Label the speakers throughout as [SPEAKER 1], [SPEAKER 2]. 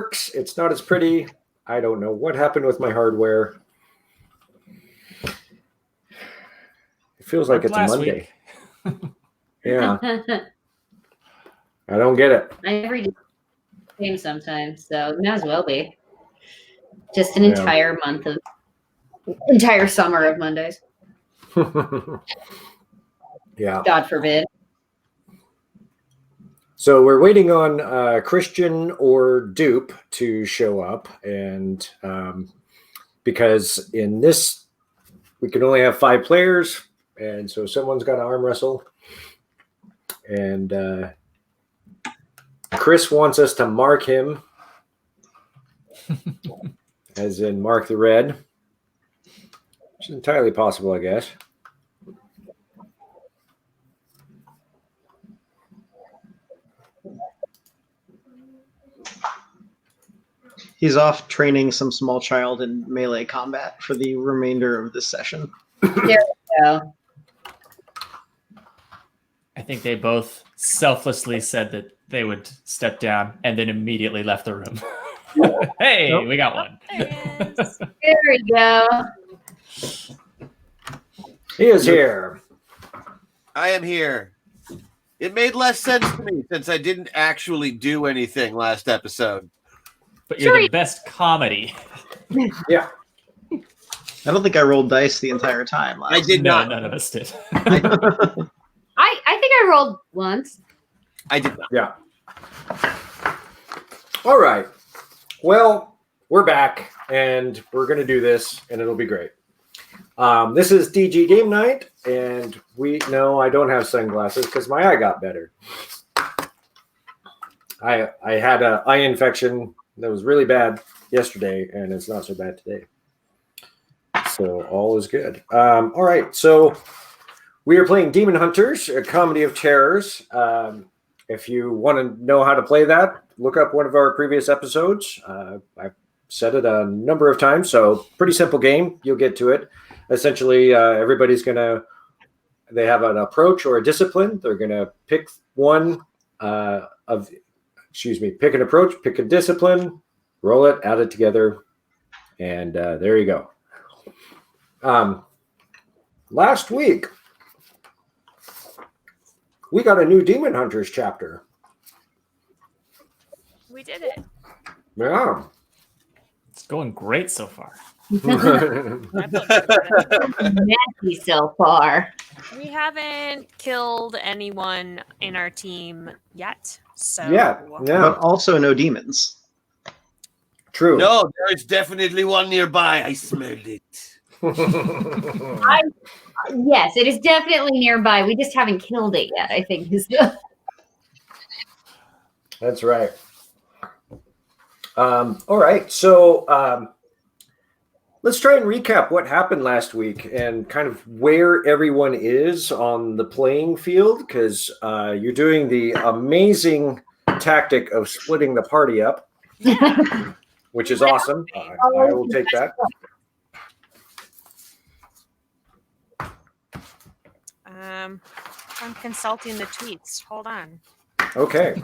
[SPEAKER 1] works. It's not as pretty. I don't know what happened with my hardware. It feels like it's a Monday. Yeah. I don't get it.
[SPEAKER 2] I never do the same sometimes, so it might as well be. Just an entire summer of Mondays.
[SPEAKER 1] Yeah.
[SPEAKER 2] God forbid.
[SPEAKER 1] So we're waiting on Christian or Dupe to show up, and because in this we can only have 5 players, and so someone's got to arm wrestle, and Chris wants us to mark him, as in mark the red, which is entirely possible, I guess.
[SPEAKER 3] He's off training some small child in melee combat for the remainder of this session.
[SPEAKER 2] There we go.
[SPEAKER 4] I think they both selflessly said that they would step down and then immediately left the room. Hey, we got one.
[SPEAKER 2] There we go.
[SPEAKER 1] He is here.
[SPEAKER 5] I am here. It made less sense to me since I didn't actually do anything last episode.
[SPEAKER 4] But you're the best comedy.
[SPEAKER 1] Yeah.
[SPEAKER 3] I don't think I rolled dice the entire time.
[SPEAKER 5] I did not.
[SPEAKER 4] None of us did.
[SPEAKER 2] I think I rolled once.
[SPEAKER 5] I did not.
[SPEAKER 1] Yeah. All right. Well, we're back, and we're going to do this, and it'll be great. This is DG Game Night, and I don't have sunglasses because my eye got better. I had an eye infection that was really bad yesterday, and it's not so bad today. So all is good. All right, so we are playing Demon Hunters, a comedy of terrors. If you want to know how to play that, look up one of our previous episodes. I've said it a number of times, so pretty simple game. You'll get to it. Essentially, everybody's they have an approach or a discipline. They're going to pick pick an approach, pick a discipline, roll it, add it together, and there you go. Last week, we got a new Demon Hunters chapter.
[SPEAKER 6] We did it.
[SPEAKER 1] Yeah.
[SPEAKER 4] It's going great so far.
[SPEAKER 2] Nasty so far.
[SPEAKER 6] We haven't killed anyone in our team yet. So
[SPEAKER 1] Yeah.
[SPEAKER 3] But also no demons.
[SPEAKER 1] True.
[SPEAKER 5] No, there is definitely one nearby. I smelled it.
[SPEAKER 2] Yes, it is definitely nearby. We just haven't killed it yet, I think.
[SPEAKER 1] That's right. All right. So let's try and recap what happened last week and kind of where everyone is on the playing field, because you're doing the amazing tactic of splitting the party up, which is awesome. I will take that.
[SPEAKER 6] I'm consulting the tweets. Hold on.
[SPEAKER 1] Okay.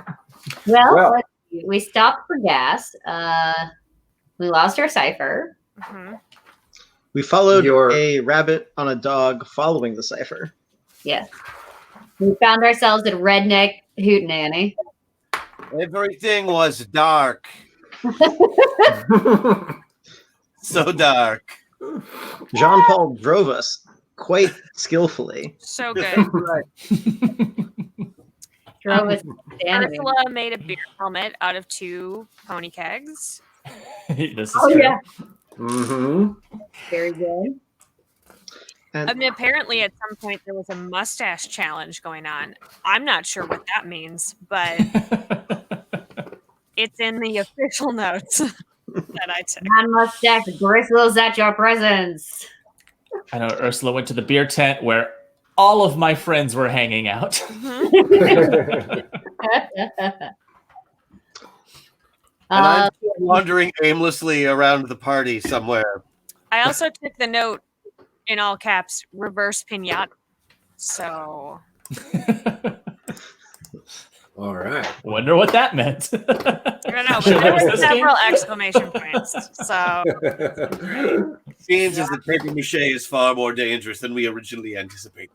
[SPEAKER 2] Well, let's see. We stopped for gas. We lost our cipher.
[SPEAKER 6] Mm-hmm.
[SPEAKER 3] We followed a rabbit on a dog following the cipher.
[SPEAKER 2] Yes. We found ourselves at Redneck Hootenanny.
[SPEAKER 5] Everything was dark. So dark.
[SPEAKER 3] Jean-Paul drove us quite skillfully.
[SPEAKER 6] So good.
[SPEAKER 2] Drove us
[SPEAKER 6] Ursula made a beer helmet out of 2 pony kegs.
[SPEAKER 4] This is true.
[SPEAKER 2] Yeah.
[SPEAKER 1] Mm-hmm.
[SPEAKER 2] Very good.
[SPEAKER 6] I mean, apparently at some point there was a mustache challenge going on. I'm not sure what that means, but it's in the official notes that I took.
[SPEAKER 2] Non-mustache bristles at your presence.
[SPEAKER 4] I know Ursula went to the beer tent where all of my friends were hanging out.
[SPEAKER 5] And I'm wandering aimlessly around the party somewhere.
[SPEAKER 6] I also took the note in all caps, reverse pinata. So
[SPEAKER 1] All right.
[SPEAKER 4] Wonder what that meant.
[SPEAKER 6] I don't know,
[SPEAKER 4] Sure,
[SPEAKER 6] but there
[SPEAKER 4] was
[SPEAKER 6] were
[SPEAKER 4] this
[SPEAKER 6] several
[SPEAKER 4] game?
[SPEAKER 6] exclamation points. So
[SPEAKER 5] Seems as the paper mache is far more dangerous than we originally anticipated.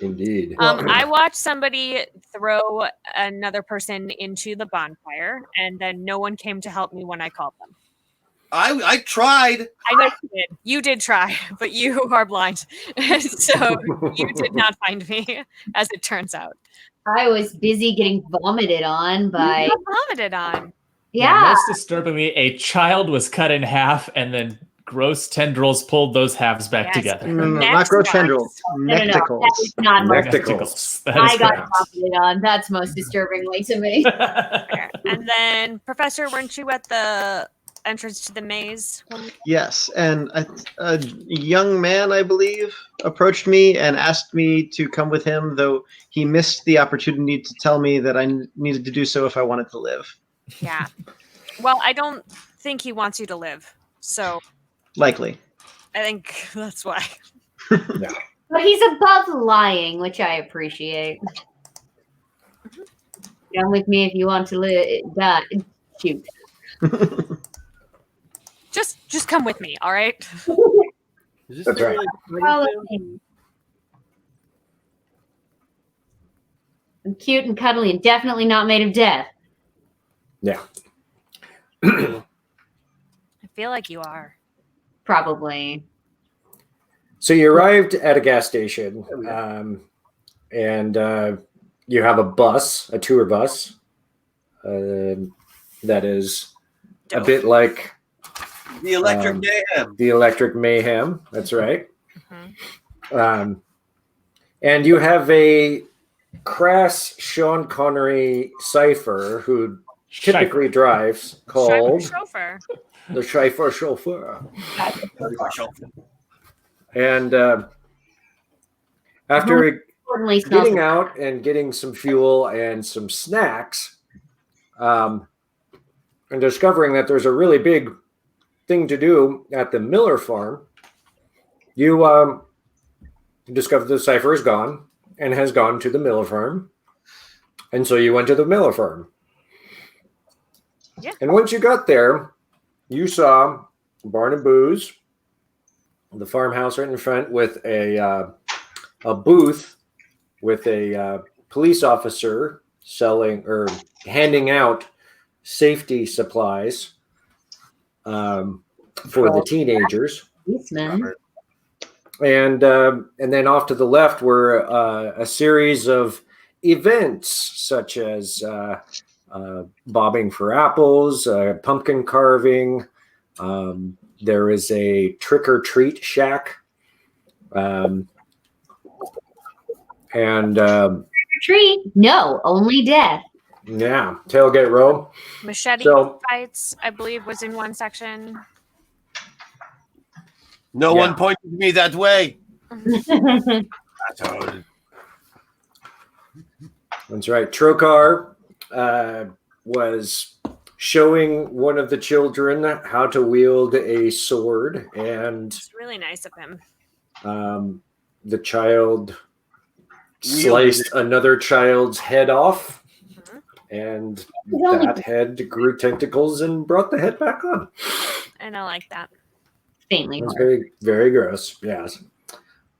[SPEAKER 1] Indeed.
[SPEAKER 6] I watched somebody throw another person into the bonfire, and then no one came to help me when I called them.
[SPEAKER 5] I tried.
[SPEAKER 6] I know you did. You did try, but you are blind. So you did not find me, as it turns out.
[SPEAKER 2] I was busy getting vomited on by.
[SPEAKER 6] You got vomited on.
[SPEAKER 2] Yeah.
[SPEAKER 4] Most disturbingly, a child was cut in half, and then gross tendrils pulled those halves back
[SPEAKER 6] Yes.
[SPEAKER 4] together.
[SPEAKER 3] No, not grow tendrils.
[SPEAKER 2] No, that
[SPEAKER 3] Necticles.
[SPEAKER 2] is not most.
[SPEAKER 1] Necticles.
[SPEAKER 4] That
[SPEAKER 2] I
[SPEAKER 4] is
[SPEAKER 2] got
[SPEAKER 4] correct.
[SPEAKER 2] vomited on. That's most disturbingly to me.
[SPEAKER 6] Fair. And then, Professor, weren't you at the entrance to the maze?
[SPEAKER 3] Yes, and a young man, I believe, approached me and asked me to come with him, though he missed the opportunity to tell me that I needed to do so if I wanted to live.
[SPEAKER 6] Yeah. Well, I don't think he wants you to live. So
[SPEAKER 3] Likely.
[SPEAKER 6] I think that's why.
[SPEAKER 2] But he's above lying, which I appreciate. Come with me if you want to die. Shoot.
[SPEAKER 6] Just come with me, all right?
[SPEAKER 5] Is this
[SPEAKER 1] That's
[SPEAKER 5] thing
[SPEAKER 1] right.
[SPEAKER 5] really
[SPEAKER 2] Follow
[SPEAKER 5] fighting too?
[SPEAKER 2] me. I'm cute and cuddly and definitely not made of death.
[SPEAKER 1] Yeah.
[SPEAKER 6] I feel like you are.
[SPEAKER 2] Probably.
[SPEAKER 1] So you arrived at a gas station, and you have a bus, a tour bus, that is a
[SPEAKER 6] Dope.
[SPEAKER 1] bit like
[SPEAKER 5] The Electric Mayhem.
[SPEAKER 1] the Electric Mayhem. That's right.
[SPEAKER 6] Mhm.
[SPEAKER 1] And you have a crass Sean Connery cipher who typically drives called
[SPEAKER 6] Chauffeur.
[SPEAKER 1] the Cipher Chauffeur. And after
[SPEAKER 2] Importantly, smells
[SPEAKER 1] getting out and getting some fuel and some snacks, and discovering that there's a really big thing to do at the Miller farm, you discover the cipher is gone and has gone to the Miller farm. And so you went to the Miller farm.
[SPEAKER 6] Yeah.
[SPEAKER 1] And once you got there, you saw Barn and Booze, the farmhouse right in front, with a booth with a police officer selling or handing out safety supplies for the teenagers.
[SPEAKER 2] policeman.
[SPEAKER 1] And then off to the left were a series of events such as bobbing for apples, pumpkin carving. There is a trick or treat shack, and
[SPEAKER 2] Treat? No, only death.
[SPEAKER 1] yeah, tailgate row.
[SPEAKER 6] Machete
[SPEAKER 1] So-
[SPEAKER 6] fights, I believe, was in one section.
[SPEAKER 5] No
[SPEAKER 1] Yeah.
[SPEAKER 5] one pointed me that way.
[SPEAKER 1] That's right. Trokar was showing one of the children how to wield a sword, and
[SPEAKER 6] It's really nice of him.
[SPEAKER 1] the child sliced another child's head off, and that head grew tentacles and brought the head back on.
[SPEAKER 6] And I like that.
[SPEAKER 2] Faintly
[SPEAKER 1] It was
[SPEAKER 2] hard.
[SPEAKER 1] very, very gross. Yes.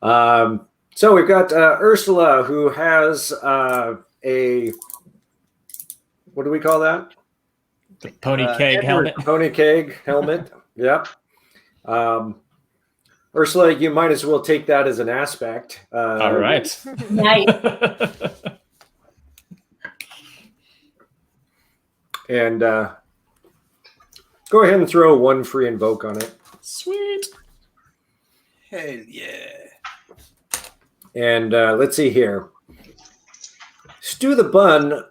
[SPEAKER 1] So we've got Ursula, who has a what do we call that?
[SPEAKER 4] The pony keg helmet.
[SPEAKER 1] Pony keg helmet. Yep. Ursula, you might as well take that as an aspect.
[SPEAKER 4] All right.
[SPEAKER 2] Nice.
[SPEAKER 1] And go ahead and throw one free invoke on it.
[SPEAKER 4] Sweet.
[SPEAKER 5] Hell yeah.
[SPEAKER 1] And let's see here. Stew the Bun,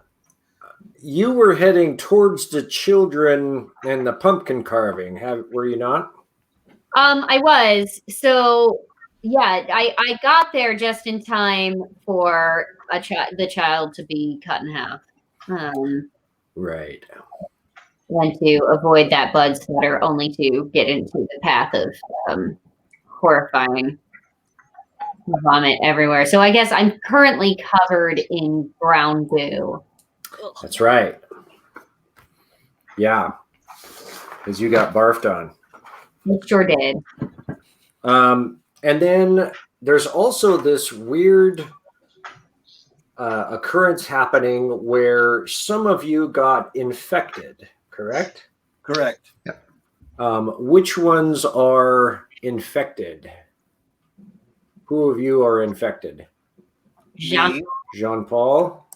[SPEAKER 1] you were heading towards the children and the pumpkin carving, were you not?
[SPEAKER 2] I was. So yeah, I got there just in time for the child to be cut in half.
[SPEAKER 1] Right.
[SPEAKER 2] And to avoid that blood splatter, only to get into the path of horrifying vomit everywhere. So I guess I'm currently covered in brown goo.
[SPEAKER 6] Ugh.
[SPEAKER 1] That's right. Yeah, because you got barfed on.
[SPEAKER 2] It sure did.
[SPEAKER 1] And then there's also this weird occurrence happening where some of you got infected, correct?
[SPEAKER 5] Correct.
[SPEAKER 1] Which ones are infected? Who of you are infected?
[SPEAKER 2] Jean-
[SPEAKER 1] Jean-Paul?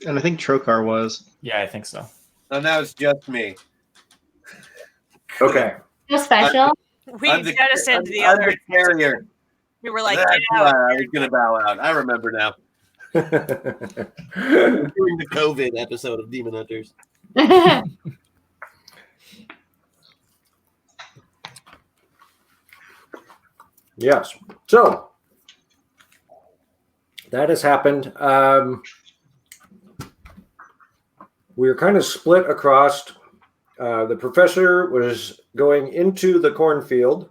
[SPEAKER 3] And I think Trokar was.
[SPEAKER 4] Yeah, I think so.
[SPEAKER 5] So now it's just me.
[SPEAKER 1] Okay.
[SPEAKER 2] So special.
[SPEAKER 6] We
[SPEAKER 5] I'm the
[SPEAKER 6] jettisoned the
[SPEAKER 5] I'm
[SPEAKER 6] other.
[SPEAKER 5] the carrier.
[SPEAKER 6] We were like,
[SPEAKER 5] That's
[SPEAKER 6] get
[SPEAKER 5] why
[SPEAKER 6] out.
[SPEAKER 5] I was gonna bow out. I remember now. During the COVID episode of Demon Hunters.
[SPEAKER 1] Yes. So that has happened. We were kind of split across. The professor was going into the cornfield,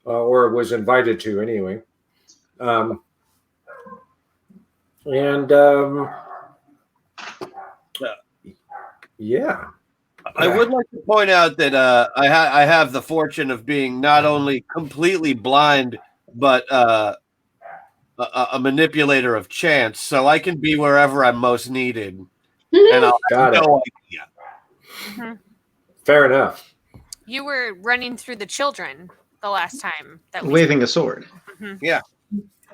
[SPEAKER 1] or was invited to anyway. Yeah.
[SPEAKER 5] I would like to point out that I have the fortune of being not only completely blind, but a manipulator of chance, so I can be wherever I'm most needed, and I'll
[SPEAKER 1] Got
[SPEAKER 5] have
[SPEAKER 1] it.
[SPEAKER 5] no idea.
[SPEAKER 1] Fair enough.
[SPEAKER 6] You were running through the children the last time that we
[SPEAKER 3] Waving a sword.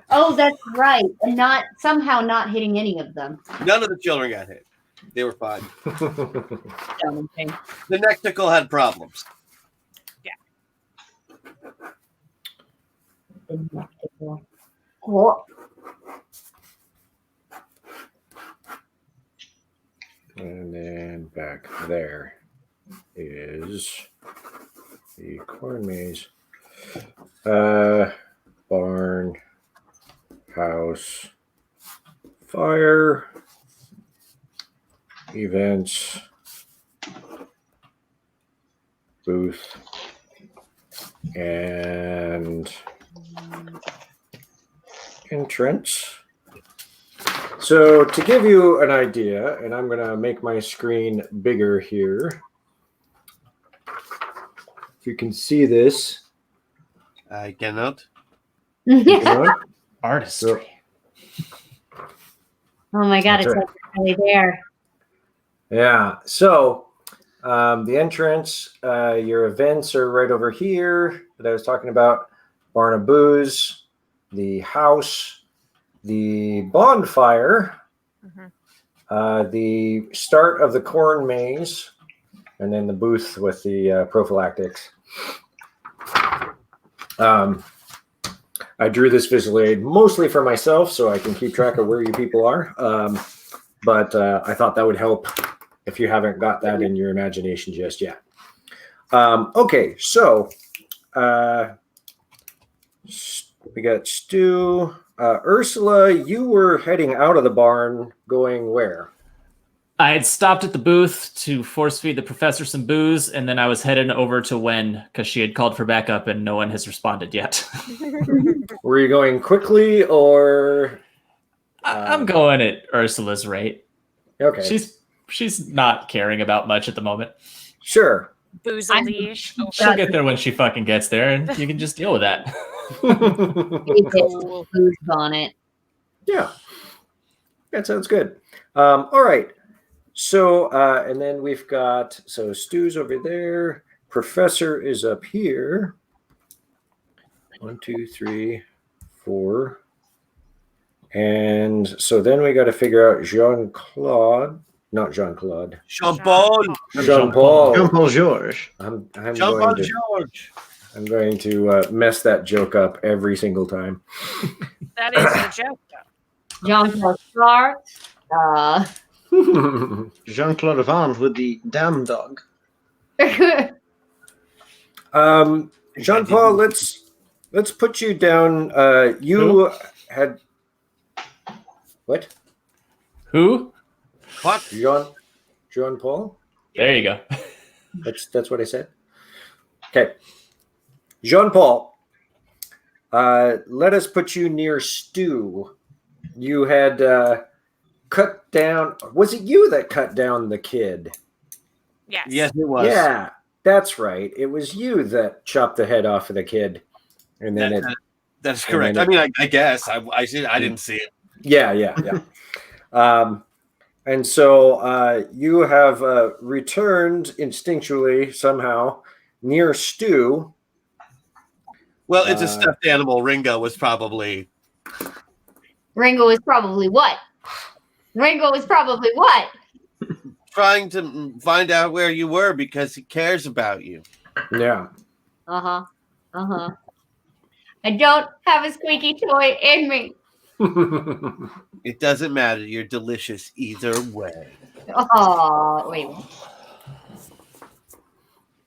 [SPEAKER 2] Oh, that's right. And not hitting any of them.
[SPEAKER 5] None of the children got hit. They were fine.
[SPEAKER 2] Dumb thing.
[SPEAKER 5] The Nectical had problems.
[SPEAKER 2] Cool.
[SPEAKER 1] And then back there is the corn maze. Barn, house, fire, events, booth, and entrance. So to give you an idea, and I'm going to make my screen bigger here. If you can see this.
[SPEAKER 5] I cannot.
[SPEAKER 1] You know?
[SPEAKER 4] Artistry.
[SPEAKER 2] Oh my god,
[SPEAKER 1] That's
[SPEAKER 2] it's
[SPEAKER 1] right.
[SPEAKER 2] like really there.
[SPEAKER 1] Yeah. So the entrance, your events are right over here that I was talking about. Barn of Booze, the house, the bonfire, the start of the corn maze, and then the booth with the prophylactics. I drew this visual aid mostly for myself so I can keep track of where you people are. But I thought that would help if you haven't got that in your imagination just yet. Okay, so we got Stu. Ursula, you were heading out of the barn going where?
[SPEAKER 4] I had stopped at the booth to force feed the professor some booze, and then I was heading over to Wen because she had called for backup and no one has responded yet.
[SPEAKER 1] Were you going quickly or?
[SPEAKER 4] I'm going at Ursula's rate.
[SPEAKER 1] Okay.
[SPEAKER 4] She's not caring about much at the moment.
[SPEAKER 1] Sure.
[SPEAKER 6] Booze a leash. Oh,
[SPEAKER 4] She'll get there when she fucking gets there, and you can just deal with that.
[SPEAKER 6] cool.
[SPEAKER 2] Who's on it?
[SPEAKER 1] Yeah. That sounds good. All right. So, and then we've got, so Stu's over there. Professor is up here. 1, 2, 3, 4. And so then we got to figure out Jean-Claude, not Jean-Claude.
[SPEAKER 5] Jean-Paul.
[SPEAKER 1] Jean-Paul.
[SPEAKER 3] Jean-Paul Georges.
[SPEAKER 1] I'm
[SPEAKER 5] Jean-Paul
[SPEAKER 1] going to,
[SPEAKER 5] George.
[SPEAKER 1] I'm going to mess that joke up every single time.
[SPEAKER 6] That is a joke, though.
[SPEAKER 2] Jean-Paul Sartre.
[SPEAKER 3] Jean-Claude Van with the damn dog.
[SPEAKER 1] Jean-Paul, let's put you down. You had what?
[SPEAKER 4] Who?
[SPEAKER 5] What?
[SPEAKER 1] Jean-Paul?
[SPEAKER 4] There you go.
[SPEAKER 1] That's what I said. Okay. Jean-Paul, let us put you near Stu. You had cut down. Was it you that cut down the kid?
[SPEAKER 6] Yes.
[SPEAKER 5] Yes, it was.
[SPEAKER 1] Yeah, that's right. It was you that chopped the head off of the kid, and then
[SPEAKER 5] That's
[SPEAKER 1] and
[SPEAKER 5] correct.
[SPEAKER 1] then
[SPEAKER 5] I mean, I guess I didn't see it.
[SPEAKER 1] yeah. And so you have returned instinctually somehow near Stu.
[SPEAKER 5] Well, it's a stuffed animal. Ringo was probably
[SPEAKER 2] Ringo is probably what?
[SPEAKER 5] trying to find out where you were because he cares about you.
[SPEAKER 1] Yeah.
[SPEAKER 2] I don't have a squeaky toy in me.
[SPEAKER 5] It doesn't matter. You're delicious either way.
[SPEAKER 2] Oh, wait.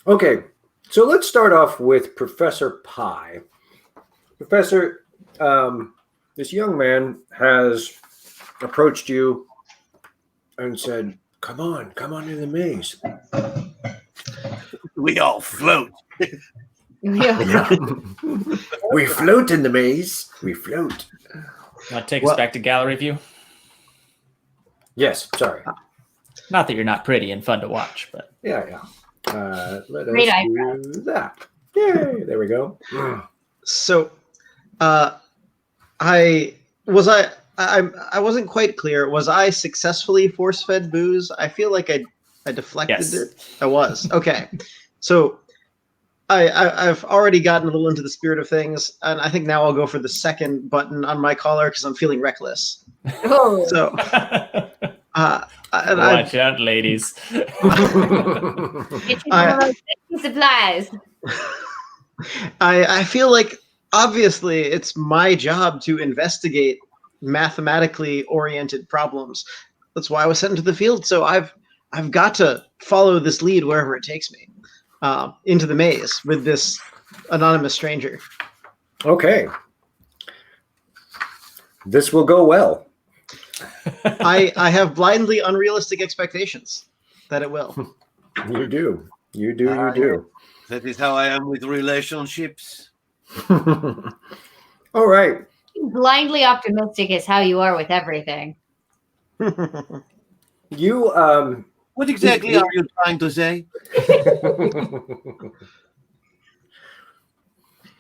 [SPEAKER 1] Okay, so let's start off with Professor Pie. Professor, this young man has approached you and said, come on in the maze.
[SPEAKER 5] We all float.
[SPEAKER 2] Yeah.
[SPEAKER 1] We float in the maze. We float.
[SPEAKER 4] Want to take us back to gallery view?
[SPEAKER 1] Yes, sorry.
[SPEAKER 4] Not that you're not pretty and fun to watch, but
[SPEAKER 1] Yeah. Let us
[SPEAKER 2] Great
[SPEAKER 1] do that. Yay, there we go.
[SPEAKER 3] So, I wasn't quite clear. Was I successfully force-fed booze? I feel like I deflected
[SPEAKER 4] Yes.
[SPEAKER 3] it. I was. Okay. So I've already gotten a little into the spirit of things, and I think now I'll go for the second button on my collar because I'm feeling reckless.
[SPEAKER 2] Oh.
[SPEAKER 3] So
[SPEAKER 4] watch out, ladies.
[SPEAKER 2] Get your supplies.
[SPEAKER 3] I feel like obviously it's my job to investigate mathematically oriented problems. That's why I was sent into the field. So I've got to follow this lead wherever it takes me, into the maze with this anonymous stranger.
[SPEAKER 1] Okay. This will go well.
[SPEAKER 3] I have blindly unrealistic expectations that it will.
[SPEAKER 1] You do. You do.
[SPEAKER 5] That is how I am with relationships.
[SPEAKER 1] All right.
[SPEAKER 2] Blindly optimistic is how you are with everything.
[SPEAKER 1] You
[SPEAKER 5] What exactly are you trying to say?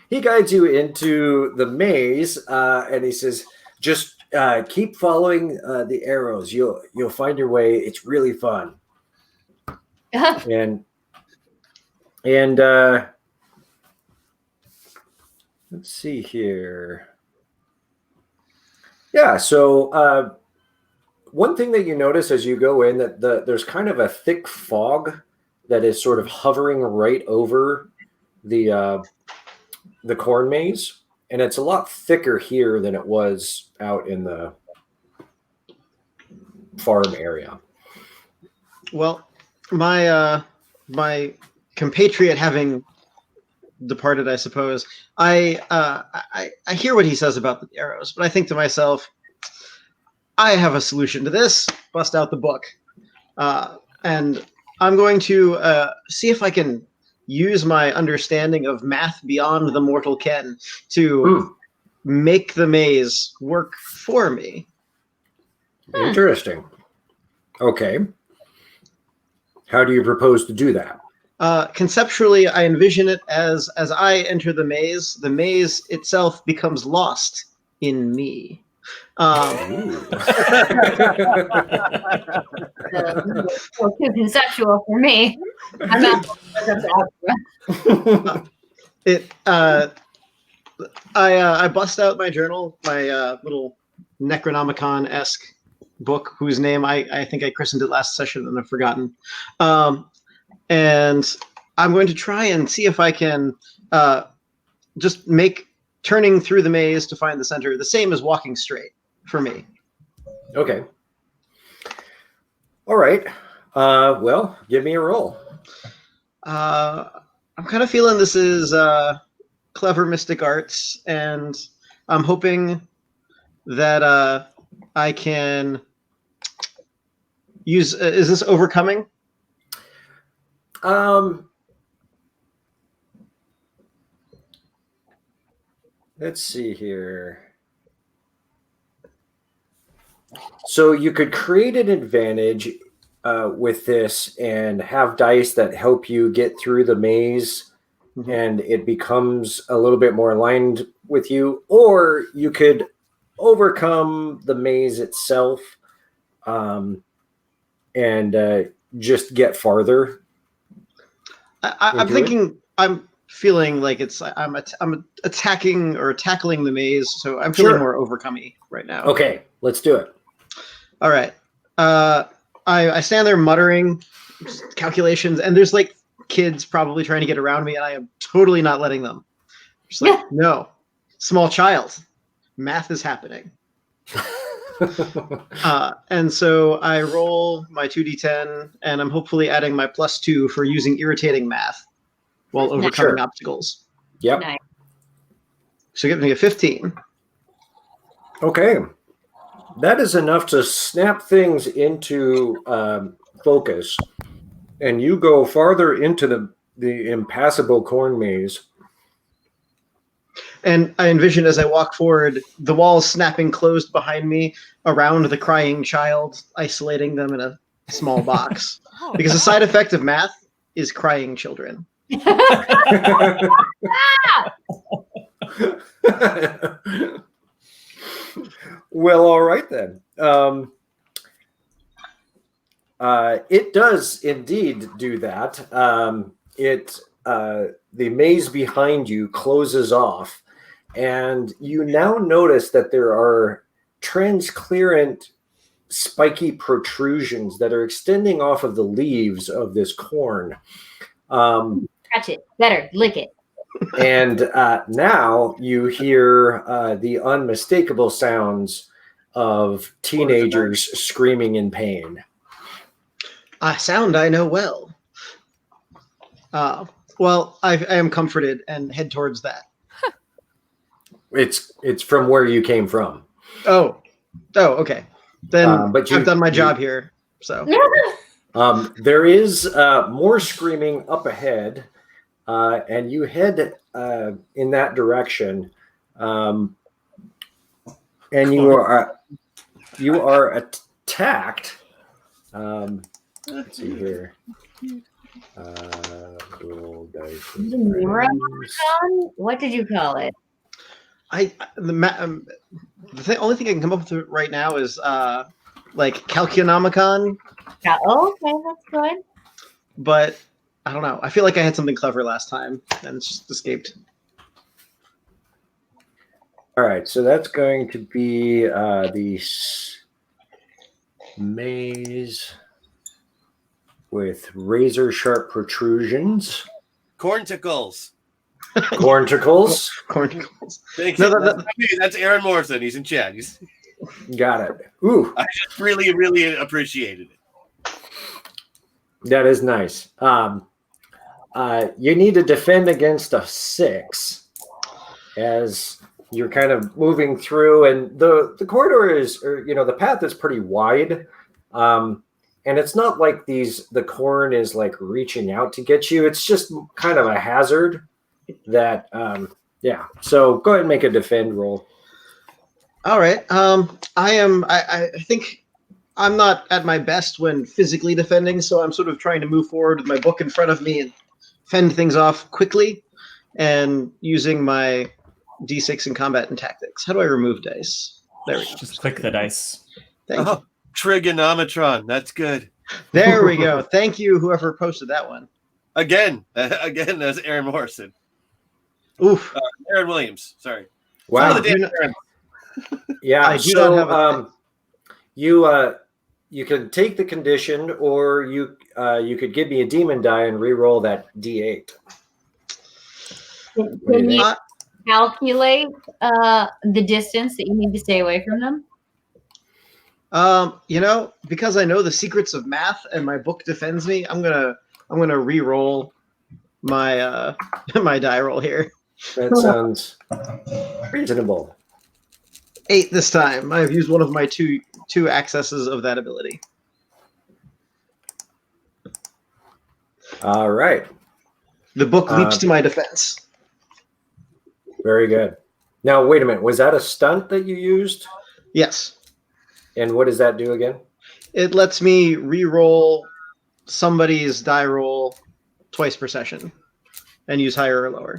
[SPEAKER 1] he guides you into the maze, and he says, "Just keep following the arrows. You'll find your way. It's really fun." And let's see here. Yeah. So one thing that you notice as you go in that there's kind of a thick fog that is sort of hovering right over the corn maze, and it's a lot thicker here than it was out in the farm area.
[SPEAKER 3] Well, my compatriot having departed, I suppose, I hear what he says about the arrows, but I think to myself, I have a solution to this. Bust out the book, and I'm going to see if I can use my understanding of math beyond the mortal ken to make the maze work for me.
[SPEAKER 1] Interesting. Okay. How do you propose to do that?
[SPEAKER 3] Conceptually, I envision it as I enter the maze itself becomes lost in me.
[SPEAKER 2] Too conceptual for me. I'm not.
[SPEAKER 3] I bust out my journal, my little Necronomicon-esque book, whose name I think I christened it last session and I've forgotten. And I'm going to try and see if I can just make turning through the maze to find the center the same as walking straight for me.
[SPEAKER 1] Okay. All right. Well, give me a roll.
[SPEAKER 3] I'm kind of feeling this is clever mystic arts, and I'm hoping that I can use. Is this overcoming?
[SPEAKER 1] Let's see here. So you could create an advantage with this and have dice that help you get through the maze, and it becomes a little bit more aligned with you, or you could overcome the maze itself and just get farther.
[SPEAKER 3] I'm thinking. I'm feeling like I'm attacking or tackling the maze, so I'm feeling more overcomey right now.
[SPEAKER 1] Okay, let's do it.
[SPEAKER 3] All right. I stand there muttering calculations, and there's like kids probably trying to get around me, and I am totally not letting them. Just like, no, small child, math is happening. And so I roll my 2d10, and I'm hopefully adding my +2 for using irritating math while overcoming obstacles.
[SPEAKER 1] Yep.
[SPEAKER 2] Nice.
[SPEAKER 3] So give me a 15.
[SPEAKER 1] Okay. That is enough to snap things into focus, and you go farther into the impassable corn maze.
[SPEAKER 3] And I envision as I walk forward, the walls snapping closed behind me around the crying child, isolating them in a small box. Because the side effect of math is crying children.
[SPEAKER 1] Well, all right then. It does indeed do that. The maze behind you closes off, and you now notice that there are transparent, spiky protrusions that are extending off of the leaves of this corn.
[SPEAKER 2] Catch it. Better. Lick it.
[SPEAKER 1] And now you hear the unmistakable sounds of teenagers screaming in pain.
[SPEAKER 3] A sound I know well. Well, I am comforted and head towards that.
[SPEAKER 1] It's from where you came from.
[SPEAKER 3] Oh, okay. Then
[SPEAKER 1] but
[SPEAKER 3] I've done my job here. So
[SPEAKER 1] there is more screaming up ahead, and you head in that direction, and you are attacked. Let's see here. Roll dice with friends.
[SPEAKER 2] What did you call it?
[SPEAKER 3] The only thing I can come up with right now is like Calcunomicon.
[SPEAKER 2] Yeah, okay, that's good.
[SPEAKER 3] But I don't know. I feel like I had something clever last time, and it's just escaped.
[SPEAKER 1] All right, so that's going to be the maze with razor sharp protrusions.
[SPEAKER 5] Cornticles.
[SPEAKER 1] Cornticles.
[SPEAKER 3] Cornticles.
[SPEAKER 5] Thank
[SPEAKER 3] No,
[SPEAKER 5] you. That's Aaron Morrison. He's in chat.
[SPEAKER 1] Got it. Ooh,
[SPEAKER 5] I just really, really appreciated it.
[SPEAKER 1] that is nice. You need to defend against a 6 as you're kind of moving through, and the corridor is, or the path is pretty wide, and it's not like the corn is like reaching out to get you. It's just kind of a hazard that so go ahead and make a defend roll.
[SPEAKER 3] All right. I think I'm not at my best when physically defending, so I'm sort of trying to move forward with my book in front of me and fend things off quickly, and using my D6 in combat and tactics. How do I remove dice? There we go.
[SPEAKER 4] Just click the dice.
[SPEAKER 3] Thank you.
[SPEAKER 5] Trigonometron. That's good.
[SPEAKER 3] There we go. Thank you, whoever posted that one.
[SPEAKER 5] Again, that's Aaron Morrison.
[SPEAKER 3] Oof.
[SPEAKER 5] Aaron Williams. Sorry.
[SPEAKER 1] Wow.
[SPEAKER 5] Some of the damn Aaron.
[SPEAKER 1] Yeah.
[SPEAKER 3] I do not have a
[SPEAKER 1] you can take the condition, or you could give me a demon die and re-roll that D8.
[SPEAKER 2] Can you calculate the distance that you need to stay away from them?
[SPEAKER 3] Because I know the secrets of math and my book defends me, I'm gonna re-roll my my die roll here.
[SPEAKER 1] That sounds reasonable.
[SPEAKER 3] 8 this time. I've used one of my two accesses of that ability.
[SPEAKER 1] All right.
[SPEAKER 3] The book leaps to my defense.
[SPEAKER 1] Very good. Now, wait a minute. Was that a stunt that you used?
[SPEAKER 3] Yes.
[SPEAKER 1] And what does that do again?
[SPEAKER 3] It lets me re-roll somebody's die roll twice per session and use higher or lower.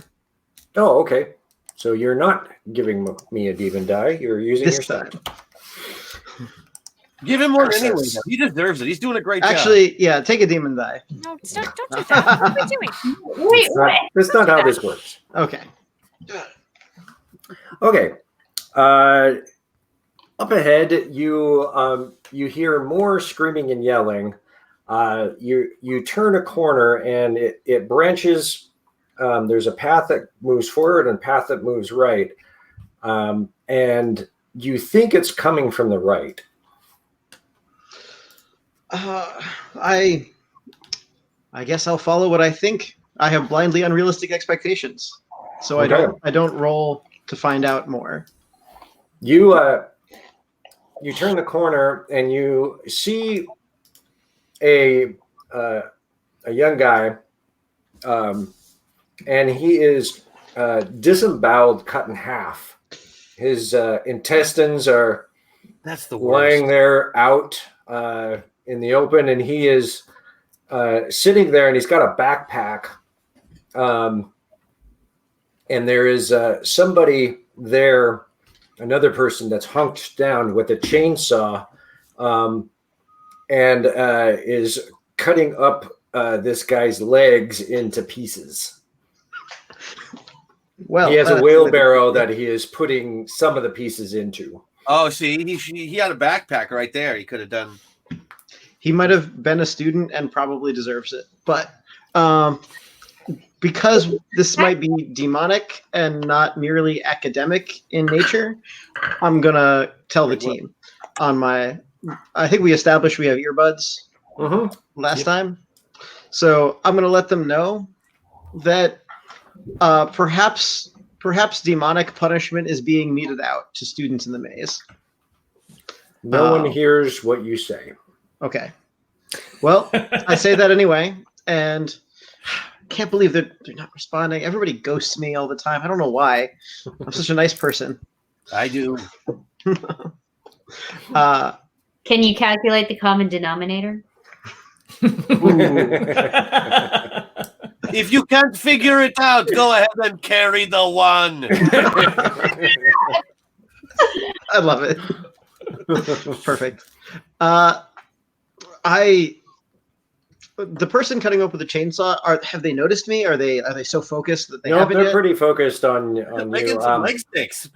[SPEAKER 1] Oh, okay. So you're not giving me a demon die. You're using
[SPEAKER 3] This
[SPEAKER 1] your stuff.
[SPEAKER 3] time.
[SPEAKER 5] Give him one
[SPEAKER 1] Process.
[SPEAKER 5] anyway. Though. He deserves it. He's doing a great job.
[SPEAKER 3] Actually, yeah, take a demon die.
[SPEAKER 6] No, don't do that. What are we doing?
[SPEAKER 2] Wait,
[SPEAKER 1] That's not how this works.
[SPEAKER 3] Okay.
[SPEAKER 1] Okay. Up ahead, you hear more screaming and yelling. You turn a corner and it branches. There's a path that moves forward and a path that moves right, and you think it's coming from the right.
[SPEAKER 3] I guess I'll follow what I think. I have blindly unrealistic expectations, so
[SPEAKER 1] Okay.
[SPEAKER 3] I don't roll to find out more.
[SPEAKER 1] You turn the corner and you see a young guy, and he is disemboweled, cut in half. His intestines are
[SPEAKER 5] That's the
[SPEAKER 1] lying
[SPEAKER 5] worst.
[SPEAKER 1] there out in the open, and he is sitting there, and he's got a backpack, and there is somebody there, another person that's hunked down with a chainsaw, and is cutting up this guy's legs into pieces.
[SPEAKER 3] Well,
[SPEAKER 1] He has a wheelbarrow that he is putting some of the pieces into.
[SPEAKER 5] Oh, see, he had a backpack right there. He could have done.
[SPEAKER 3] He might have been a student and probably deserves it, but because this might be demonic and not merely academic in nature, I'm gonna tell the team on my. I think we established we have earbuds last time, so I'm gonna let them know that perhaps demonic punishment is being meted out to students in the maze.
[SPEAKER 1] No one hears what you say.
[SPEAKER 3] Okay. Well, I say that anyway, and can't believe that they're not responding. Everybody ghosts me all the time. I don't know why. I'm such a nice person.
[SPEAKER 5] I do.
[SPEAKER 2] can you calculate the common denominator?
[SPEAKER 5] If you can't figure it out, go ahead and carry the one.
[SPEAKER 3] I love it. Perfect. The person cutting up with the chainsaw, have they noticed me? Are they so focused that they
[SPEAKER 1] No,
[SPEAKER 3] haven't
[SPEAKER 1] they're
[SPEAKER 3] yet?
[SPEAKER 1] pretty focused on
[SPEAKER 5] Making
[SPEAKER 1] you.
[SPEAKER 5] some leg sticks.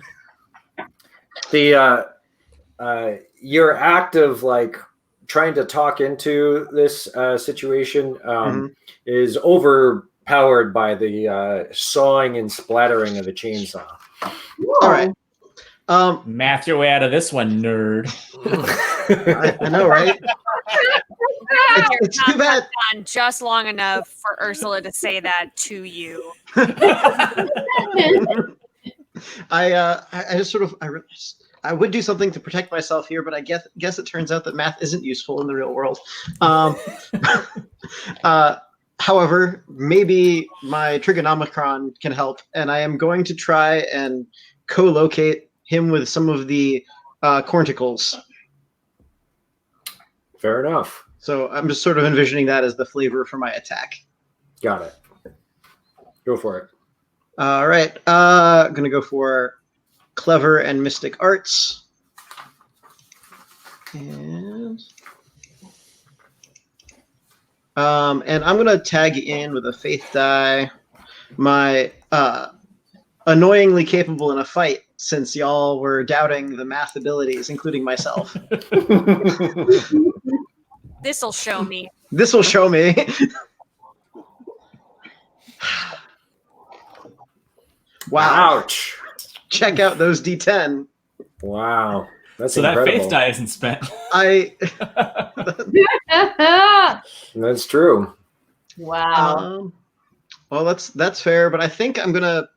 [SPEAKER 1] Your act of like trying to talk into this situation is overpowered by the sawing and splattering of the chainsaw.
[SPEAKER 3] All right.
[SPEAKER 4] Math your way out of this one, nerd.
[SPEAKER 3] I know, right? It's too bad.
[SPEAKER 6] On just long enough for Ursula to say that to you.
[SPEAKER 3] I just sort of I would do something to protect myself here, but I guess it turns out that math isn't useful in the real world. However, maybe my trigonomicron can help, and I am going to try and co-locate him with some of the corticals.
[SPEAKER 1] Fair enough.
[SPEAKER 3] So I'm just sort of envisioning that as the flavor for my attack.
[SPEAKER 1] Got it. Go for it.
[SPEAKER 3] All right. I'm going to go for clever and mystic arts. And I'm going to tag in with a faith die my annoyingly capable in a fight, since y'all were doubting the math abilities, including myself.
[SPEAKER 6] This'll show me.
[SPEAKER 3] This will show me. Wow.
[SPEAKER 1] Ouch.
[SPEAKER 3] Check out those D10.
[SPEAKER 1] Wow. That's
[SPEAKER 4] So that
[SPEAKER 1] incredible.
[SPEAKER 4] faith die isn't spent.
[SPEAKER 1] That's true.
[SPEAKER 2] Wow.
[SPEAKER 3] Well, that's fair, but I think I'm gonna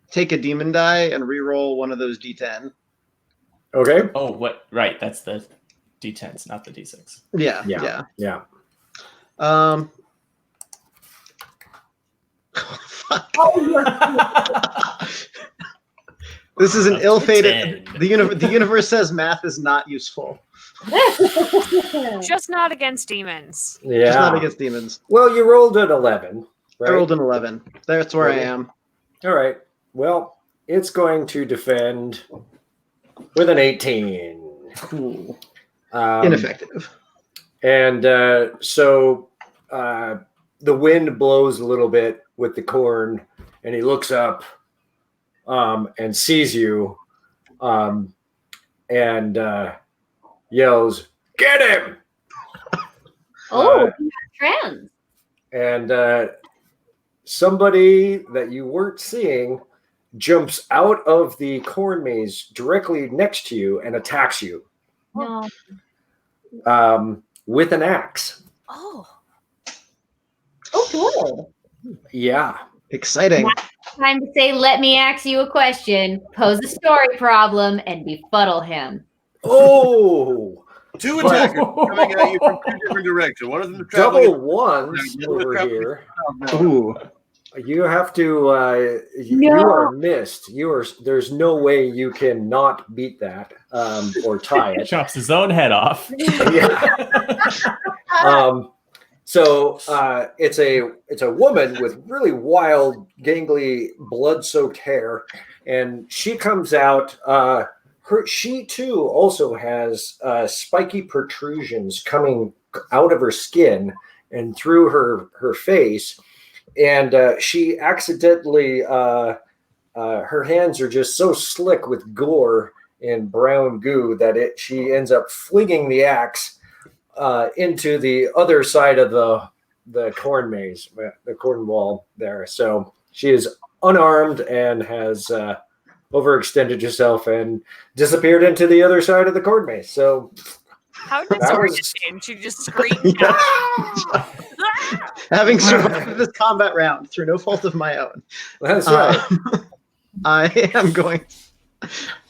[SPEAKER 3] take a demon die and re-roll one of those D10.
[SPEAKER 1] Okay.
[SPEAKER 4] Oh, what? Right, that's the D10s, not the D6.
[SPEAKER 3] Yeah. Fuck. This is an ill-fated. The universe says math is not useful.
[SPEAKER 6] Just not against demons.
[SPEAKER 1] Yeah.
[SPEAKER 3] Just not against demons.
[SPEAKER 1] Well, you rolled an 11, right?
[SPEAKER 3] I rolled an 11. That's where I am.
[SPEAKER 1] All right. Well, it's going to defend with an 18.
[SPEAKER 3] Cool.
[SPEAKER 1] Um,
[SPEAKER 3] Ineffective.
[SPEAKER 1] And so the wind blows a little bit with the corn, and he looks up and sees you and yells, "Get him!"
[SPEAKER 2] Oh, trans.
[SPEAKER 1] And somebody that you weren't seeing jumps out of the corn maze directly next to you and attacks you
[SPEAKER 2] No.
[SPEAKER 1] with an axe.
[SPEAKER 6] Oh.
[SPEAKER 2] Oh, cool.
[SPEAKER 1] Yeah.
[SPEAKER 3] Exciting.
[SPEAKER 2] Time to say, let me ask you a question, pose a story problem, and befuddle him.
[SPEAKER 1] Oh,
[SPEAKER 5] Two attackers coming at you from two different directions. One of them traveling.
[SPEAKER 1] double ones over here.
[SPEAKER 3] Ooh.
[SPEAKER 1] You have to. You
[SPEAKER 2] No.
[SPEAKER 1] are missed. You are. There's no way you can not beat that or tie it.
[SPEAKER 4] Chops his own head off.
[SPEAKER 1] Yeah. So it's a woman with really wild, gangly, blood-soaked hair, and she comes out. She too also has spiky protrusions coming out of her skin and through her face, and she accidentally her hands are just so slick with gore and brown goo that she ends up flinging the axe into the other side of the corn maze, the corn wall there. So she is unarmed and has overextended herself and disappeared into the other side of the corn maze. So
[SPEAKER 6] How
[SPEAKER 1] That
[SPEAKER 6] disoriented. She just screamed. "Ah!"
[SPEAKER 3] Having survived this combat round through no fault of my own,
[SPEAKER 1] that's right.
[SPEAKER 3] I am going.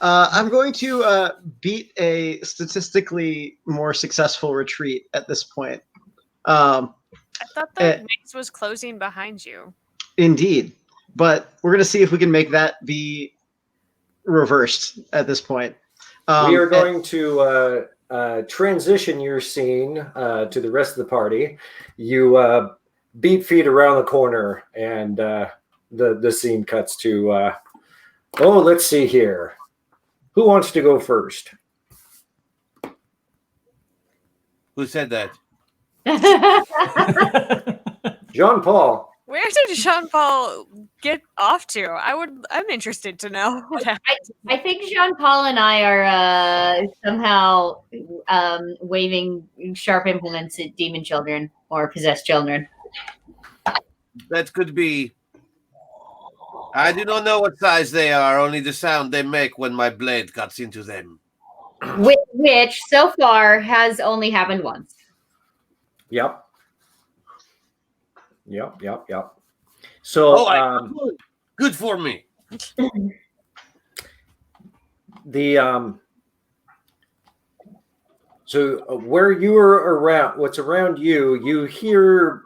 [SPEAKER 3] I'm going to beat a statistically more successful retreat at this point.
[SPEAKER 6] I thought the maze was closing behind you.
[SPEAKER 3] Indeed, but we're going to see if we can make that be reversed at this point.
[SPEAKER 1] We are going to transition your scene to the rest of the party. You beat feet around the corner, and the scene cuts to. Oh, let's see here. Who wants to go first?
[SPEAKER 5] Who said that?
[SPEAKER 1] John Paul.
[SPEAKER 6] Where did Jean Paul get off to? I'm interested to know what happened.
[SPEAKER 2] I think Jean Paul and I are somehow waving sharp implements at demon children or possessed children.
[SPEAKER 5] That could be. I do not know what size they are, only the sound they make when my blade cuts into them.
[SPEAKER 2] Which so far has only happened once.
[SPEAKER 1] Yep. So
[SPEAKER 5] good for me.
[SPEAKER 1] Where you are around, what's around you, you hear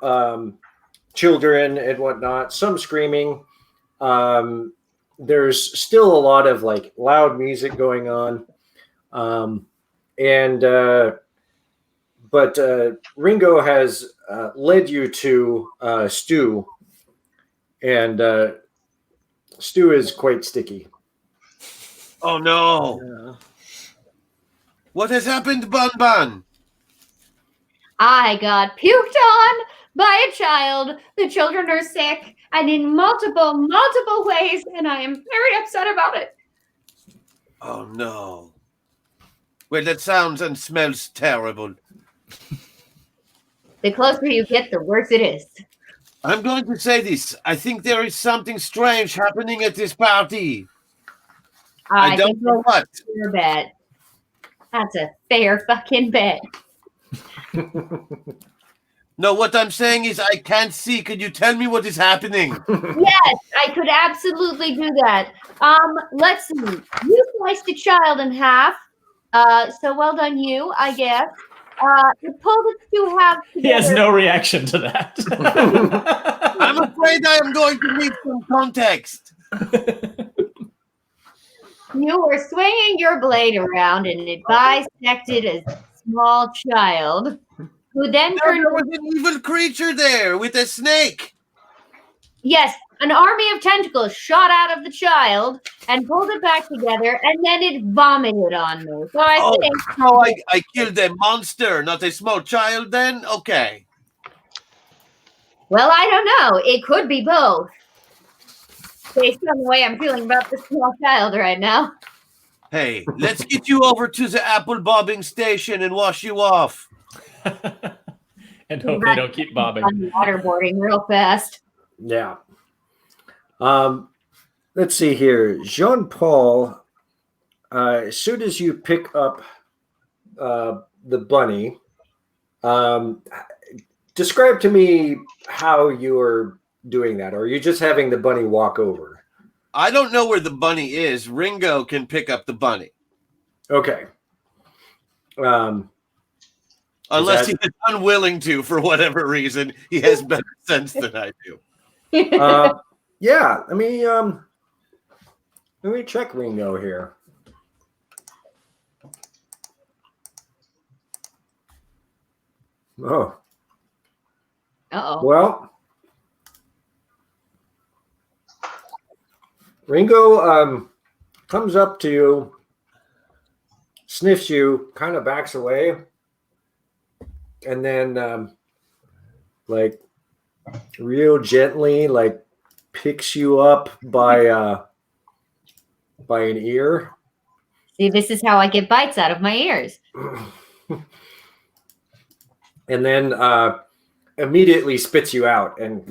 [SPEAKER 1] children and whatnot, some screaming. There's still a lot of like loud music going on. But Ringo has led you to Stu, and Stu is quite sticky.
[SPEAKER 5] Oh no!
[SPEAKER 3] Yeah.
[SPEAKER 5] What has happened, Bun Bun?
[SPEAKER 2] I got puked on by a child. The children are sick and in multiple ways, and I am very upset about it.
[SPEAKER 5] Oh no! Well, that sounds and smells terrible.
[SPEAKER 2] The closer you get, the worse it is.
[SPEAKER 5] I'm going to say this. I think there is something strange happening at this party. I don't
[SPEAKER 2] think
[SPEAKER 5] know what.
[SPEAKER 2] that's a fair bet. That's a fair fucking bet.
[SPEAKER 5] No, what I'm saying is I can't see. Could you tell me what is happening?
[SPEAKER 2] Yes, I could absolutely do that. Let's see. You sliced a child in half. So well done you, I guess. You pulled it to half together.
[SPEAKER 4] He has no reaction to that.
[SPEAKER 5] I'm afraid I am going to need some context.
[SPEAKER 2] You were swinging your blade around and it bisected a small child, who then turned.
[SPEAKER 5] There was an evil creature there with a snake.
[SPEAKER 2] Yes, an army of tentacles shot out of the child and pulled it back together, and then it vomited on me. So I think.
[SPEAKER 5] So I killed a monster, not a small child. Then okay.
[SPEAKER 2] Well, I don't know. It could be both. Based on the way I'm feeling about this small child right now.
[SPEAKER 5] Hey, let's get you over to the apple bobbing station and wash you off.
[SPEAKER 4] And hope they don't keep bobbing.
[SPEAKER 2] I'm waterboarding real fast.
[SPEAKER 1] Yeah. Let's see here. Jean-Paul, as soon as you pick up the bunny, describe to me how you're doing that. Or are you just having the bunny walk over?
[SPEAKER 5] I don't know where the bunny is. Ringo can pick up the bunny.
[SPEAKER 1] Okay.
[SPEAKER 5] Unless he's unwilling to, for whatever reason. He has better sense than I do.
[SPEAKER 1] Yeah. Let me check Ringo here. Oh.
[SPEAKER 2] Uh-oh.
[SPEAKER 1] Well, Ringo comes up to you, sniffs you, kind of backs away, and then like real gently like picks you up by an ear.
[SPEAKER 2] See, this is how I get bites out of my ears.
[SPEAKER 1] And then immediately spits you out and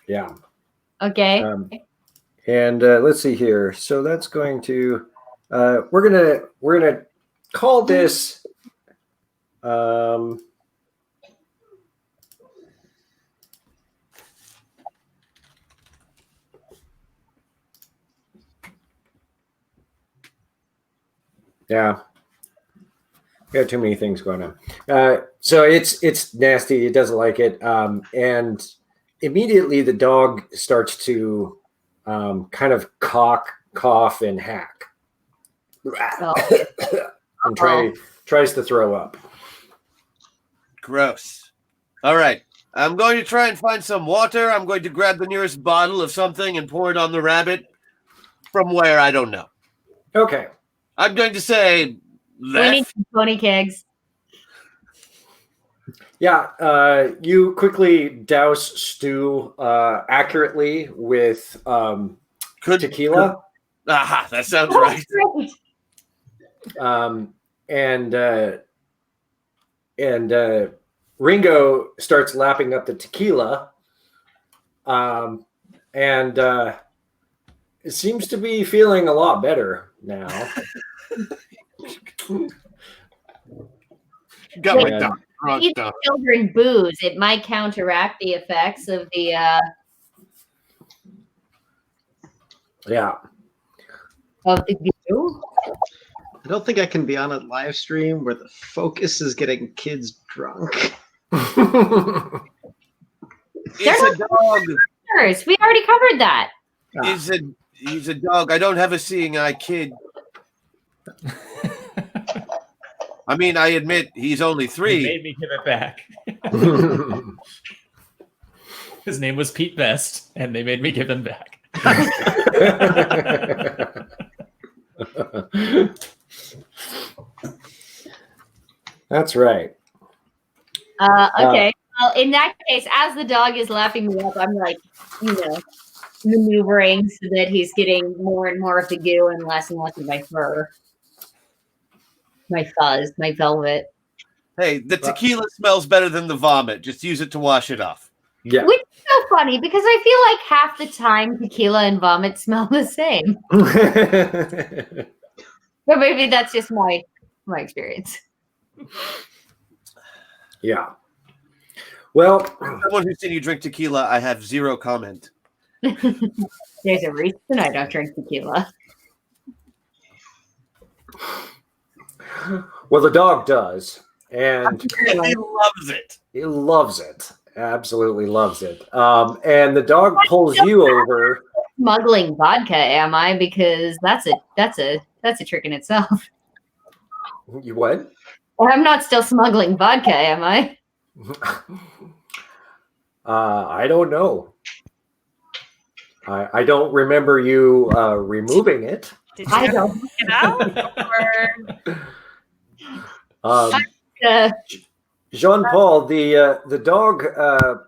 [SPEAKER 1] yeah.
[SPEAKER 2] Okay.
[SPEAKER 1] And let's see here. So that's going to we're gonna call this yeah. Got too many things going on. So it's nasty. It doesn't like it. And immediately the dog starts to kind of cough, and hack.
[SPEAKER 2] Oh.
[SPEAKER 1] And tries to throw up.
[SPEAKER 5] Gross. All right. I'm going to try and find some water. I'm going to grab the nearest bottle of something and pour it on the rabbit. From where, I don't know.
[SPEAKER 1] Okay.
[SPEAKER 5] I'm going to say left.
[SPEAKER 2] We need some pony kegs.
[SPEAKER 1] Yeah, you quickly douse stew accurately with tequila.
[SPEAKER 5] Aha, that sounds
[SPEAKER 2] Oh,
[SPEAKER 5] right.
[SPEAKER 1] Great. And Ringo starts lapping up the tequila, and it seems to be feeling a lot better now.
[SPEAKER 5] Got my
[SPEAKER 1] Yeah.
[SPEAKER 5] dog.
[SPEAKER 2] Eat children booze. It might counteract the effects of the.
[SPEAKER 1] Yeah.
[SPEAKER 2] Of the goo.
[SPEAKER 3] I don't think I can be on a live stream where the focus is getting kids drunk.
[SPEAKER 5] It's a dog.
[SPEAKER 2] We already covered that.
[SPEAKER 5] He's a dog. I don't have a seeing eye kid. I mean, I admit he's only 3.
[SPEAKER 4] He made me give it back. His name was Pete Best, and they made me give him back.
[SPEAKER 1] That's right.
[SPEAKER 2] Okay. Well, in that case, as the dog is lapping me up, I'm like, maneuvering so that he's getting more and more of the goo and less of my fur, my fuzz, my velvet.
[SPEAKER 5] Hey, the tequila smells better than the vomit. Just use it to wash it off.
[SPEAKER 1] Yeah.
[SPEAKER 2] Which is so funny because I feel like half the time tequila and vomit smell the same. But maybe that's just my experience.
[SPEAKER 1] Yeah. Well,
[SPEAKER 5] Someone who's seen you drink tequila, I have 0 comment.
[SPEAKER 2] There's a reason I don't drink tequila.
[SPEAKER 1] well, the dog does, and
[SPEAKER 5] He loves it.
[SPEAKER 1] he loves it. Absolutely loves it. And the dog pulls you over.
[SPEAKER 2] smuggling vodka, am I? Because that's a trick in itself.
[SPEAKER 1] You what?
[SPEAKER 2] I'm not still smuggling vodka, am I?
[SPEAKER 1] I don't know. I don't remember you removing it.
[SPEAKER 6] Did you
[SPEAKER 2] I
[SPEAKER 6] ever
[SPEAKER 2] don't.
[SPEAKER 6] take it out? Or
[SPEAKER 1] Jean-Paul, the dog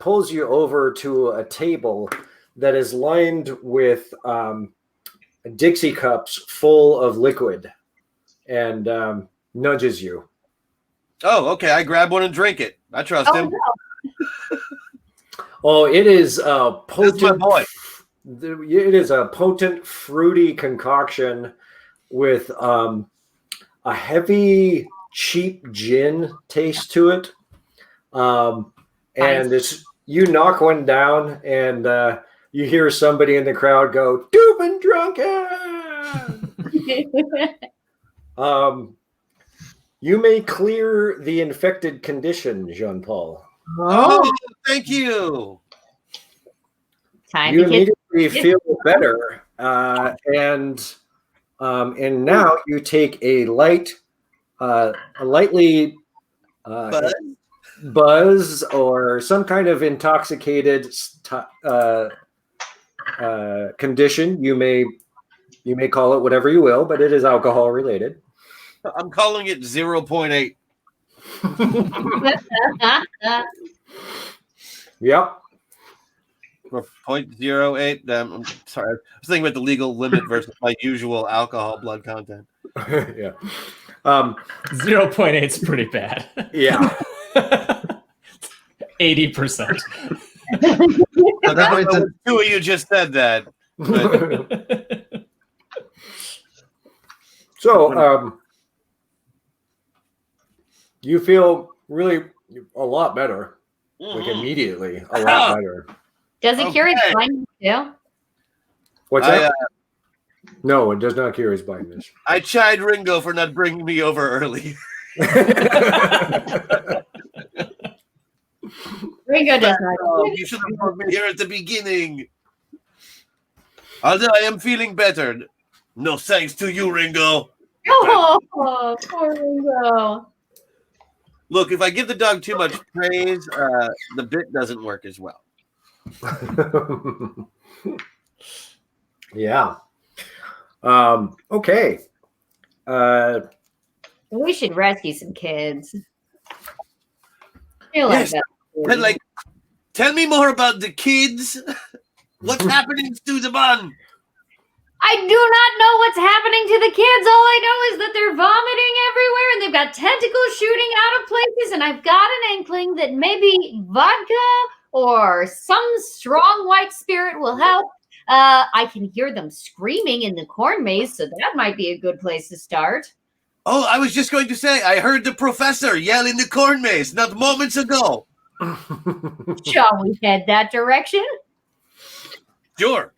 [SPEAKER 1] pulls you over to a table that is lined with Dixie cups full of liquid and nudges you.
[SPEAKER 5] Oh, okay. I grab one and drink it. I trust him.
[SPEAKER 2] no.
[SPEAKER 1] Oh, it is
[SPEAKER 5] That's my
[SPEAKER 1] potent.
[SPEAKER 5] boy.
[SPEAKER 1] It is a potent, fruity concoction with a heavy, cheap gin taste to it. And it's you knock one down, and you hear somebody in the crowd go, "Doobin' drunken." You may clear the infected condition, Jean-Paul.
[SPEAKER 5] Oh, thank you.
[SPEAKER 2] Time
[SPEAKER 1] You
[SPEAKER 2] to get
[SPEAKER 1] immediately feel better, and now you take a lightly buzz or some kind of intoxicated condition. You may call it whatever you will, but it is alcohol related.
[SPEAKER 5] I'm calling it 0.8.
[SPEAKER 1] Yep.
[SPEAKER 5] Or 0.08. I'm sorry. I was thinking about the legal limit versus my usual alcohol blood content.
[SPEAKER 1] Yeah.
[SPEAKER 4] 0.8 is pretty bad.
[SPEAKER 1] Yeah.
[SPEAKER 4] 80%.
[SPEAKER 5] I don't know two of you just said that. But
[SPEAKER 1] So, you feel really a lot better, like immediately, a lot better.
[SPEAKER 2] Does it cure his
[SPEAKER 5] Okay.
[SPEAKER 2] blindness too?
[SPEAKER 1] What's that? No, it does not cure his blindness.
[SPEAKER 5] I chide Ringo for not bringing me over early.
[SPEAKER 2] Ringo does not.
[SPEAKER 5] Oh, you should have brought me here at the beginning. Although I am feeling better. No thanks to you, Ringo.
[SPEAKER 2] Oh, poor Ringo.
[SPEAKER 5] Look, if I give the dog too much praise, the bit doesn't work as well.
[SPEAKER 1] Yeah. Okay.
[SPEAKER 2] We should rescue some kids. Feel
[SPEAKER 5] Yes.
[SPEAKER 2] like
[SPEAKER 5] And like, tell me more about the kids. What's happening to the bun?
[SPEAKER 2] I do not know what's happening to the kids. All I know is that they're vomiting everywhere and they've got tentacles shooting out of places. And I've got an inkling that maybe vodka or some strong white spirit will help. I can hear them screaming in the corn maze, so that might be a good place to start.
[SPEAKER 5] Oh, I was just going to say, I heard the professor yell in the corn maze not moments ago.
[SPEAKER 2] Shall we head that direction?
[SPEAKER 5] Sure.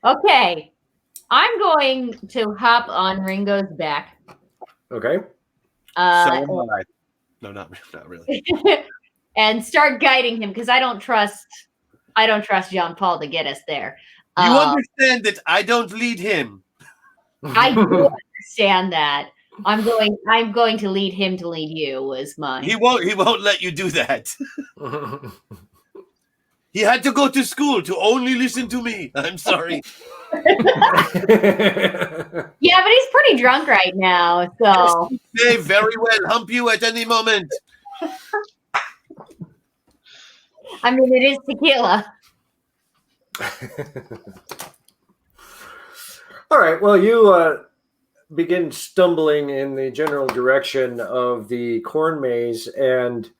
[SPEAKER 2] Okay. I'm going to hop on Ringo's back.
[SPEAKER 1] Okay.
[SPEAKER 5] So am I. No, not really.
[SPEAKER 2] And start guiding him because I don't trust Jean-Paul to get us there.
[SPEAKER 5] You understand that I don't lead him.
[SPEAKER 2] I do understand that. I'm going to lead him to lead you was mine.
[SPEAKER 5] He won't let you do that. He had to go to school to only listen to me. I'm sorry.
[SPEAKER 2] Yeah, but he's pretty drunk right now, so
[SPEAKER 5] May very well hump you at any moment.
[SPEAKER 2] I mean it is tequila.
[SPEAKER 1] All right. Well, you begin stumbling in the general direction of the corn maze, and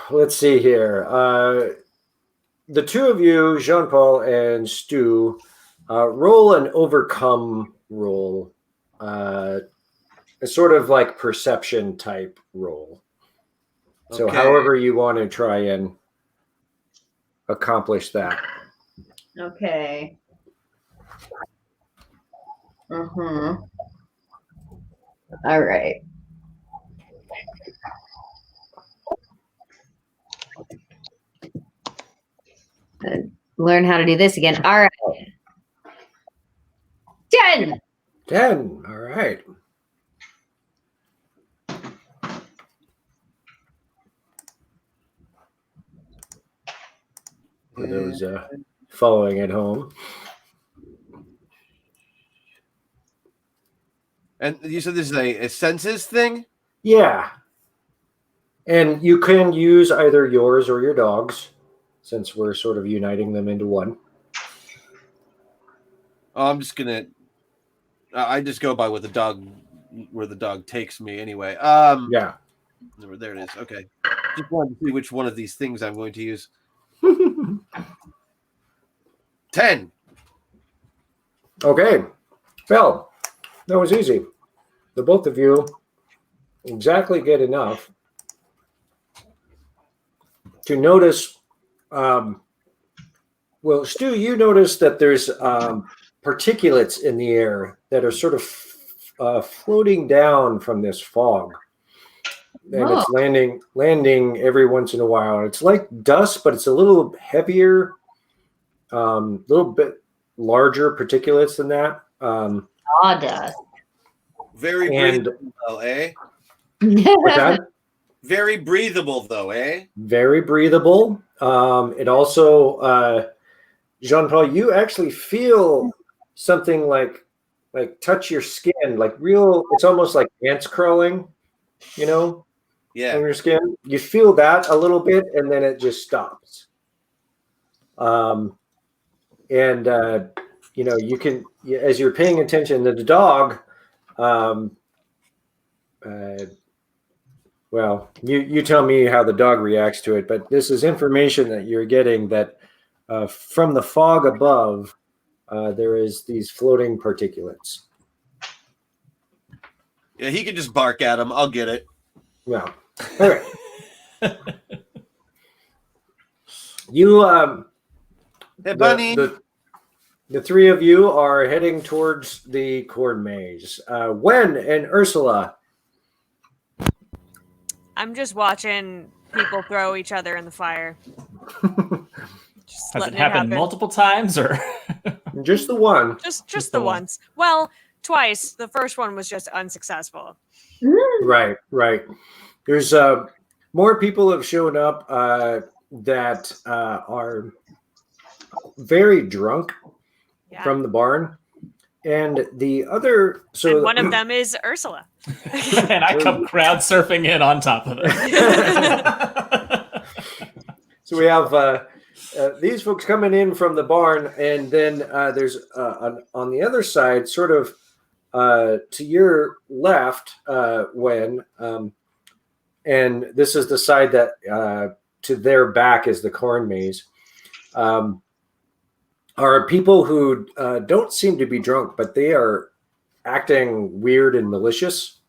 [SPEAKER 1] let's see here. The two of you, Jean-Paul and Stu, roll an overcome roll. A sort of like perception type roll. So
[SPEAKER 5] Okay.
[SPEAKER 1] however you want to try and accomplish that.
[SPEAKER 2] Okay. All right. learn how to do this again. All right. 10.
[SPEAKER 1] 10. All right. For those following at home.
[SPEAKER 5] And you said this is a senses thing?
[SPEAKER 1] Yeah. And you can use either yours or your dog's, since we're sort of uniting them into one.
[SPEAKER 5] Oh, I'm just gonna. I just go by where the dog takes me anyway.
[SPEAKER 1] Yeah.
[SPEAKER 5] There it is. Okay. Just wanted to see which one of these things I'm going to use. 10.
[SPEAKER 1] Okay. Well, that was easy. The both of you exactly get enough to notice. Well, Stu, you notice that there's particulates in the air that are sort of floating down from this fog. And it's landing every once in a while. It's like dust, but it's a little heavier, little bit larger particulates than that.
[SPEAKER 2] Sawdust.
[SPEAKER 5] Very
[SPEAKER 1] And-
[SPEAKER 5] breathable, though, eh?
[SPEAKER 1] What's that?
[SPEAKER 5] Very breathable, though, eh?
[SPEAKER 1] Very breathable. It also, Jean-Paul, you actually feel something like touch your skin, like real. It's almost like ants crawling, on
[SPEAKER 5] Yeah.
[SPEAKER 1] your skin. You feel that a little bit, and then it just stops. You can, as you're paying attention to the dog. Well, you tell me how the dog reacts to it, but this is information that you're getting that from the fog above, there is these floating particulates.
[SPEAKER 5] Yeah, he can just bark at him. I'll get it.
[SPEAKER 1] Well, all right. You,
[SPEAKER 5] Hey, bunny.
[SPEAKER 1] the three of you are heading towards the corn maze. Wen and Ursula.
[SPEAKER 6] I'm just watching people throw each other in the fire. Just
[SPEAKER 4] Has it
[SPEAKER 6] letting
[SPEAKER 4] happened multiple times, or
[SPEAKER 1] Just the one.
[SPEAKER 6] Just
[SPEAKER 4] the
[SPEAKER 6] the
[SPEAKER 4] one.
[SPEAKER 6] once. Well, twice. The first one was just unsuccessful.
[SPEAKER 1] Right. There's more people have shown up that are very drunk
[SPEAKER 6] Yeah.
[SPEAKER 1] from the barn, and the other. So
[SPEAKER 6] And one of them is Ursula.
[SPEAKER 4] and I come crowd surfing in on top of it.
[SPEAKER 1] So we have these folks coming in from the barn, and then there's on the other side, sort of to your left, and this is the side that to their back is the corn maze. Are people who don't seem to be drunk, but they are acting weird and malicious.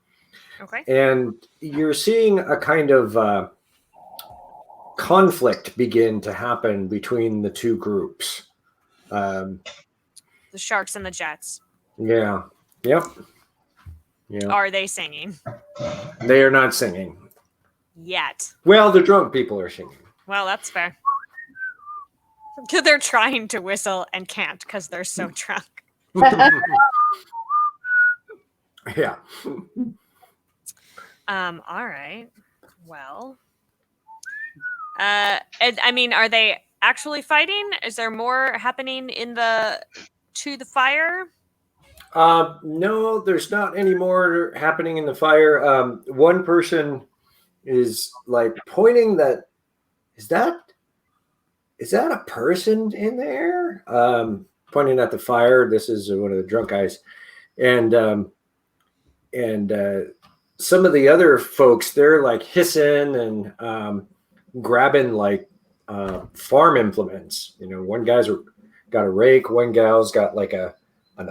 [SPEAKER 6] Okay.
[SPEAKER 1] And you're seeing a kind of conflict begin to happen between the two groups.
[SPEAKER 6] The Sharks and the Jets.
[SPEAKER 1] Yeah. Yep. Yeah.
[SPEAKER 6] Are they singing?
[SPEAKER 1] They are not singing.
[SPEAKER 6] Yet.
[SPEAKER 1] Well, the drunk people are singing.
[SPEAKER 6] Well, that's fair. They're trying to whistle and can't because they're so drunk.
[SPEAKER 1] Yeah.
[SPEAKER 6] All right. Well. I mean, are they actually fighting? Is there more happening to the fire?
[SPEAKER 1] No, there's not any more happening in the fire. One person is like pointing that is that a person in there? Pointing at the fire. This is one of the drunk guys, and some of the other folks, they're like hissing and grabbing like farm implements. One guy's got a rake, one gal's got like an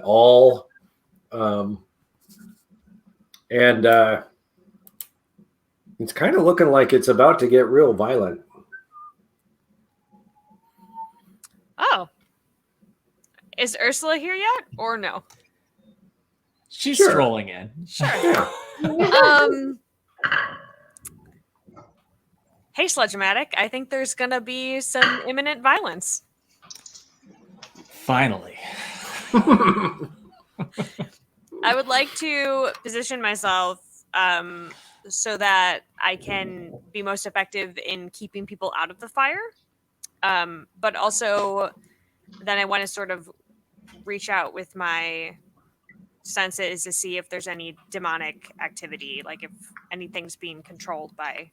[SPEAKER 1] awl, and it's kind of looking like it's about to get real violent.
[SPEAKER 6] Oh. Is Ursula here yet or no?
[SPEAKER 4] She's
[SPEAKER 1] Sure.
[SPEAKER 4] strolling in.
[SPEAKER 6] Sure.
[SPEAKER 1] Yeah.
[SPEAKER 6] Hey, Sledge-O-Matic, I think there's going to be some imminent violence.
[SPEAKER 4] Finally.
[SPEAKER 6] I would like to position myself so that I can be most effective in keeping people out of the fire. But also, then I want to sort of reach out with my senses to see if there's any demonic activity, like if anything's being controlled by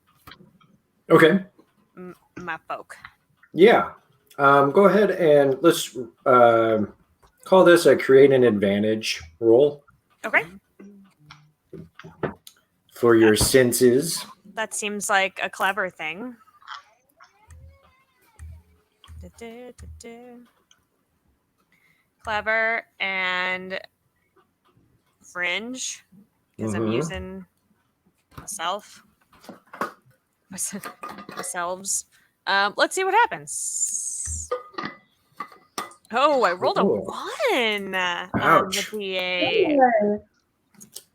[SPEAKER 1] Okay.
[SPEAKER 6] my folk.
[SPEAKER 1] Yeah. Go ahead and let's call this a create an advantage roll
[SPEAKER 6] Okay.
[SPEAKER 1] for your senses.
[SPEAKER 6] That seems like a clever thing. Clever and fringe, because I'm using myself. Ourselves. Let's see what happens. Oh, I rolled a
[SPEAKER 1] Ooh.
[SPEAKER 6] 1 on the
[SPEAKER 1] Ouch.
[SPEAKER 6] PA.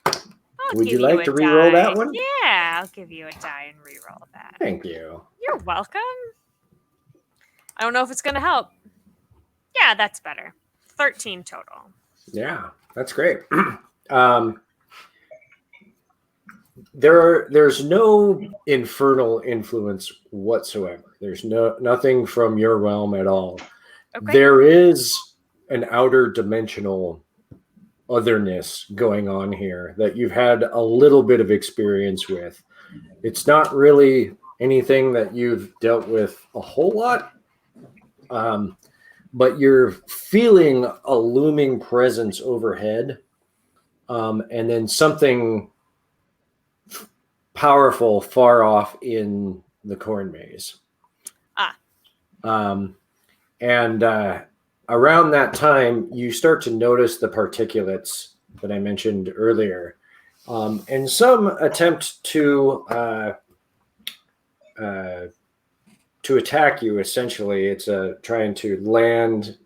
[SPEAKER 6] I'll
[SPEAKER 1] Would
[SPEAKER 6] give
[SPEAKER 1] you like
[SPEAKER 6] a
[SPEAKER 1] to re-roll
[SPEAKER 6] die.
[SPEAKER 1] that one?
[SPEAKER 6] Yeah, I'll give you a die and re-roll that.
[SPEAKER 1] Thank you.
[SPEAKER 6] You're welcome. I don't know if it's going to help. Yeah, that's better. 13 total.
[SPEAKER 1] Yeah, that's great. There's no infernal influence whatsoever. There's nothing from your realm at all.
[SPEAKER 6] Okay.
[SPEAKER 1] There is an outer dimensional otherness going on here that you've had a little bit of experience with. It's not really anything that you've dealt with a whole lot, but you're feeling a looming presence overhead, and then something powerful far off in the corn maze. And around that time, you start to notice the particulates that I mentioned earlier, and some attempt to attack you. Essentially, it's trying to land,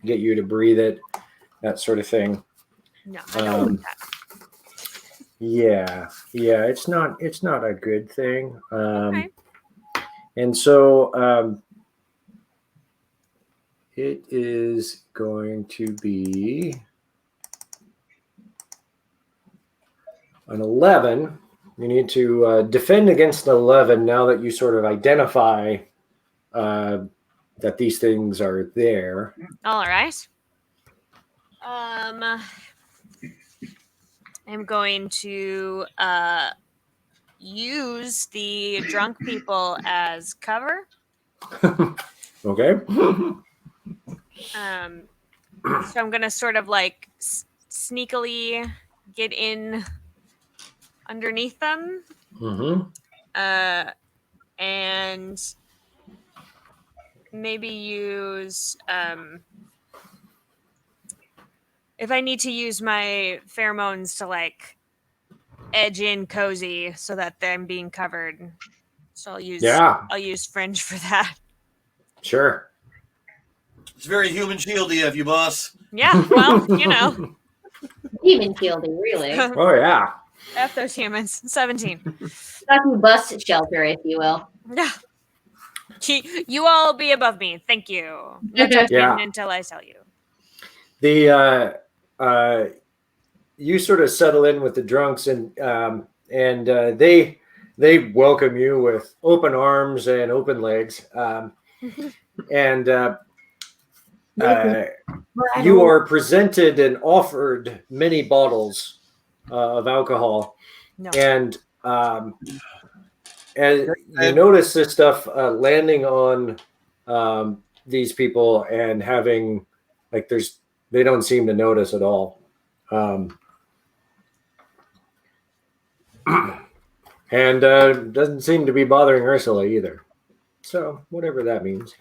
[SPEAKER 1] get you to breathe it, that sort of thing.
[SPEAKER 6] No, I don't want that.
[SPEAKER 1] Yeah, it's not a good thing.
[SPEAKER 6] Okay.
[SPEAKER 1] And so it is going to be an 11. You need to defend against an 11 now that you sort of identify that these things are there.
[SPEAKER 6] All right. I'm going to use the drunk people as cover.
[SPEAKER 1] Okay.
[SPEAKER 6] So I'm gonna sort of like sneakily get in underneath them, and maybe use if I need to use my pheromones to like edge in cozy so that I'm being covered. So I'll use fringe for that.
[SPEAKER 1] Sure.
[SPEAKER 5] It's very human shieldy of you, boss.
[SPEAKER 6] Yeah, well, you know.
[SPEAKER 2] Demon shielding, really.
[SPEAKER 1] Oh yeah.
[SPEAKER 6] F those humans. 17.
[SPEAKER 2] Talking bus shelter, if you will.
[SPEAKER 6] Yeah. You all be above me. Thank you. No touching until I tell you.
[SPEAKER 1] The you sort of settle in with the drunks, and they welcome you with open arms and open legs, and you are presented and offered many bottles of alcohol, and you notice this stuff landing on these people and having like they don't seem to notice at all. And doesn't seem to be bothering Ursula either. So whatever that means.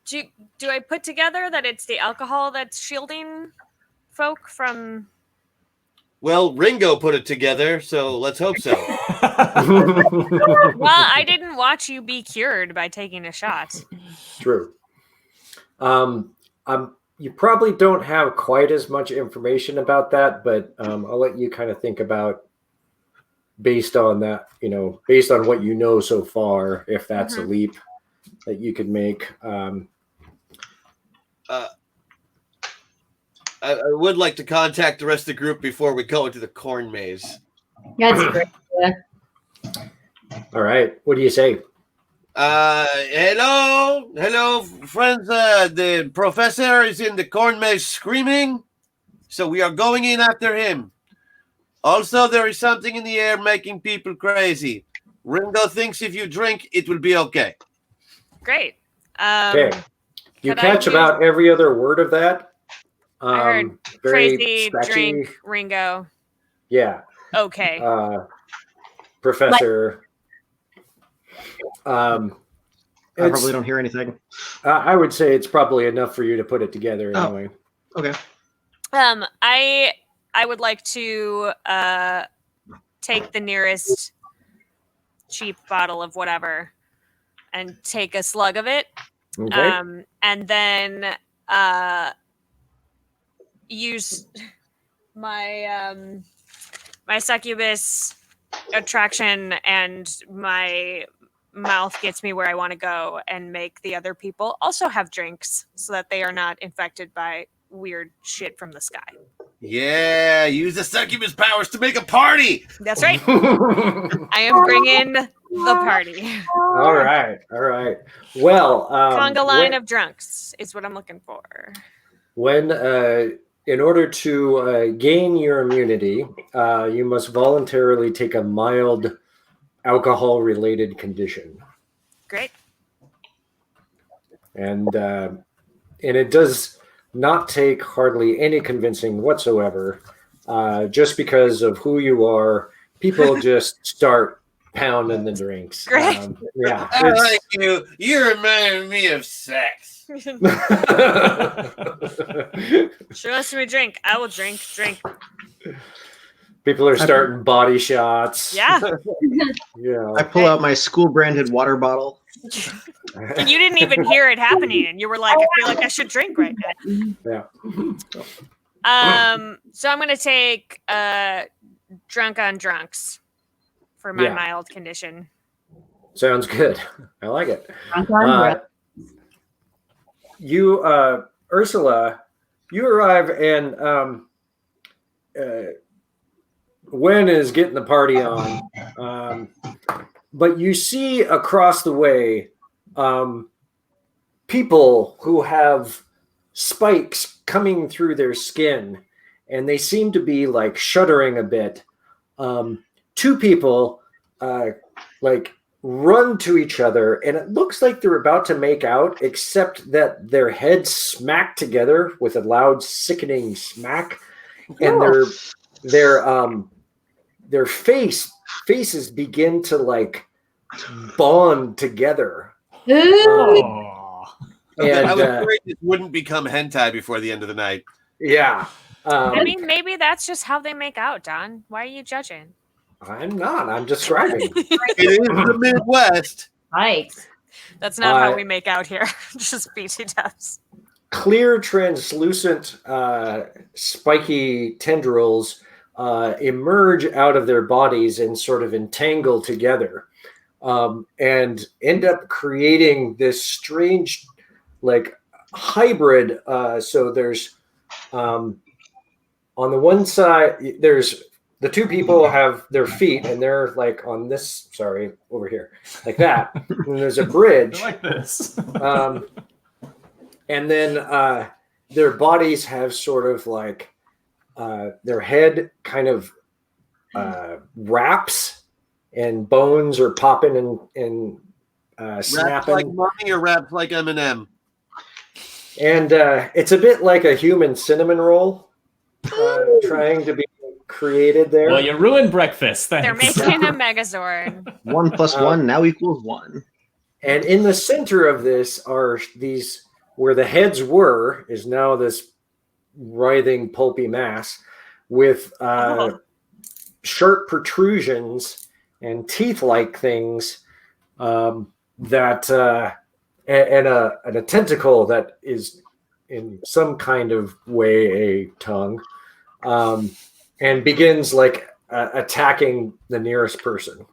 [SPEAKER 6] Do I put together that it's the alcohol that's shielding folk from?
[SPEAKER 5] Well, Ringo put it together, so let's hope so.
[SPEAKER 6] Well, I didn't watch you be cured by taking a shot.
[SPEAKER 1] True. You probably don't have quite as much information about that, but I'll let you kind of think about based on that, based on what you know so far, if that's a leap. that you could make.
[SPEAKER 5] I would like to contact the rest of the group before we go into the corn maze.
[SPEAKER 2] That's great. Yeah.
[SPEAKER 1] All right. What do you say?
[SPEAKER 5] Hello, friends. The professor is in the corn maze screaming, so we are going in after him. Also, there is something in the air making people crazy. Ringo thinks if you drink, it will be okay.
[SPEAKER 6] Great.
[SPEAKER 1] Okay. You
[SPEAKER 6] could I
[SPEAKER 1] catch
[SPEAKER 6] use-
[SPEAKER 1] about every other word of that.
[SPEAKER 6] I heard
[SPEAKER 1] very
[SPEAKER 6] crazy,
[SPEAKER 1] scratchy.
[SPEAKER 6] drink, Ringo.
[SPEAKER 1] Yeah.
[SPEAKER 6] Okay.
[SPEAKER 1] Professor.
[SPEAKER 3] I
[SPEAKER 1] it's-
[SPEAKER 3] probably don't hear anything.
[SPEAKER 1] I would say it's probably enough for you to put it together
[SPEAKER 3] Oh.
[SPEAKER 1] anyway.
[SPEAKER 3] Okay.
[SPEAKER 6] I would like to take the nearest cheap bottle of whatever and take a slug of it.
[SPEAKER 1] Okay.
[SPEAKER 6] And then use my my succubus attraction, and my mouth gets me where I want to go, and make the other people also have drinks so that they are not infected by weird shit from the sky.
[SPEAKER 5] Yeah, use the succubus powers to make a party.
[SPEAKER 6] That's right. I am bringing the party.
[SPEAKER 1] All right. Well,
[SPEAKER 6] Conga line of drunks is what I'm looking for.
[SPEAKER 1] when in order to gain your immunity, you must voluntarily take a mild alcohol-related condition,
[SPEAKER 6] Great.
[SPEAKER 1] and it does not take hardly any convincing whatsoever. Just because of who you are, people just start pounding the drinks.
[SPEAKER 6] Great.
[SPEAKER 1] Yeah.
[SPEAKER 5] I like you. You remind me of sex.
[SPEAKER 6] Show us me drink. I will drink.
[SPEAKER 1] People are starting body shots.
[SPEAKER 6] Yeah.
[SPEAKER 1] Yeah.
[SPEAKER 3] I pull out my school branded water bottle.
[SPEAKER 6] And you didn't even hear it happening, and you were like, I feel like I should drink right now.
[SPEAKER 1] Yeah.
[SPEAKER 6] So I'm gonna take drunk on drunks for my
[SPEAKER 1] Yeah.
[SPEAKER 6] mild condition.
[SPEAKER 1] Sounds good. I like it.
[SPEAKER 2] I'm
[SPEAKER 1] You, Ursula, you arrive, and Wen is getting the party on. But you see across the way people who have spikes coming through their skin, and they seem to be like shuddering a bit. Two people like run to each other, and it looks like they're about to make out, except that their heads smack together with a loud, sickening smack, and their faces begin to like bond together.
[SPEAKER 4] Oh.
[SPEAKER 1] And
[SPEAKER 5] I was worried it wouldn't become hentai before the end of the night.
[SPEAKER 1] yeah,
[SPEAKER 6] I mean, maybe that's just how they make out, Don. Why are you judging?
[SPEAKER 1] I'm not. I'm describing.
[SPEAKER 5] It is the Midwest.
[SPEAKER 2] Right.
[SPEAKER 6] That's not how we make out here. Just BT dubs.
[SPEAKER 1] Clear, translucent, spiky tendrils emerge out of their bodies and sort of entangle together, and end up creating this strange, like, hybrid. So there's on the one side, there's the two people have their feet, and they're like on this. Sorry, over here, like that. And there's a bridge.
[SPEAKER 4] like this.
[SPEAKER 1] And then their bodies have sort of like their head kind of wraps, and bones are popping and
[SPEAKER 5] Raps
[SPEAKER 1] snapping.
[SPEAKER 5] like mommy or raps like Eminem?
[SPEAKER 1] And it's a bit like a human cinnamon roll trying to be created there.
[SPEAKER 4] Well, you ruined breakfast. Thanks.
[SPEAKER 6] They're making a Megazord.
[SPEAKER 3] 1 + 1 now equals 1.
[SPEAKER 1] And in the center of this are these, where the heads were, is now this writhing, pulpy mass with sharp protrusions and teeth-like things that and a tentacle that is in some kind of way a tongue, and begins like attacking the nearest person.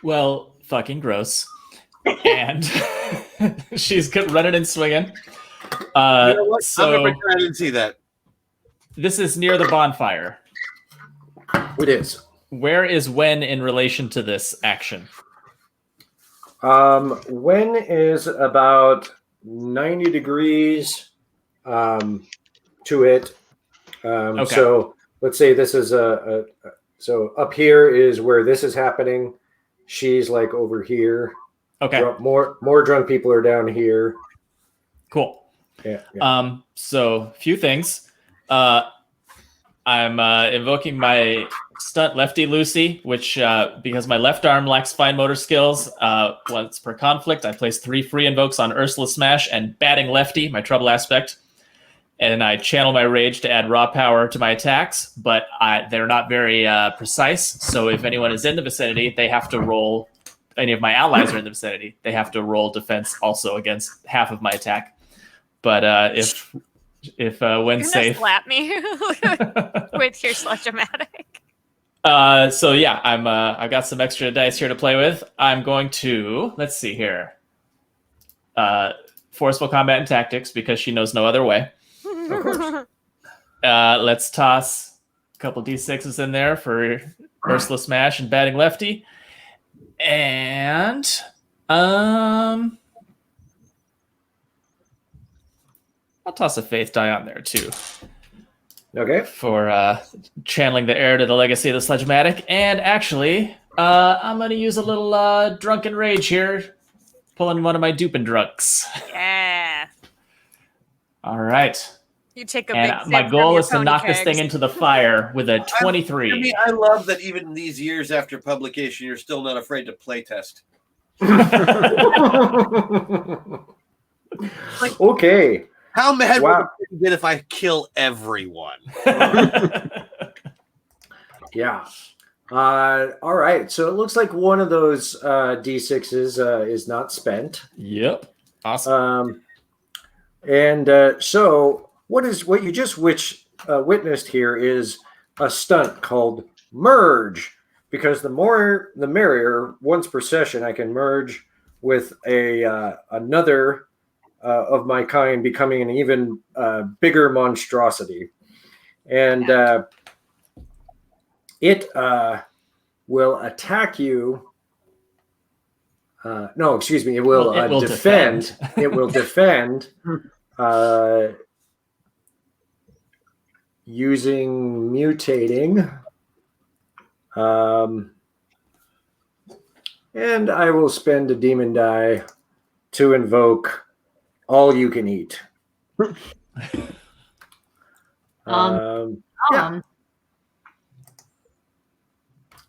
[SPEAKER 4] Well, fucking gross. and she's running and swinging.
[SPEAKER 5] You know what? I'm
[SPEAKER 4] So
[SPEAKER 5] gonna pretend I didn't see that.
[SPEAKER 4] this is near the bonfire.
[SPEAKER 1] It is.
[SPEAKER 4] Where is Wen in relation to this action?
[SPEAKER 1] Wen is about 90 degrees to it.
[SPEAKER 4] Okay.
[SPEAKER 1] So let's say this is so up here is where this is happening. She's like over here.
[SPEAKER 4] Okay.
[SPEAKER 1] More drunk people are down here.
[SPEAKER 4] Cool.
[SPEAKER 1] Yeah.
[SPEAKER 4] So few things. I'm invoking my stunt Lefty Lucy, which because my left arm lacks fine motor skills, once per conflict, I place 3 free invokes on Ursula Smash and Batting Lefty, my trouble aspect. And I channel my rage to add raw power to my attacks, but they're not very precise. So if anyone is in the vicinity, they have to roll. Any of my allies are in the vicinity, they have to roll defense also against half of my attack. But if Wen's
[SPEAKER 6] You're
[SPEAKER 4] safe,
[SPEAKER 6] gonna slap me with your sledge-o-matic.
[SPEAKER 4] So yeah, I've got some extra dice here to play with. I'm going to let's see here. Forceful combat and tactics because she knows no other way.
[SPEAKER 1] Of course.
[SPEAKER 4] Let's toss a couple d6s in there for Ursula Smash and Batting Lefty, and I'll toss a faith die on there too.
[SPEAKER 1] Okay.
[SPEAKER 4] For channeling the heir to the legacy of the Sledge-matic. And actually, I'm going to use a little drunken rage here, pulling one of my dupin drunks.
[SPEAKER 6] Yeah.
[SPEAKER 4] All right.
[SPEAKER 6] You take a
[SPEAKER 4] And
[SPEAKER 6] big sip
[SPEAKER 4] my
[SPEAKER 6] from
[SPEAKER 4] goal
[SPEAKER 6] your
[SPEAKER 4] is to
[SPEAKER 6] pony
[SPEAKER 4] knock this
[SPEAKER 6] kegs.
[SPEAKER 4] thing into the fire with a 23.
[SPEAKER 5] I mean, I love that even these years after publication, you're still not afraid to play test.
[SPEAKER 1] Okay.
[SPEAKER 5] How mad
[SPEAKER 1] Wow.
[SPEAKER 5] would it be if I kill everyone?
[SPEAKER 1] Yeah. All right. So it looks like one of those D6s is not spent.
[SPEAKER 4] Yep. Awesome.
[SPEAKER 1] So what you just witnessed here is a stunt called merge, because the more the merrier. Once per session, I can merge with another of my kind, becoming an even bigger monstrosity, and it will attack you. No, excuse me. It will,
[SPEAKER 4] Well, it will
[SPEAKER 1] defend. It will defend using mutating. And I will spend a demon die to invoke all you can eat. Yeah.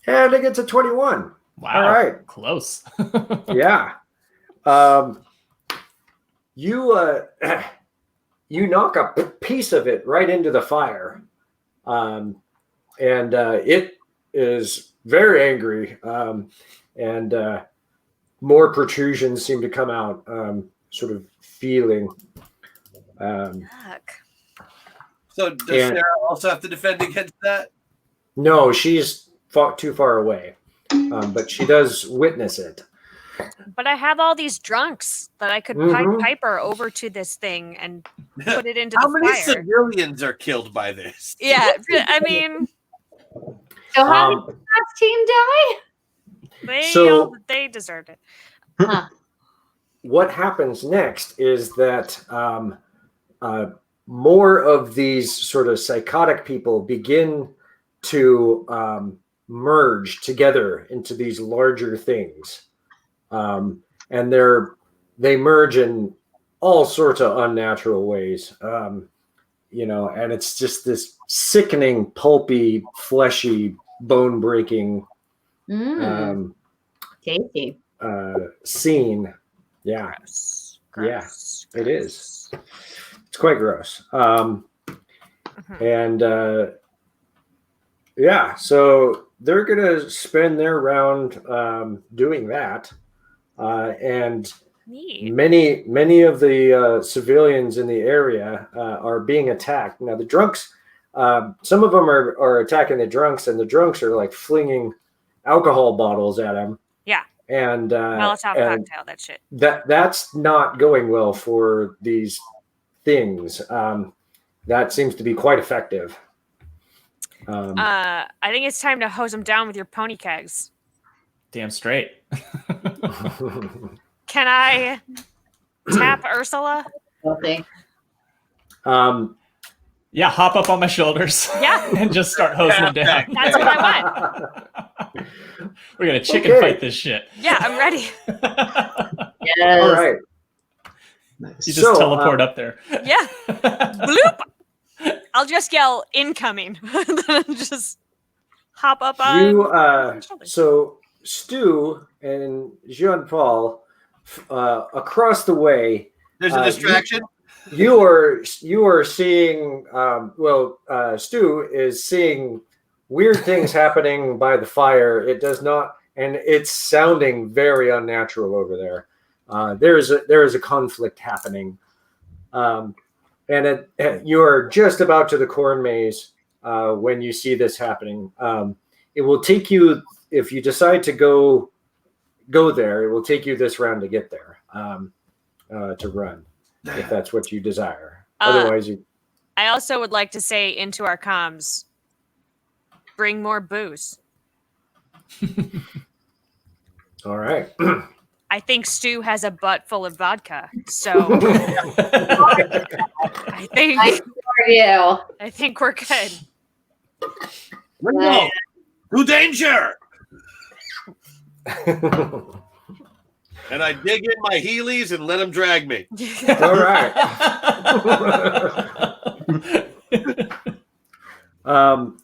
[SPEAKER 1] And it gets a 21.
[SPEAKER 4] Wow.
[SPEAKER 1] All right.
[SPEAKER 4] Close.
[SPEAKER 1] Yeah. You knock a piece of it right into the fire. And it is very angry. And more protrusions seem to come out, sort of feeling.
[SPEAKER 6] Yuck.
[SPEAKER 5] So does Sarah also have to defend against that?
[SPEAKER 1] No, she's too far away. But she does witness it.
[SPEAKER 6] But I have all these drunks that I could pipe her over to this thing and put it into
[SPEAKER 5] How
[SPEAKER 6] the
[SPEAKER 5] many
[SPEAKER 6] fire.
[SPEAKER 5] civilians are killed by this?
[SPEAKER 6] Yeah, I mean,
[SPEAKER 2] So how did the last team die?
[SPEAKER 6] they deserved it.
[SPEAKER 1] What happens next is that more of these sort of psychotic people begin to merge together into these larger things. And they merge in all sorts of unnatural ways. And it's just this sickening, pulpy, fleshy, bone-breaking
[SPEAKER 2] Tasty.
[SPEAKER 1] scene. Yeah.
[SPEAKER 6] Gross.
[SPEAKER 1] It is. It's quite gross. And so they're going to spend their round doing that. And
[SPEAKER 6] Neat.
[SPEAKER 1] many of the civilians in the area are being attacked. Now, the drunks, some of them are attacking the drunks, and the drunks are like flinging alcohol bottles at them.
[SPEAKER 6] Yeah.
[SPEAKER 1] and
[SPEAKER 6] Molotov cocktail, that shit.
[SPEAKER 1] that's not going well for these things. That seems to be quite effective.
[SPEAKER 6] I think it's time to hose them down with your pony kegs.
[SPEAKER 4] Damn straight.
[SPEAKER 6] Can I tap Ursula?
[SPEAKER 2] Okay.
[SPEAKER 4] Yeah, hop up on my shoulders.
[SPEAKER 6] Yeah.
[SPEAKER 4] And just start hosing them down.
[SPEAKER 6] That's what I want.
[SPEAKER 4] We're gonna chicken
[SPEAKER 1] Okay.
[SPEAKER 4] fight this shit.
[SPEAKER 6] Yeah, I'm ready.
[SPEAKER 2] Yes.
[SPEAKER 1] All right.
[SPEAKER 4] You just
[SPEAKER 1] So,
[SPEAKER 4] teleport up there.
[SPEAKER 6] Yeah. Bloop. I'll just yell incoming. Then just hop up on
[SPEAKER 1] You
[SPEAKER 6] shoulders.
[SPEAKER 1] so Stu and Jean-Paul across the way.
[SPEAKER 5] There's a distraction.
[SPEAKER 1] You are seeing. Stu is seeing weird things happening by the fire. It does not, and it's sounding very unnatural over there. There is a conflict happening, and you are just about to the corn maze when you see this happening. It will take you, if you decide to go there, it will take you this round to get there, to run, if that's what you desire. Otherwise, you.
[SPEAKER 6] I also would like to say into our comms, bring more booze.
[SPEAKER 1] All right.
[SPEAKER 6] I think Stu has a butt full of vodka, so I think
[SPEAKER 2] Nice for you.
[SPEAKER 6] I think we're good.
[SPEAKER 5] Ringo, to danger! And I dig in my Heelys and let them drag me.
[SPEAKER 1] All right.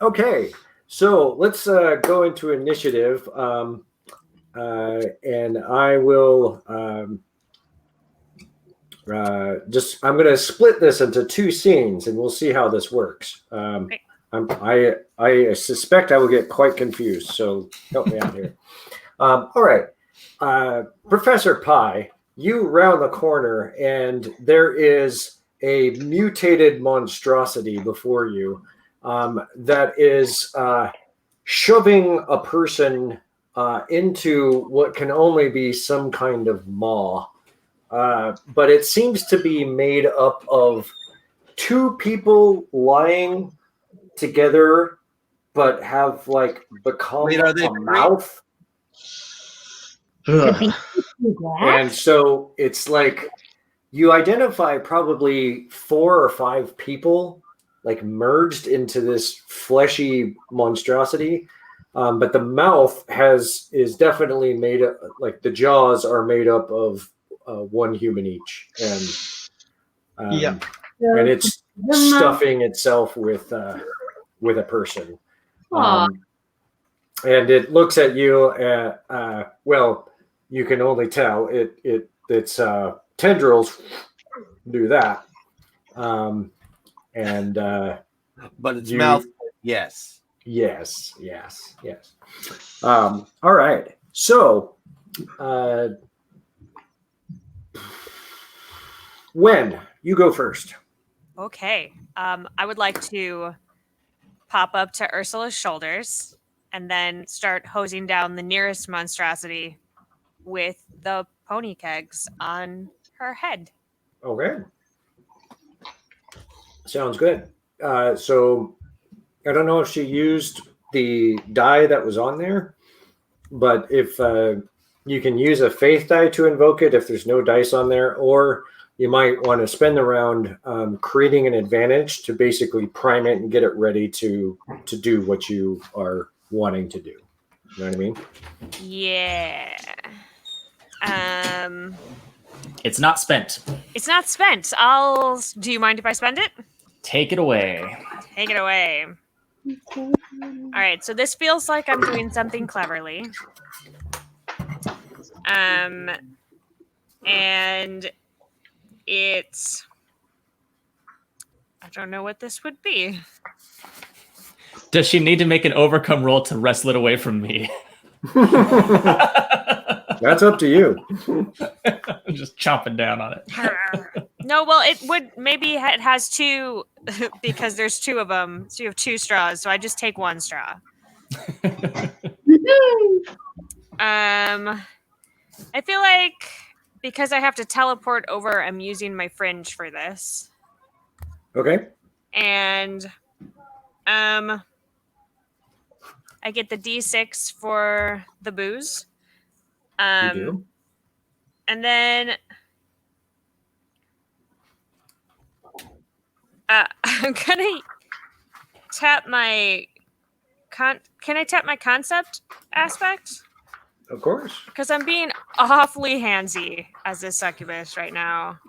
[SPEAKER 1] Okay, so let's go into initiative, and I will I'm going to split this into two scenes, and we'll see how this works.
[SPEAKER 6] Okay.
[SPEAKER 1] I suspect I will get quite confused, so help me out here. All right. Professor Pie, you round the corner and there is a mutated monstrosity before you that is shoving a person into what can only be some kind of maw. But it seems to be made up of two people lying together but have like become
[SPEAKER 5] Wait, are they
[SPEAKER 1] a
[SPEAKER 5] three?
[SPEAKER 1] mouth. And so it's like you identify probably 4 or 5 people like merged into this fleshy monstrosity. But the mouth is definitely made up, like the jaws are made up of one human each. And and it's stuffing itself with a person. And it looks at you. Well, you can only tell its tendrils do that, and
[SPEAKER 5] but its mouth, yes.
[SPEAKER 1] Yes. All right. So, when you go first.
[SPEAKER 6] Okay. I would like to pop up to Ursula's shoulders and then start hosing down the nearest monstrosity with the pony kegs on her head.
[SPEAKER 1] Okay. Sounds good. So I don't know if she used the die that was on there, but if you can use a faith die to invoke it if there's no dice on there, or you might want to spend the round creating an advantage to basically prime it and get it ready to do what you are wanting to do. You know what I mean?
[SPEAKER 6] Yeah.
[SPEAKER 4] It's not spent.
[SPEAKER 6] It's not spent. Do you mind if I spend it?
[SPEAKER 4] Take it away.
[SPEAKER 6] Take it away. All right, so this feels like I'm doing something cleverly. And it's, I don't know what this would be.
[SPEAKER 4] Does she need to make an overcome roll to wrestle it away from me?
[SPEAKER 1] That's up to you.
[SPEAKER 4] I'm just chomping down on it.
[SPEAKER 6] No, well, it would, maybe it has 2 because there's 2 of them. So you have 2 straws. So I just take 1 straw. I feel like because I have to teleport over, I'm using my fringe for this.
[SPEAKER 1] Okay.
[SPEAKER 6] And I get the D6 for the booze.
[SPEAKER 1] You do.
[SPEAKER 6] And then I'm gonna tap my can I tap my concept aspect?
[SPEAKER 1] Of course.
[SPEAKER 6] Because I'm being awfully handsy as a succubus right now.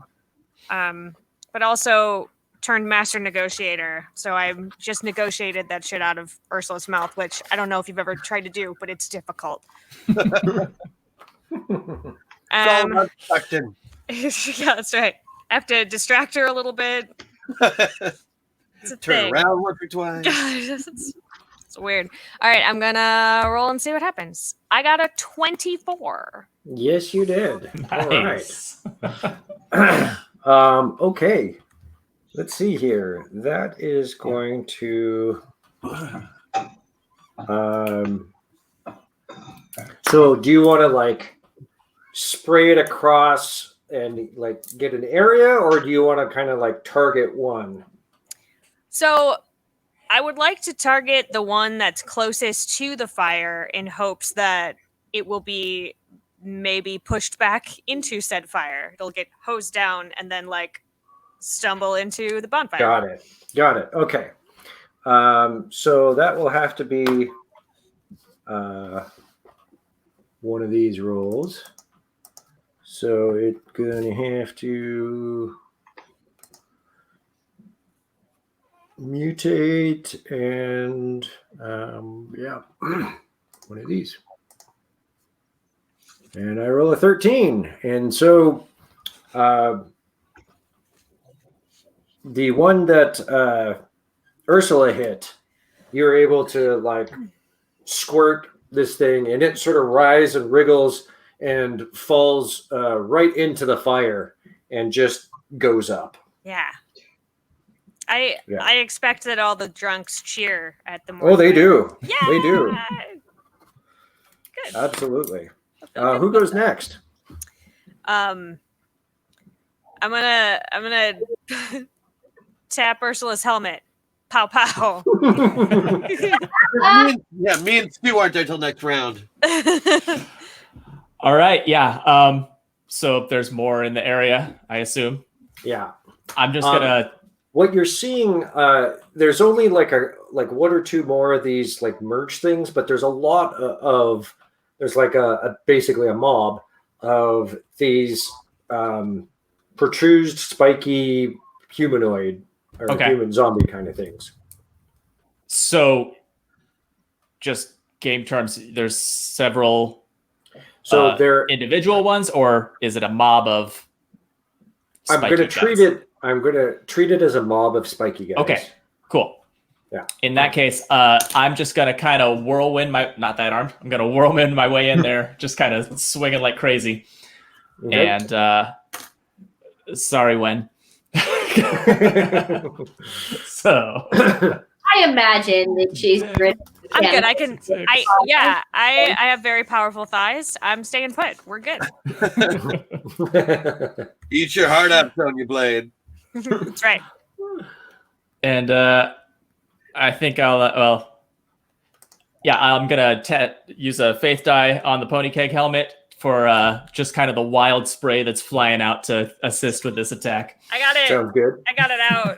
[SPEAKER 6] But also turned master negotiator. So I just negotiated that shit out of Ursula's mouth, which I don't know if you've ever tried to do, but it's difficult.
[SPEAKER 5] It's all about distraction.
[SPEAKER 6] Yeah, that's right. I have to distract her a little bit. It's a
[SPEAKER 5] Turn
[SPEAKER 6] thing.
[SPEAKER 5] around once or twice.
[SPEAKER 6] It's weird. All right, I'm gonna roll and see what happens. I got a 24.
[SPEAKER 1] Yes, you did.
[SPEAKER 4] Nice.
[SPEAKER 1] All right. Okay. Let's see here. That is going to. So, do you want to like spray it across and like get an area, or do you want to kind of like target one?
[SPEAKER 6] So I would like to target the one that's closest to the fire in hopes that it will be maybe pushed back into said fire. It'll get hosed down and then like stumble into the bonfire.
[SPEAKER 1] Got it. Okay. So that will have to be one of these rolls. So it's gonna have to mutate and yeah, one of these. And I roll a 13. And so the one that Ursula hit, you're able to like squirt this thing and it sort of writhes and wriggles and falls right into the fire and just goes up.
[SPEAKER 6] Yeah. I expect that all the drunks cheer at the
[SPEAKER 1] Oh,
[SPEAKER 6] morning.
[SPEAKER 1] they do.
[SPEAKER 6] Yeah.
[SPEAKER 1] They do.
[SPEAKER 6] Good.
[SPEAKER 1] Absolutely. Who goes next?
[SPEAKER 6] I'm gonna tap Ursula's helmet. Pow pow.
[SPEAKER 5] Me and Stu aren't there till next round.
[SPEAKER 4] All right. Yeah. So there's more in the area, I assume.
[SPEAKER 1] Yeah.
[SPEAKER 4] I'm just gonna.
[SPEAKER 1] What you're seeing, there's only like one or two more of these like merge things, but there's a lot of there's like basically a mob of these protruded, spiky humanoid or human zombie kind of things.
[SPEAKER 4] So, just game terms, there's several.
[SPEAKER 1] So they're
[SPEAKER 4] individual ones, or is it a mob of?
[SPEAKER 1] I'm going to treat it. I'm going to treat it as a mob of spiky guys.
[SPEAKER 4] Okay, cool.
[SPEAKER 1] Yeah.
[SPEAKER 4] In that case, I'm just going to kind of whirlwind not that arm. I'm going to whirlwind my way in there, just kind of swinging like crazy. Okay. And sorry, when. So.
[SPEAKER 2] I imagine that she's.
[SPEAKER 6] I'm good. I have very powerful thighs. I'm staying put. We're good.
[SPEAKER 5] Eat your heart out, Sonya Blade.
[SPEAKER 6] That's right.
[SPEAKER 4] And I think I'm gonna use a faith die on the pony keg helmet for just kind of the wild spray that's flying out to assist with this attack.
[SPEAKER 6] I got it.
[SPEAKER 1] Sounds good.
[SPEAKER 6] I got it out.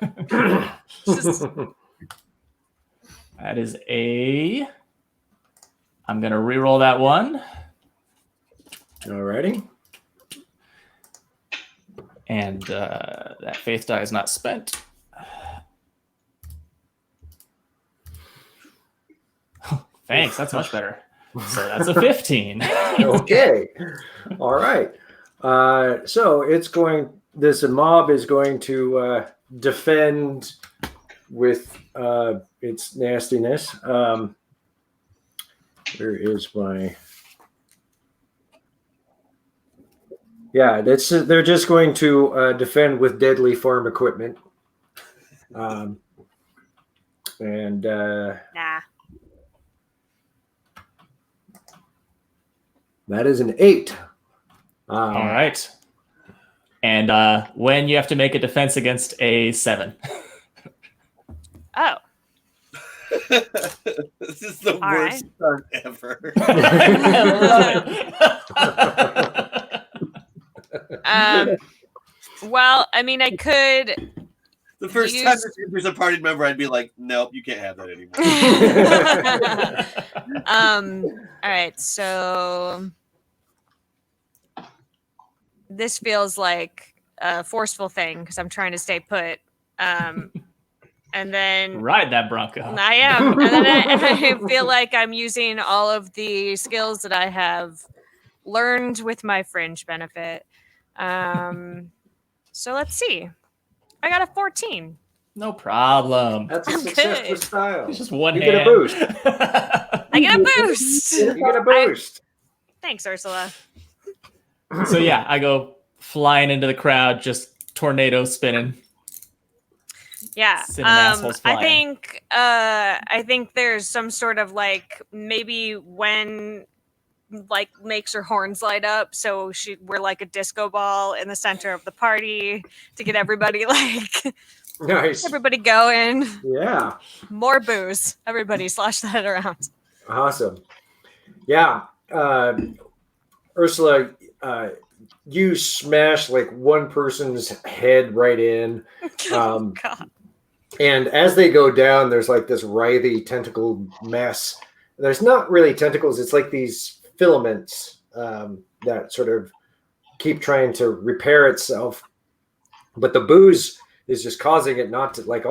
[SPEAKER 4] That is I'm gonna re-roll that one.
[SPEAKER 1] Alrighty.
[SPEAKER 4] And that faith die is not spent. Thanks, that's much better. So that's a 15.
[SPEAKER 1] Okay. All right. So this mob is going to defend with its nastiness. Where is my... Yeah, they're just going to defend with deadly farm equipment.
[SPEAKER 6] Nah.
[SPEAKER 1] That is an 8.
[SPEAKER 4] All right. And when you have to make a defense against a 7.
[SPEAKER 6] Oh.
[SPEAKER 5] This is the
[SPEAKER 6] All
[SPEAKER 5] worst start ever.
[SPEAKER 6] Well, I mean, I could.
[SPEAKER 5] The first time there's a party member, I'd be like, nope, you can't have that anymore.
[SPEAKER 6] All right, so this feels like a forceful thing because I'm trying to stay put. And then
[SPEAKER 4] ride that Bronco.
[SPEAKER 6] I am. And then I feel like I'm using all of the skills that I have learned with my fringe benefit. So let's see. I got a 14.
[SPEAKER 4] No problem.
[SPEAKER 1] That's a
[SPEAKER 6] I'm
[SPEAKER 1] success
[SPEAKER 6] good.
[SPEAKER 1] with style.
[SPEAKER 4] It's just one
[SPEAKER 1] You
[SPEAKER 4] hand.
[SPEAKER 1] get a boost.
[SPEAKER 6] I get a boost.
[SPEAKER 1] You get a boost.
[SPEAKER 6] Thanks, Ursula.
[SPEAKER 4] So yeah, I go flying into the crowd, just tornado spinning.
[SPEAKER 6] Yeah.
[SPEAKER 4] Sending assholes flying.
[SPEAKER 6] I think there's some sort of like maybe when like makes her horns light up, so we're like a disco ball in the center of the party to get everybody like
[SPEAKER 1] Nice.
[SPEAKER 6] everybody going.
[SPEAKER 1] Yeah.
[SPEAKER 6] More booze. Everybody slosh that around.
[SPEAKER 1] Awesome. Yeah. Ursula, you smash like one person's head right in.
[SPEAKER 6] God.
[SPEAKER 1] And as they go down, there's like this writhy tentacle mess. There's not really tentacles. It's like these filaments that sort of keep trying to repair itself. But the booze is just causing it not to, like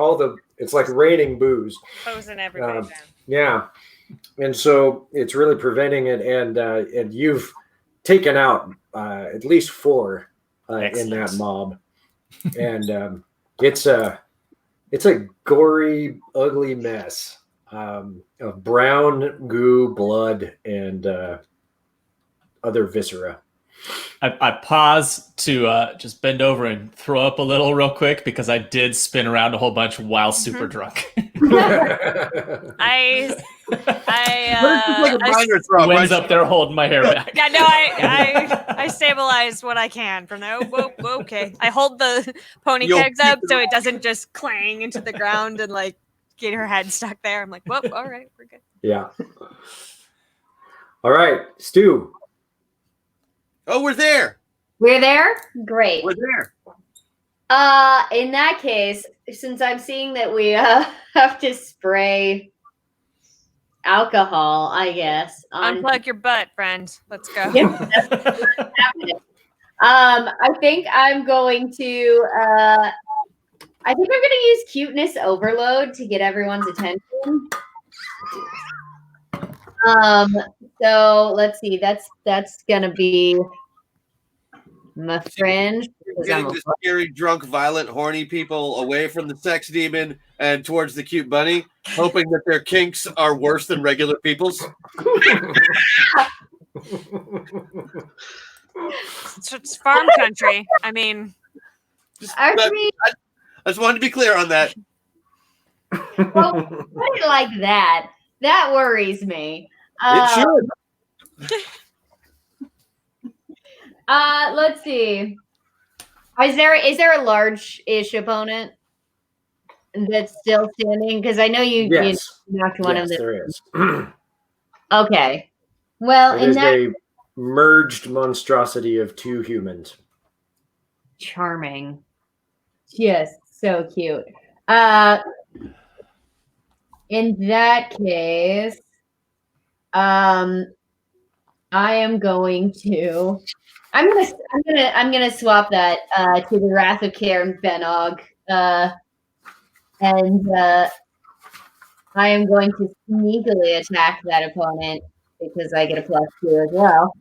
[SPEAKER 1] it's like raining booze.
[SPEAKER 6] Posing everybody down.
[SPEAKER 1] Yeah. And so it's really preventing it. And you've taken out at least 4 in that mob. And it's a gory, ugly mess of brown goo, blood, and other viscera.
[SPEAKER 4] I pause to just bend over and throw up a little real quick because I did spin around a whole bunch while super drunk.
[SPEAKER 6] I
[SPEAKER 5] like a minor throw.
[SPEAKER 4] Wynn's up there holding my hair back.
[SPEAKER 6] Yeah, no, I stabilize what I can from there. Whoa, okay. I hold the pony kegs up so it doesn't just clang into the ground and like get her head stuck there. I'm like, whoop, all right, we're good.
[SPEAKER 1] Yeah. All right, Stu.
[SPEAKER 5] Oh, we're there.
[SPEAKER 2] We're there? Great.
[SPEAKER 5] We're there.
[SPEAKER 2] In that case, since I'm seeing that we have to spray alcohol, I guess.
[SPEAKER 6] Unplug your butt, friend. Let's go.
[SPEAKER 2] Yep, that's what's happening. I think I'm going to use cuteness overload to get everyone's attention. So let's see. That's gonna be my fringe.
[SPEAKER 5] Getting the scary, drunk, violent, horny people away from the sex demon and towards the cute bunny, hoping that their kinks are worse than regular people's.
[SPEAKER 6] It's farm country. I mean,
[SPEAKER 5] I just wanted to be clear on that.
[SPEAKER 2] Well, put it like that. That worries me.
[SPEAKER 5] It should.
[SPEAKER 2] Let's see. Is there a large-ish opponent that's still standing? Because I know you knocked one of them.
[SPEAKER 1] There is.
[SPEAKER 2] Okay. Well,
[SPEAKER 1] it is a merged monstrosity of 2 humans.
[SPEAKER 2] Charming. Just so cute. In that case, I am going to. I'm gonna swap that to the Wrath of Karen Benog, and I am going to sneakily attack that opponent because I get a +2 as well.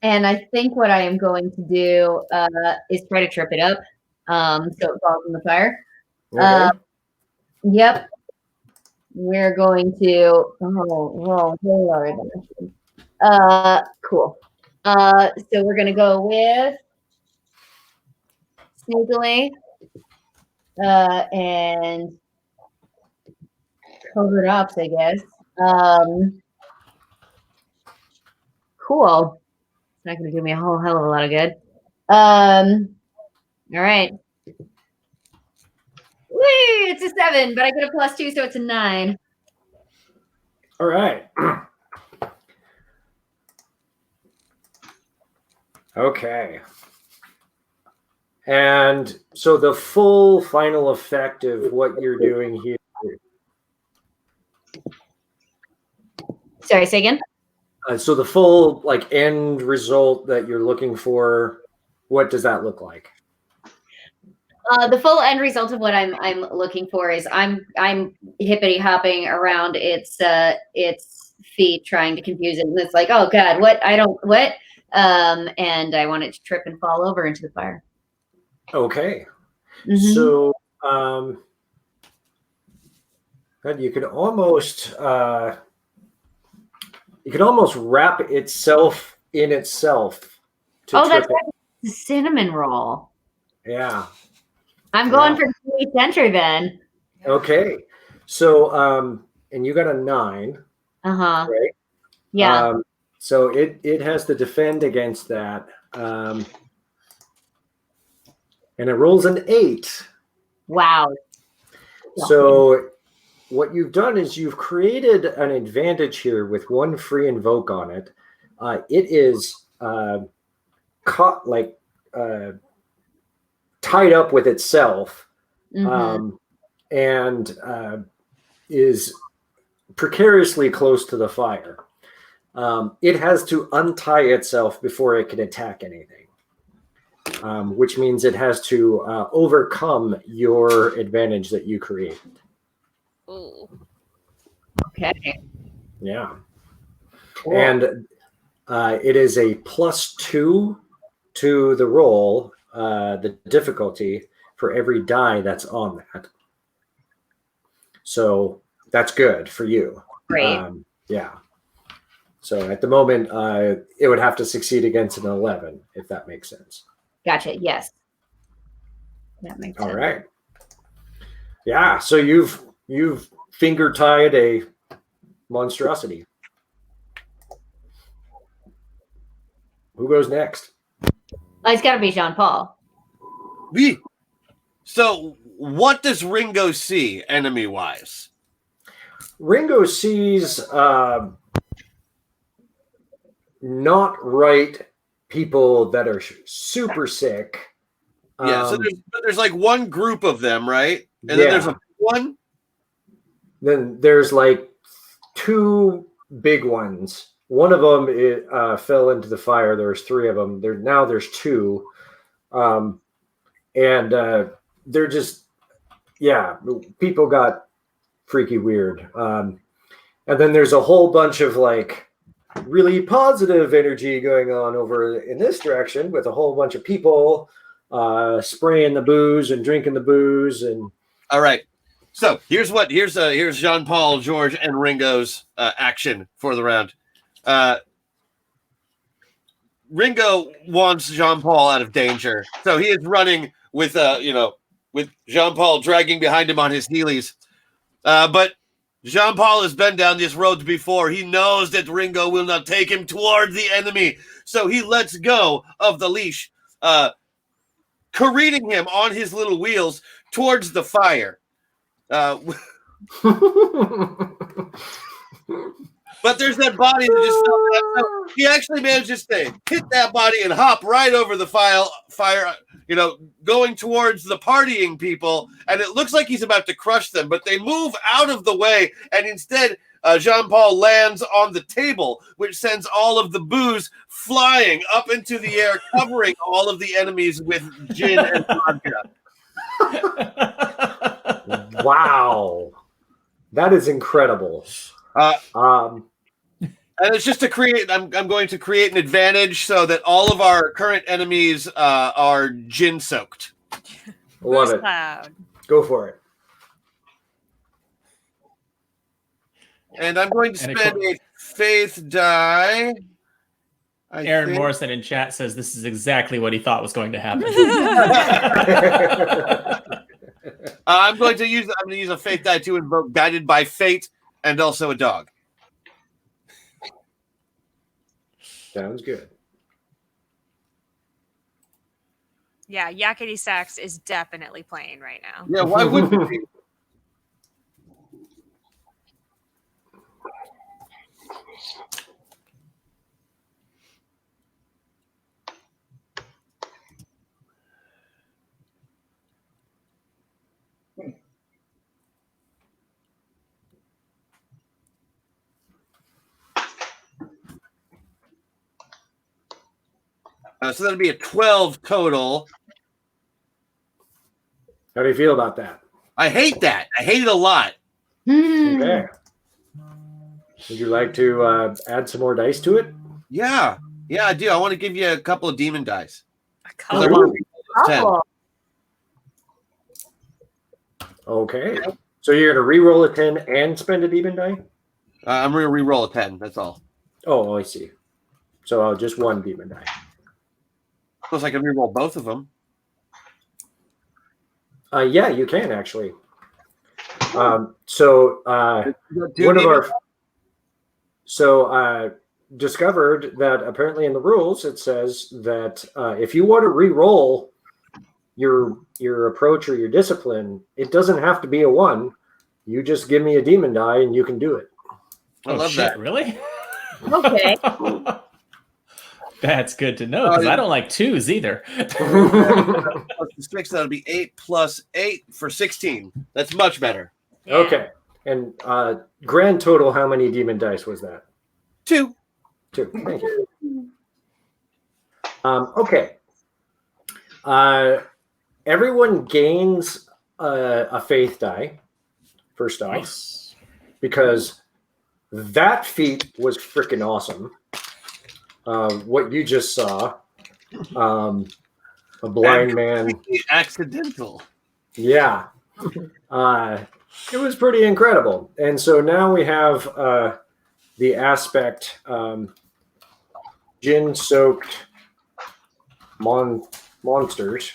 [SPEAKER 2] And I think what I am going to do is try to trip it up, so it falls in the fire.
[SPEAKER 1] Okay.
[SPEAKER 2] Yep. We're going to. Cool. So we're gonna go with sneakily, and covered ups, I guess. cool. It's not going to do me a whole hell of a lot of good. All right. Whee! It's a 7, but I get a +2, so it's a 9.
[SPEAKER 1] All right. Okay. And so the full final effect of what you're doing here.
[SPEAKER 2] Sorry, say again.
[SPEAKER 1] So the full end result that you're looking for, what does that look like?
[SPEAKER 2] The full end result of what I'm looking for is I'm hippity hopping around its feet, trying to confuse it, and it's like, oh god, what? And I want it to trip and fall over into the fire.
[SPEAKER 1] Okay.
[SPEAKER 2] Mhm.
[SPEAKER 1] So you could almost wrap itself in itself to
[SPEAKER 2] Oh, that's
[SPEAKER 1] trip
[SPEAKER 2] right. The cinnamon roll.
[SPEAKER 1] it. Yeah.
[SPEAKER 2] I'm going for the center then.
[SPEAKER 1] Okay. So and you got a 9.
[SPEAKER 2] Uh-huh.
[SPEAKER 1] Right?
[SPEAKER 2] Yeah.
[SPEAKER 1] So it has to defend against that. And it rolls an 8.
[SPEAKER 2] Wow.
[SPEAKER 1] So what you've done is you've created an advantage here with 1 free invoke on it. It is caught tied up with itself,
[SPEAKER 2] Mhm.
[SPEAKER 1] and is precariously close to the fire. It has to untie itself before it can attack anything, which means it has to overcome your advantage that you created.
[SPEAKER 6] Ooh.
[SPEAKER 2] Okay.
[SPEAKER 1] Yeah.
[SPEAKER 2] Cool.
[SPEAKER 1] And it is a +2 to the roll, the difficulty for every die that's on that. So that's good for you.
[SPEAKER 2] Great.
[SPEAKER 1] Yeah. So at the moment, it would have to succeed against an 11, if that makes sense.
[SPEAKER 2] Gotcha. Yes. That makes sense.
[SPEAKER 1] All right. Yeah. So you've finger tied a monstrosity. Who goes next?
[SPEAKER 2] It's got to be Jean-Paul.
[SPEAKER 5] So what does Ringo see enemy-wise?
[SPEAKER 1] Ringo sees not right people that are super sick.
[SPEAKER 5] Yeah, so there's like one group of them, right? And then there's a one.
[SPEAKER 1] Then there's 2 big ones. One of them fell into the fire. There's 3 of them. There's 2, and they're just people got freaky weird. And then there's a whole bunch of really positive energy going on over in this direction with a whole bunch of people spraying the booze and drinking the booze. And
[SPEAKER 5] all right, so here's Jean-Paul, George, and Ringo's action for the round. Ringo wants Jean-Paul out of danger, so he is running with with Jean-Paul dragging behind him on his heelys. But Jean-Paul has been down this road before. He knows that Ringo will not take him toward the enemy, so he lets go of the leash, careening him on his little wheels towards the fire. But there's that body that just fell down. So he actually manages to hit that body and hop right over the fire, going towards the partying people. And it looks like he's about to crush them, but they move out of the way. And instead, Jean-Paul lands on the table, which sends all of the booze flying up into the air, covering all of the enemies with gin and vodka.
[SPEAKER 1] Wow. That is incredible.
[SPEAKER 5] And it's just to create. I'm going to create an advantage so that all of our current enemies are gin soaked.
[SPEAKER 1] Love it.
[SPEAKER 6] Cloud.
[SPEAKER 1] Go for it.
[SPEAKER 5] And I'm going to spend a faith die.
[SPEAKER 4] Aaron Morrison in chat says this is exactly what he thought was going to happen.
[SPEAKER 5] I'm going to use a faith die to invoke guided by fate and also a dog.
[SPEAKER 1] Sounds good.
[SPEAKER 6] Yeah, Yakety Sax is definitely playing right now.
[SPEAKER 5] Yeah, why wouldn't it be? So that'll be a 12 total.
[SPEAKER 1] How do you feel about that?
[SPEAKER 5] I hate that. I hate it a lot.
[SPEAKER 1] Okay. Would you like to add some more dice to it?
[SPEAKER 5] Yeah. Yeah, I do. I want to give you a couple of demon dice.
[SPEAKER 6] A
[SPEAKER 5] 'Cause I
[SPEAKER 6] couple.
[SPEAKER 5] want to reroll those 10.
[SPEAKER 1] Okay. So you're going to re-roll a 10 and spend a demon die?
[SPEAKER 5] I'm going to re-roll a 10. That's all.
[SPEAKER 1] Oh, I see. So just one demon die.
[SPEAKER 5] Plus, I can re-roll both of them.
[SPEAKER 1] Yeah, you can actually. So one of our discovered that apparently in the rules it says that if you want to re-roll your approach or your discipline, it doesn't have to be a 1. You just give me a demon die and you can do it.
[SPEAKER 5] I love that.
[SPEAKER 4] Really?
[SPEAKER 2] Okay.
[SPEAKER 4] That's good to know because I don't like 2s either.
[SPEAKER 5] Plus the 6, that'll be 8 plus 8 for 16. That's much better.
[SPEAKER 6] Yeah.
[SPEAKER 1] Okay. And grand total, how many demon dice was that?
[SPEAKER 5] 2.
[SPEAKER 1] 2. Thank you. Okay. Everyone gains a faith die, first off,
[SPEAKER 4] Nice.
[SPEAKER 1] because that feat was freaking awesome. What you just saw, a blind man.
[SPEAKER 5] Accidental.
[SPEAKER 1] Yeah. It was pretty incredible. And so now we have the aspect gin-soaked monsters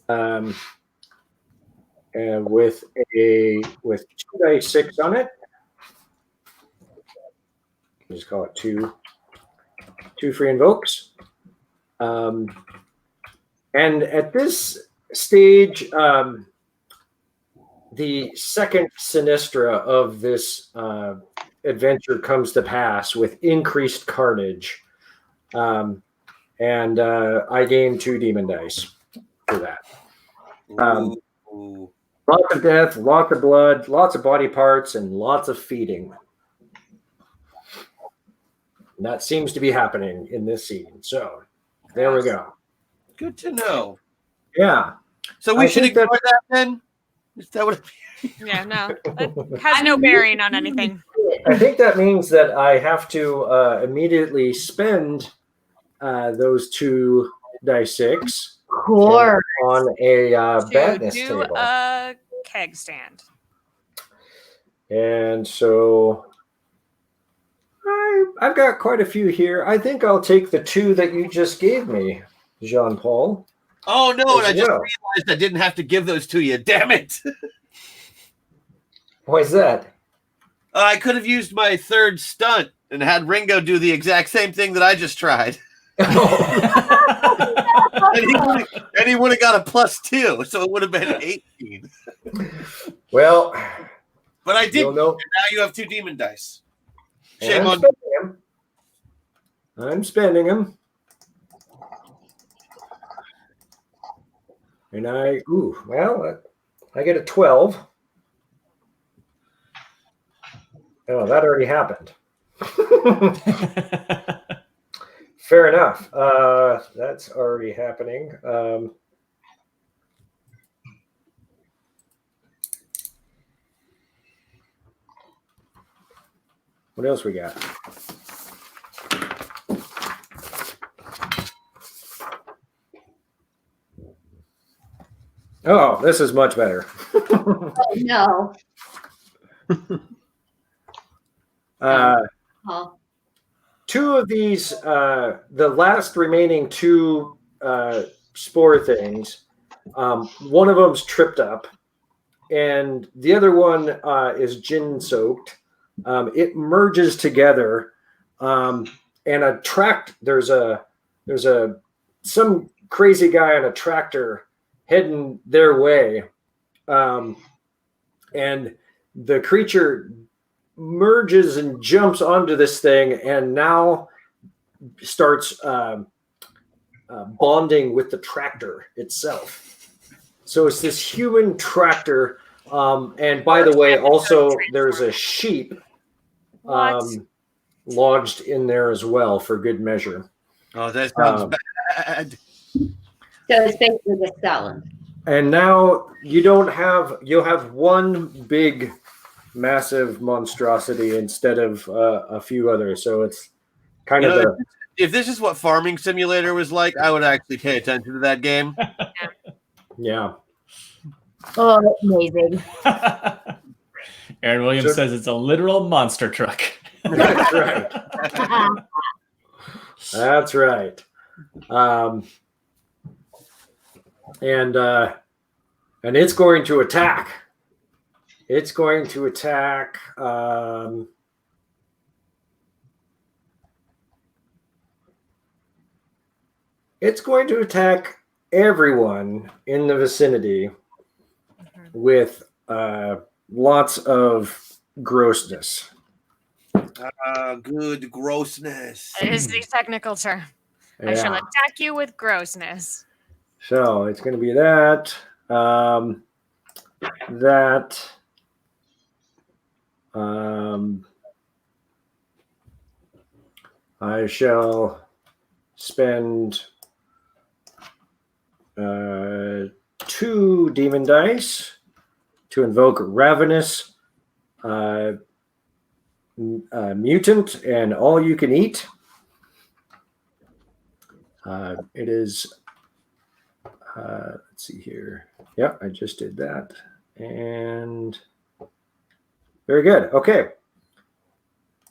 [SPEAKER 1] and with 2d6 on it. Just call it two free invokes. And at this stage, the second sinistra of this adventure comes to pass with increased carnage. And I gain 2 demon dice for that.
[SPEAKER 5] Ooh.
[SPEAKER 1] Lots of death, lots of blood, lots of body parts, and lots of feeding. And that seems to be happening in this scene. So there we go.
[SPEAKER 5] Good to know.
[SPEAKER 1] Yeah.
[SPEAKER 5] So we
[SPEAKER 1] I
[SPEAKER 5] should
[SPEAKER 1] think
[SPEAKER 5] ignore that then? Is that what?
[SPEAKER 6] Yeah, no. That has no bearing on anything.
[SPEAKER 1] I think that means that I have to immediately spend those 2d6
[SPEAKER 2] Course.
[SPEAKER 1] on a badness
[SPEAKER 6] To do
[SPEAKER 1] table.
[SPEAKER 6] a keg stand.
[SPEAKER 1] And so I've got quite a few here. I think I'll take the 2 that you just gave me, Jean-Paul.
[SPEAKER 5] Oh, no. And I just
[SPEAKER 1] well.
[SPEAKER 5] realized I didn't have to give those to you. Damn it.
[SPEAKER 1] Why is that?
[SPEAKER 5] I could have used my 3rd stunt and had Ringo do the exact same thing that I just tried. And he would have got a +2, so it would have been 18.
[SPEAKER 1] Well,
[SPEAKER 5] But I did.
[SPEAKER 1] you'll know.
[SPEAKER 5] Now you have 2 demon dice.
[SPEAKER 1] And
[SPEAKER 5] Shame
[SPEAKER 1] I'm
[SPEAKER 5] on
[SPEAKER 1] spending them. I'm spending them. And I get a 12. Oh, that already happened. Fair enough. That's already happening. What else we got? Oh, this is much better.
[SPEAKER 2] No. Oh.
[SPEAKER 1] 2 of these, the last remaining 2 spore things, one of them's tripped up, and the other one is gin soaked. It merges together, there's some crazy guy on a tractor heading their way, and the creature merges and jumps onto this thing, and now starts bonding with the tractor itself. So it's this human tractor. And by the way, also there's a sheep lodged in there as well for good measure.
[SPEAKER 5] Oh, that sounds bad.
[SPEAKER 2] So it's basically the skeleton.
[SPEAKER 1] And now you'll have one big, massive monstrosity instead of a few others. So it's kind of
[SPEAKER 5] if this is what Farming Simulator was like, I would actually pay attention to that game.
[SPEAKER 1] Yeah.
[SPEAKER 2] Oh, amazing.
[SPEAKER 4] Aaron Williams says it's a literal monster truck.
[SPEAKER 1] That's right. That's right. And it's going to attack. It's going to attack. It's going to attack everyone in the vicinity with lots of grossness.
[SPEAKER 5] Good grossness.
[SPEAKER 6] That is the technical term. I shall
[SPEAKER 1] Yeah.
[SPEAKER 6] attack you with grossness.
[SPEAKER 1] So it's going to be that. I shall spend 2 demon dice to invoke Ravenous Mutant and All You Can Eat. It is, let's see here. Yep, I just did that. And very good. Okay.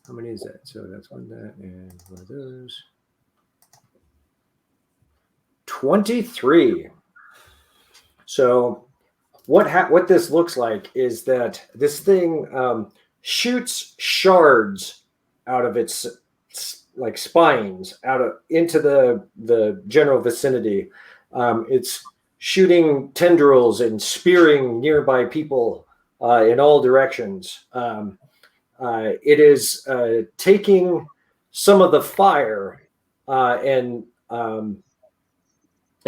[SPEAKER 1] How many is that? So that's one that and one of those. 23. So what this looks like is that this thing shoots shards out of its like spines into the general vicinity. It's shooting tendrils and spearing nearby people in all directions. It is taking some of the fire and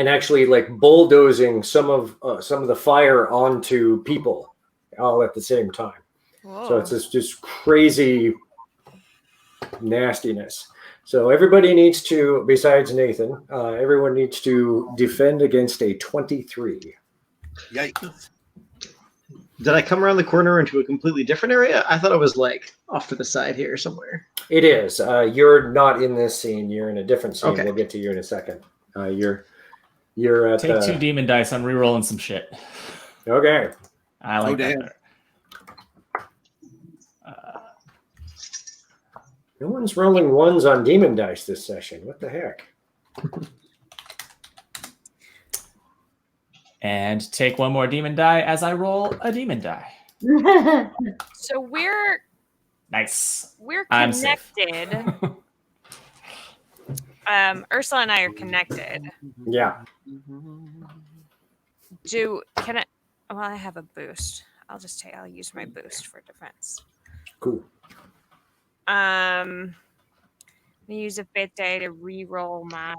[SPEAKER 1] actually like bulldozing some of the fire onto people all at the same time.
[SPEAKER 6] Whoa.
[SPEAKER 1] So it's just crazy nastiness. So everybody needs to, besides Nathan, everyone needs to defend against a 23.
[SPEAKER 5] Yikes.
[SPEAKER 3] Did I come around the corner into a completely different area? I thought I was like off to the side here somewhere.
[SPEAKER 1] It is. You're not in this scene. You're in a different scene.
[SPEAKER 3] Okay.
[SPEAKER 1] We'll get to you in a second. You're at
[SPEAKER 4] Take 2 demon dice. I'm rerolling some shit.
[SPEAKER 1] Okay.
[SPEAKER 4] I like that
[SPEAKER 5] damn.
[SPEAKER 4] better.
[SPEAKER 1] No one's rolling ones on demon dice this session. What the heck?
[SPEAKER 4] And take 1 more demon die as I roll a demon die.
[SPEAKER 6] So we're
[SPEAKER 4] Nice.
[SPEAKER 6] connected.
[SPEAKER 4] I'm safe.
[SPEAKER 6] Ursula and I are connected.
[SPEAKER 1] Yeah.
[SPEAKER 6] Can I? Well, I have a boost. I'll use my boost for defense.
[SPEAKER 1] Cool.
[SPEAKER 6] I'm gonna use a fate die to re-roll my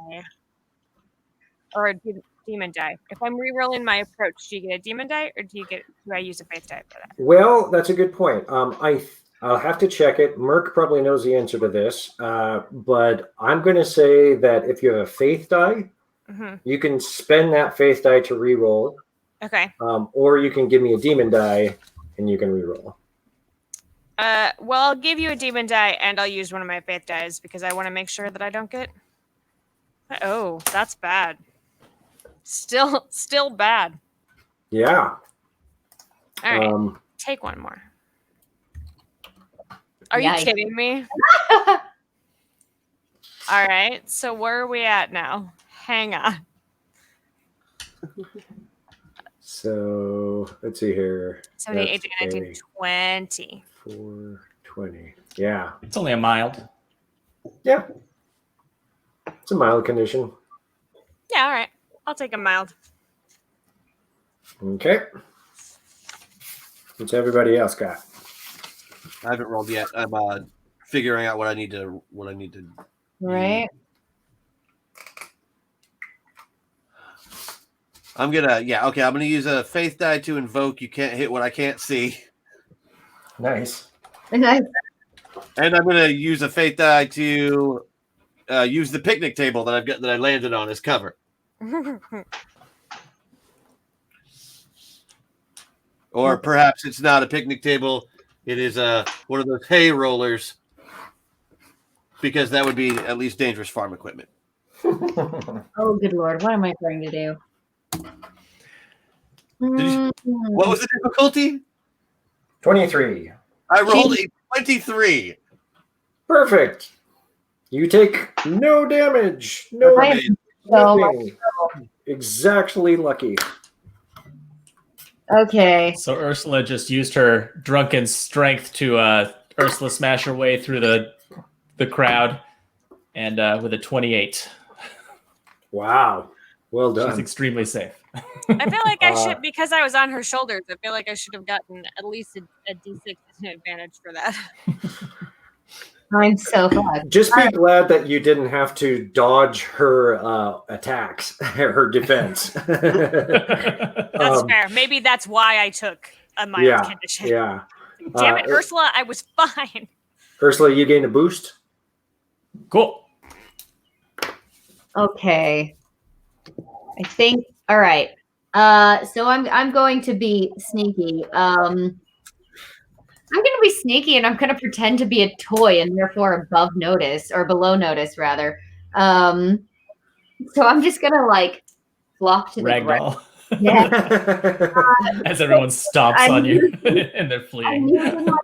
[SPEAKER 6] demon die. If I'm re-rolling my approach, do you get a demon die, or do I use a fate die for that?
[SPEAKER 1] Well, that's a good point. I'll have to check it. Merc probably knows the answer to this, but I'm going to say that if you have a faith die, you can spend that faith die to re-roll.
[SPEAKER 6] Okay.
[SPEAKER 1] Or you can give me a demon die and you can re-roll.
[SPEAKER 6] Well, I'll give you a demon die, and I'll use one of my faith dies because I want to make sure that I don't get. Oh, that's bad. Still bad.
[SPEAKER 1] Yeah.
[SPEAKER 6] All right, take 1 more. Are
[SPEAKER 2] Yikes.
[SPEAKER 6] you kidding me? All right, so where are we at now? Hang on.
[SPEAKER 1] So let's see here.
[SPEAKER 6] 78,
[SPEAKER 1] That's
[SPEAKER 6] 18, 19, 20.
[SPEAKER 1] 420. Yeah.
[SPEAKER 4] It's only a mild.
[SPEAKER 1] Yeah. It's a mild condition.
[SPEAKER 6] Yeah, all right. I'll take a mild.
[SPEAKER 1] Okay. What's everybody else got?
[SPEAKER 5] I haven't rolled yet. I'm figuring out what I need to.
[SPEAKER 2] Right.
[SPEAKER 5] I'm gonna. Yeah. Okay. I'm gonna use a faith die to invoke. You can't hit what I can't see.
[SPEAKER 1] Nice.
[SPEAKER 2] Nice.
[SPEAKER 5] And I'm gonna use a faith die to use the picnic table that I landed on as cover. Or perhaps it's not a picnic table. It is one of those hay rollers, because that would be at least dangerous farm equipment.
[SPEAKER 2] Oh, good Lord. What am I trying to do?
[SPEAKER 5] What was the difficulty?
[SPEAKER 1] 23.
[SPEAKER 5] I rolled a 23.
[SPEAKER 1] Perfect. You take no damage. No
[SPEAKER 2] I am
[SPEAKER 1] damage.
[SPEAKER 2] so
[SPEAKER 1] Nothing. Exactly lucky.
[SPEAKER 2] Okay.
[SPEAKER 4] So Ursula just used her drunken strength to Ursula smash her way through the crowd, and with a 28.
[SPEAKER 1] Wow. Well done.
[SPEAKER 4] She's extremely safe.
[SPEAKER 6] I feel like I should, because I was on her shoulders, I feel like I should have gotten at least a D6 advantage for that.
[SPEAKER 2] I'm so fucked.
[SPEAKER 1] Just be glad that you didn't have to dodge her attacks, her defense.
[SPEAKER 6] That's fair. Maybe that's why I took a mild condition.
[SPEAKER 1] Yeah.
[SPEAKER 6] Damn it, Ursula, I was fine.
[SPEAKER 1] Ursula, you gained a boost.
[SPEAKER 4] Cool.
[SPEAKER 2] Okay. I think. All right. So I'm going to be sneaky. I'm going to be sneaky, and I'm going to pretend to be a toy, and therefore above notice, or below notice rather. So I'm just going to flop to the ground.
[SPEAKER 4] Ragdoll.
[SPEAKER 2] Yeah.
[SPEAKER 4] As everyone stomps on you and they're
[SPEAKER 2] I'm
[SPEAKER 4] fleeing.
[SPEAKER 2] using my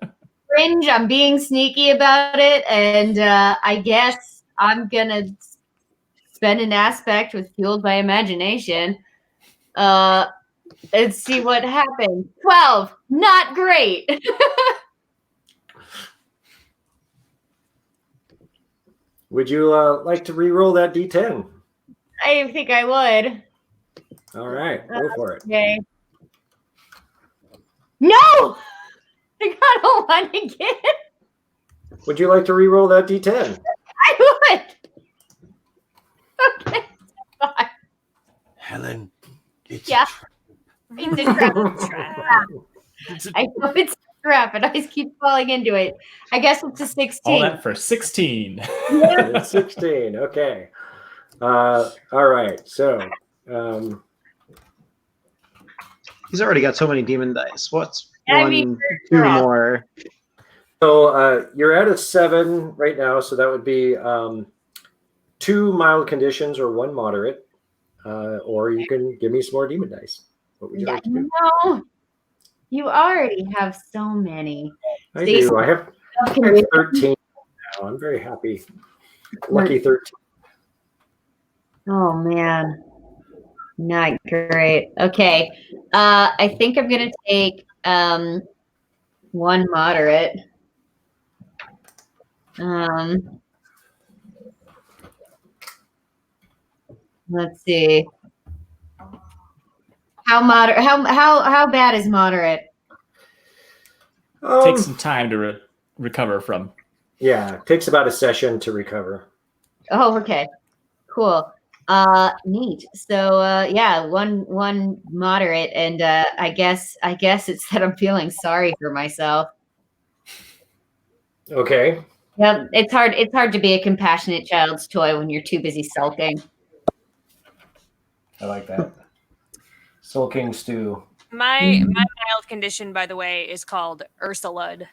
[SPEAKER 2] fringe. I'm being sneaky about it, and I guess I'm going to spend an aspect with Fueled by Imagination. Let's see what happens. 12. Not great.
[SPEAKER 1] Would you like to re-roll that D10?
[SPEAKER 2] I think I would.
[SPEAKER 1] All right, go for it.
[SPEAKER 2] Okay. No! I got a 1 again.
[SPEAKER 1] Would you like to re-roll that D10?
[SPEAKER 2] I would. Okay. Fine.
[SPEAKER 5] Helen, it's
[SPEAKER 2] Yeah.
[SPEAKER 5] a
[SPEAKER 2] It's a trap. I know it's a trap, and I just keep falling into it. I guess it's a 16.
[SPEAKER 4] All that for 16.
[SPEAKER 1] It's 16. Okay. All right. So,
[SPEAKER 3] He's already got so many demon dice. What's
[SPEAKER 2] I mean,
[SPEAKER 3] two
[SPEAKER 2] yeah.
[SPEAKER 3] more?
[SPEAKER 1] so you're at a 7 right now. So that would be 2 mild conditions or 1 moderate, or you can give me some more demon dice. What would you like to do?
[SPEAKER 2] No, you already have so many.
[SPEAKER 1] I
[SPEAKER 2] See,
[SPEAKER 1] do. I have 13 now. I'm very happy. Lucky 13.
[SPEAKER 2] Oh man, not great. Okay, I think I'm gonna take 1 moderate. Let's see. How moderate? How bad is moderate?
[SPEAKER 4] Take some time to recover from.
[SPEAKER 1] Yeah, it takes about a session to recover.
[SPEAKER 2] Oh, okay, cool. Neat. So yeah, one moderate, and I guess it's that I'm feeling sorry for myself.
[SPEAKER 1] Okay.
[SPEAKER 2] Yeah, it's hard to be a compassionate child's toy when you're too busy sulking.
[SPEAKER 1] I like that. Sulking stew.
[SPEAKER 6] My mild condition, by the way, is called Ursulud.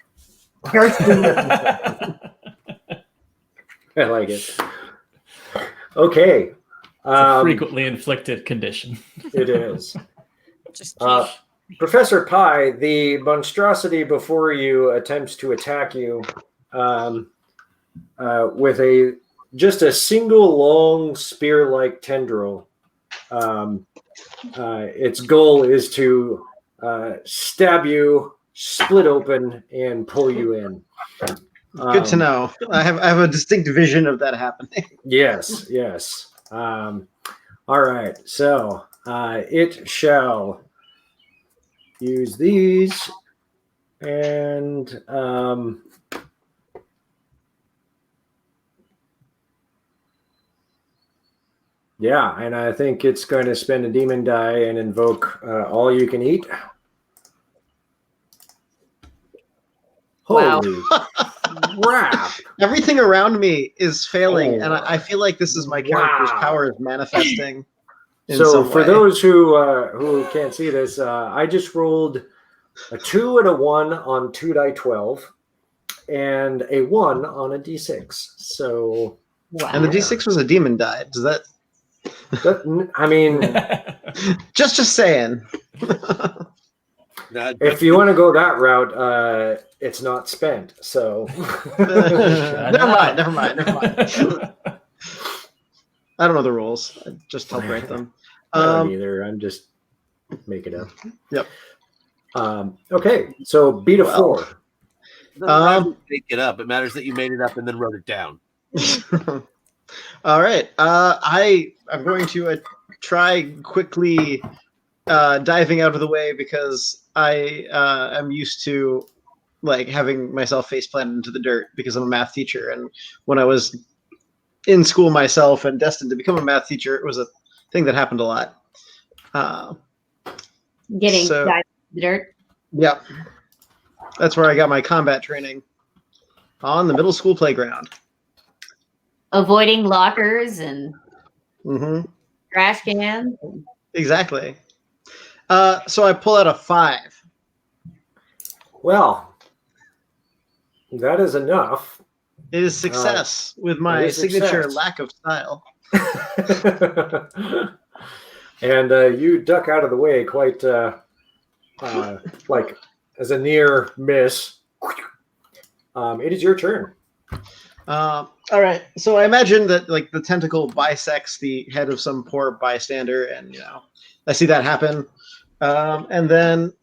[SPEAKER 1] I like it. Okay.
[SPEAKER 4] It's a frequently inflicted condition.
[SPEAKER 1] It is.
[SPEAKER 6] Just
[SPEAKER 1] Professor Pi, the monstrosity before you attempts to attack you with just a single long spear-like tendril. Its goal is to stab you, split open, and pull you in.
[SPEAKER 3] Good to know. I have a distinct vision of that happening.
[SPEAKER 1] Yes, yes. All right, so it shall use these, and yeah, and I think it's going to spend a demon die and invoke all you can eat.
[SPEAKER 2] Wow.
[SPEAKER 1] Holy crap!
[SPEAKER 3] Everything around me is failing, and
[SPEAKER 1] Oh.
[SPEAKER 3] I feel like this is my character's
[SPEAKER 1] Wow.
[SPEAKER 3] powers manifesting. In
[SPEAKER 1] So
[SPEAKER 3] some
[SPEAKER 1] for
[SPEAKER 3] way.
[SPEAKER 1] those who can't see this, I just rolled a 2 and a 1 on 2 die 12, and a 1 on a d6. So
[SPEAKER 2] Wow.
[SPEAKER 3] And the D6 was a demon die. Does that?
[SPEAKER 1] I mean,
[SPEAKER 3] Just saying.
[SPEAKER 1] if you want to go that route, it's not spent. So
[SPEAKER 3] Never mind. I don't know the rules. I just help write them.
[SPEAKER 1] I don't either. I'm just making up.
[SPEAKER 3] Yep.
[SPEAKER 1] Okay, so beat a 4.
[SPEAKER 5] It doesn't matter to make it up. It matters that you made it up and then wrote it down.
[SPEAKER 3] All right. I'm going to try quickly diving out of the way because I am used to like having myself face planted into the dirt because I'm a math teacher, and when I was in school myself and destined to become a math teacher, it was a thing that happened a lot.
[SPEAKER 2] Getting
[SPEAKER 3] so-
[SPEAKER 2] dived in the dirt.
[SPEAKER 3] Yep. That's where I got my combat training, on the middle school playground.
[SPEAKER 2] Avoiding lockers and
[SPEAKER 3] Mm-hmm.
[SPEAKER 2] trash cans.
[SPEAKER 3] Exactly. So I pull out a 5.
[SPEAKER 1] Well, that is enough.
[SPEAKER 3] It is success with my
[SPEAKER 1] it is
[SPEAKER 3] signature
[SPEAKER 1] success.
[SPEAKER 3] lack of style.
[SPEAKER 1] And you duck out of the way quite like as a near miss. It is your turn.
[SPEAKER 3] All right. So I imagine that like the tentacle bisects the head of some poor bystander, and I see that happen. And then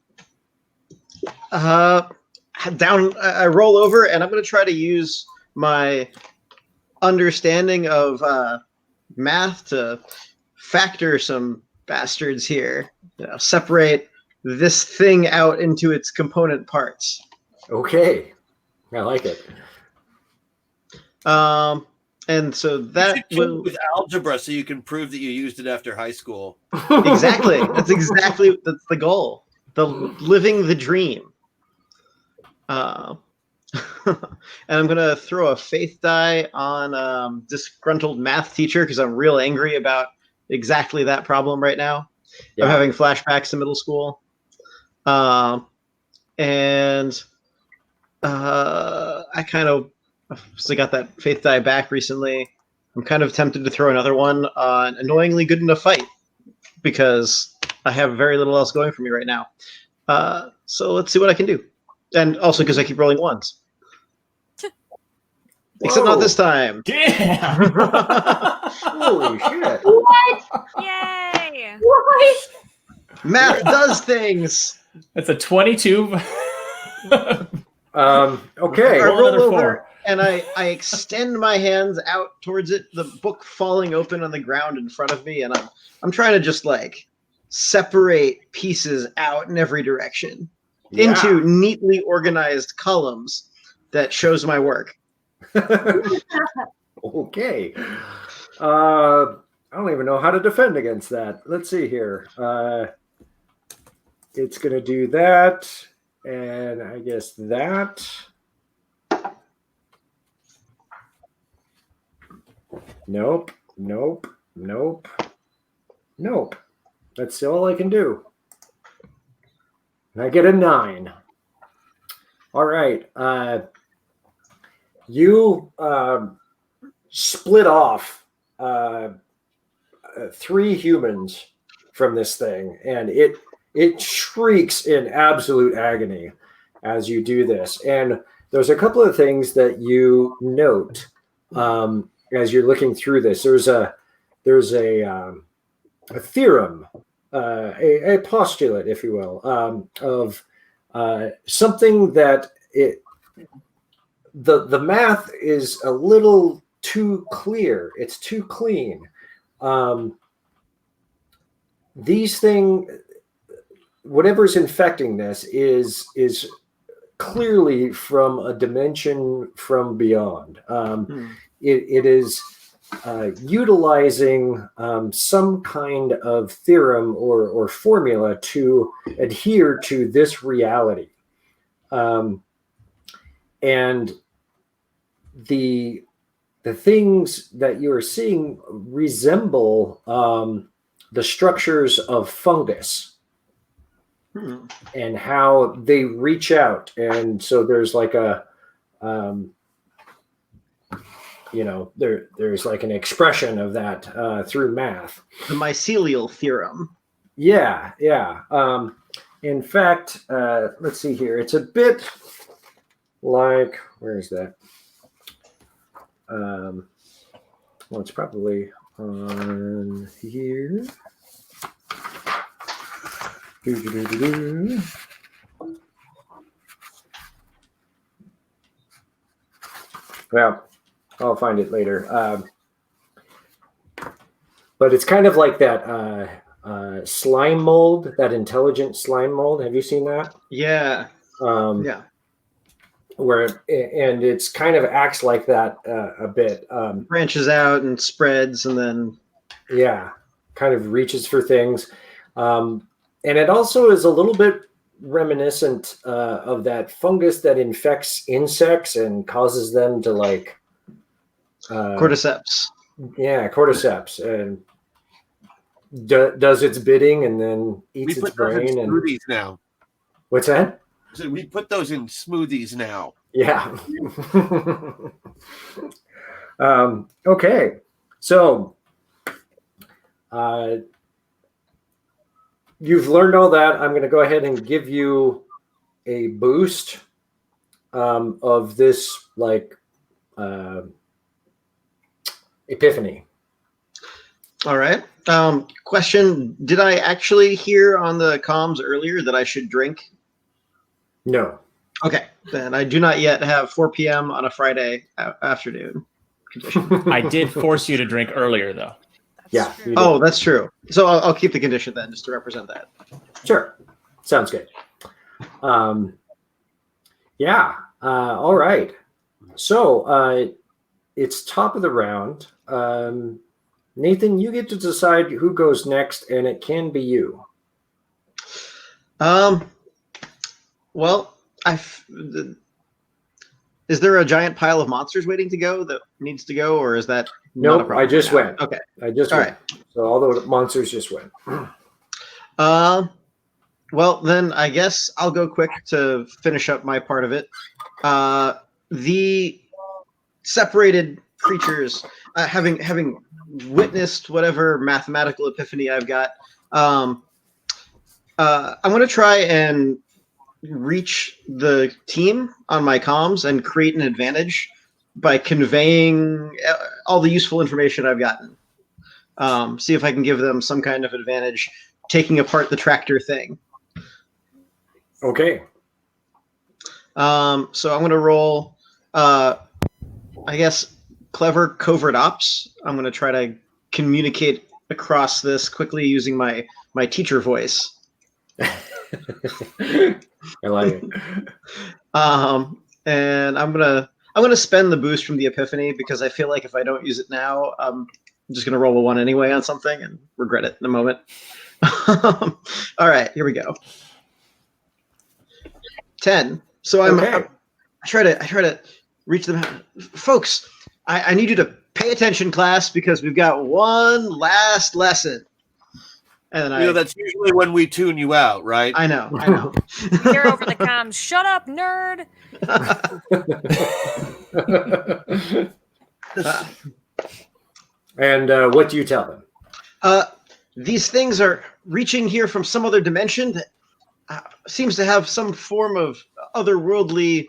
[SPEAKER 3] down, I roll over, and I'm going to try to use my understanding of math to factor some bastards here. Separate this thing out into its component parts.
[SPEAKER 1] Okay, I like it.
[SPEAKER 3] And so
[SPEAKER 5] You
[SPEAKER 3] that
[SPEAKER 5] should check
[SPEAKER 3] will
[SPEAKER 5] with algebra so you can prove that you used it after high school.
[SPEAKER 3] exactly. That's the goal. Living the dream. And I'm gonna throw a faith die on disgruntled math teacher because I'm real angry about exactly that problem right now.
[SPEAKER 1] Yeah.
[SPEAKER 3] I'm having flashbacks to middle school, and I kind of still got that faith die back recently. I'm kind of tempted to throw another one on annoyingly good enough fight because I have very little else going for me right now. So let's see what I can do. And also because I keep rolling ones. Except not this time.
[SPEAKER 4] Damn.
[SPEAKER 1] Holy shit!
[SPEAKER 2] What?
[SPEAKER 6] Yay!
[SPEAKER 2] What?
[SPEAKER 3] Math does things.
[SPEAKER 4] That's a 22.
[SPEAKER 1] Okay.
[SPEAKER 3] I
[SPEAKER 4] Roll
[SPEAKER 3] roll
[SPEAKER 4] another
[SPEAKER 3] over
[SPEAKER 4] 4.
[SPEAKER 3] and I extend my hands out towards it, the book falling open on the ground in front of me, and I'm trying to just like separate pieces out in every direction into neatly organized columns that shows my work.
[SPEAKER 1] Okay. I don't even know how to defend against that. Let's see here. It's going to do that, and I guess that. Nope. That's all I can do. And I get a 9. All right. You split off 3 humans from this thing, and it shrieks in absolute agony as you do this. And there's a couple of things that you note as you're looking through this. There's a theorem, a postulate, if you will, of something that the math is a little too clear. It's too clean. These things, whatever's infecting this is clearly from a dimension from beyond. It is utilizing some kind of theorem or formula to adhere to this reality. And the things that you're seeing resemble the structures of fungus and how they reach out. And so there's like a, there's like an expression of that through math.
[SPEAKER 3] The mycelial theorem.
[SPEAKER 1] Yeah. In fact, let's see here. It's a bit like, where is that? Well, it's probably on here. Well, I'll find it later. But it's kind of like that slime mold, that intelligent slime mold. Have you seen that?
[SPEAKER 3] Yeah. Yeah.
[SPEAKER 1] Where it's kind of acts like that a bit.
[SPEAKER 3] Branches out and spreads, and then
[SPEAKER 1] kind of reaches for things. And it also is a little bit reminiscent of that fungus that infects insects and causes them to like
[SPEAKER 3] cordyceps.
[SPEAKER 1] Yeah, cordyceps, and does its bidding and then eats its brain. And
[SPEAKER 5] smoothies now.
[SPEAKER 1] What's that?
[SPEAKER 5] So we put those in smoothies now.
[SPEAKER 1] Yeah. Okay. So you've learned all that. I'm going to go ahead and give you a boost of this like epiphany.
[SPEAKER 3] All right. Question: did I actually hear on the comms earlier that I should drink?
[SPEAKER 1] No.
[SPEAKER 3] Okay, then I do not yet have 4 p.m. on a Friday afternoon condition.
[SPEAKER 4] I did force you to drink earlier, though.
[SPEAKER 1] Yeah.
[SPEAKER 3] Oh, that's true. So I'll keep the condition then, just to represent that.
[SPEAKER 1] Sure. Sounds good. All right. So it's top of the round. Nathan, you get to decide who goes next, and it can be you.
[SPEAKER 3] Well, is there a giant pile of monsters waiting to go that needs to go, or is that not a problem?
[SPEAKER 1] I just went.
[SPEAKER 3] Okay.
[SPEAKER 1] I just went. Right. So all the monsters just went.
[SPEAKER 3] Well, then I guess I'll go quick to finish up my part of it. The separated creatures, having witnessed whatever mathematical epiphany I've got, I'm going to try and reach the team on my comms and create an advantage by conveying all the useful information I've gotten. See if I can give them some kind of advantage taking apart the tractor thing.
[SPEAKER 1] Okay.
[SPEAKER 3] So I'm going to roll, I guess, clever covert ops. I'm going to try to communicate across this quickly using my teacher voice.
[SPEAKER 1] I like it.
[SPEAKER 3] And I'm gonna spend the boost from the epiphany because I feel like if I don't use it now, I'm just gonna roll a 1 anyway on something and regret it in a moment. All right, here we go. 10. So I try to reach them. Folks, I need you to pay attention, class, because we've got one last lesson. And
[SPEAKER 5] that's usually when we tune you out, right?
[SPEAKER 3] I know.
[SPEAKER 6] Hear over the comms, shut up, nerd.
[SPEAKER 1] And what do you tell them?
[SPEAKER 3] These things are reaching here from some other dimension that seems to have some form of otherworldly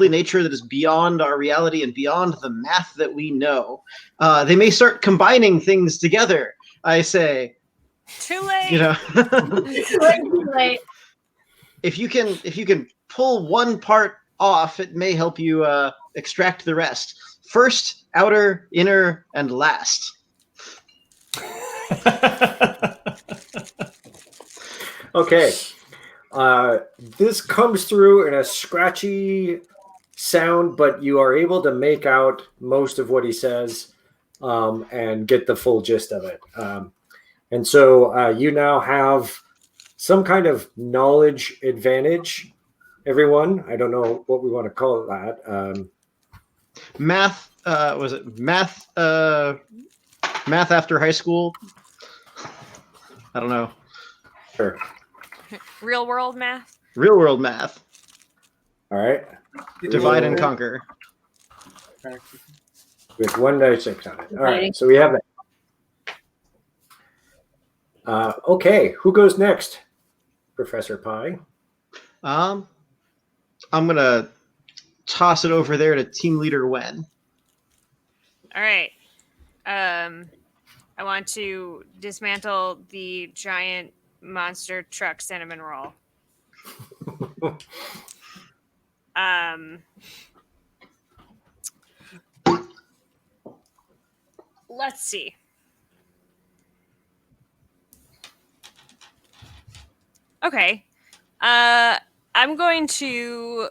[SPEAKER 3] nature that is beyond our reality and beyond the math that we know. They may start combining things together, I say.
[SPEAKER 6] Too late.
[SPEAKER 2] Too late.
[SPEAKER 3] If you can pull one part off, it may help you extract the rest. First, outer, inner, and last.
[SPEAKER 1] Okay. This comes through in a scratchy sound, but you are able to make out most of what he says and get the full gist of it. And so you now have some kind of knowledge advantage, everyone. I don't know what we want to call that.
[SPEAKER 3] Math, was it math? Math after high school? I don't know.
[SPEAKER 1] Sure.
[SPEAKER 6] Real world math.
[SPEAKER 3] Real world math.
[SPEAKER 1] All right.
[SPEAKER 3] Divide and conquer.
[SPEAKER 1] With 1d6 on it. All right. So we have that. Okay. Who goes next? Professor Pie.
[SPEAKER 3] I'm gonna toss it over there to team leader Wen.
[SPEAKER 6] All right. I want to dismantle the giant monster truck cinnamon roll. Let's see. Okay. I'm going to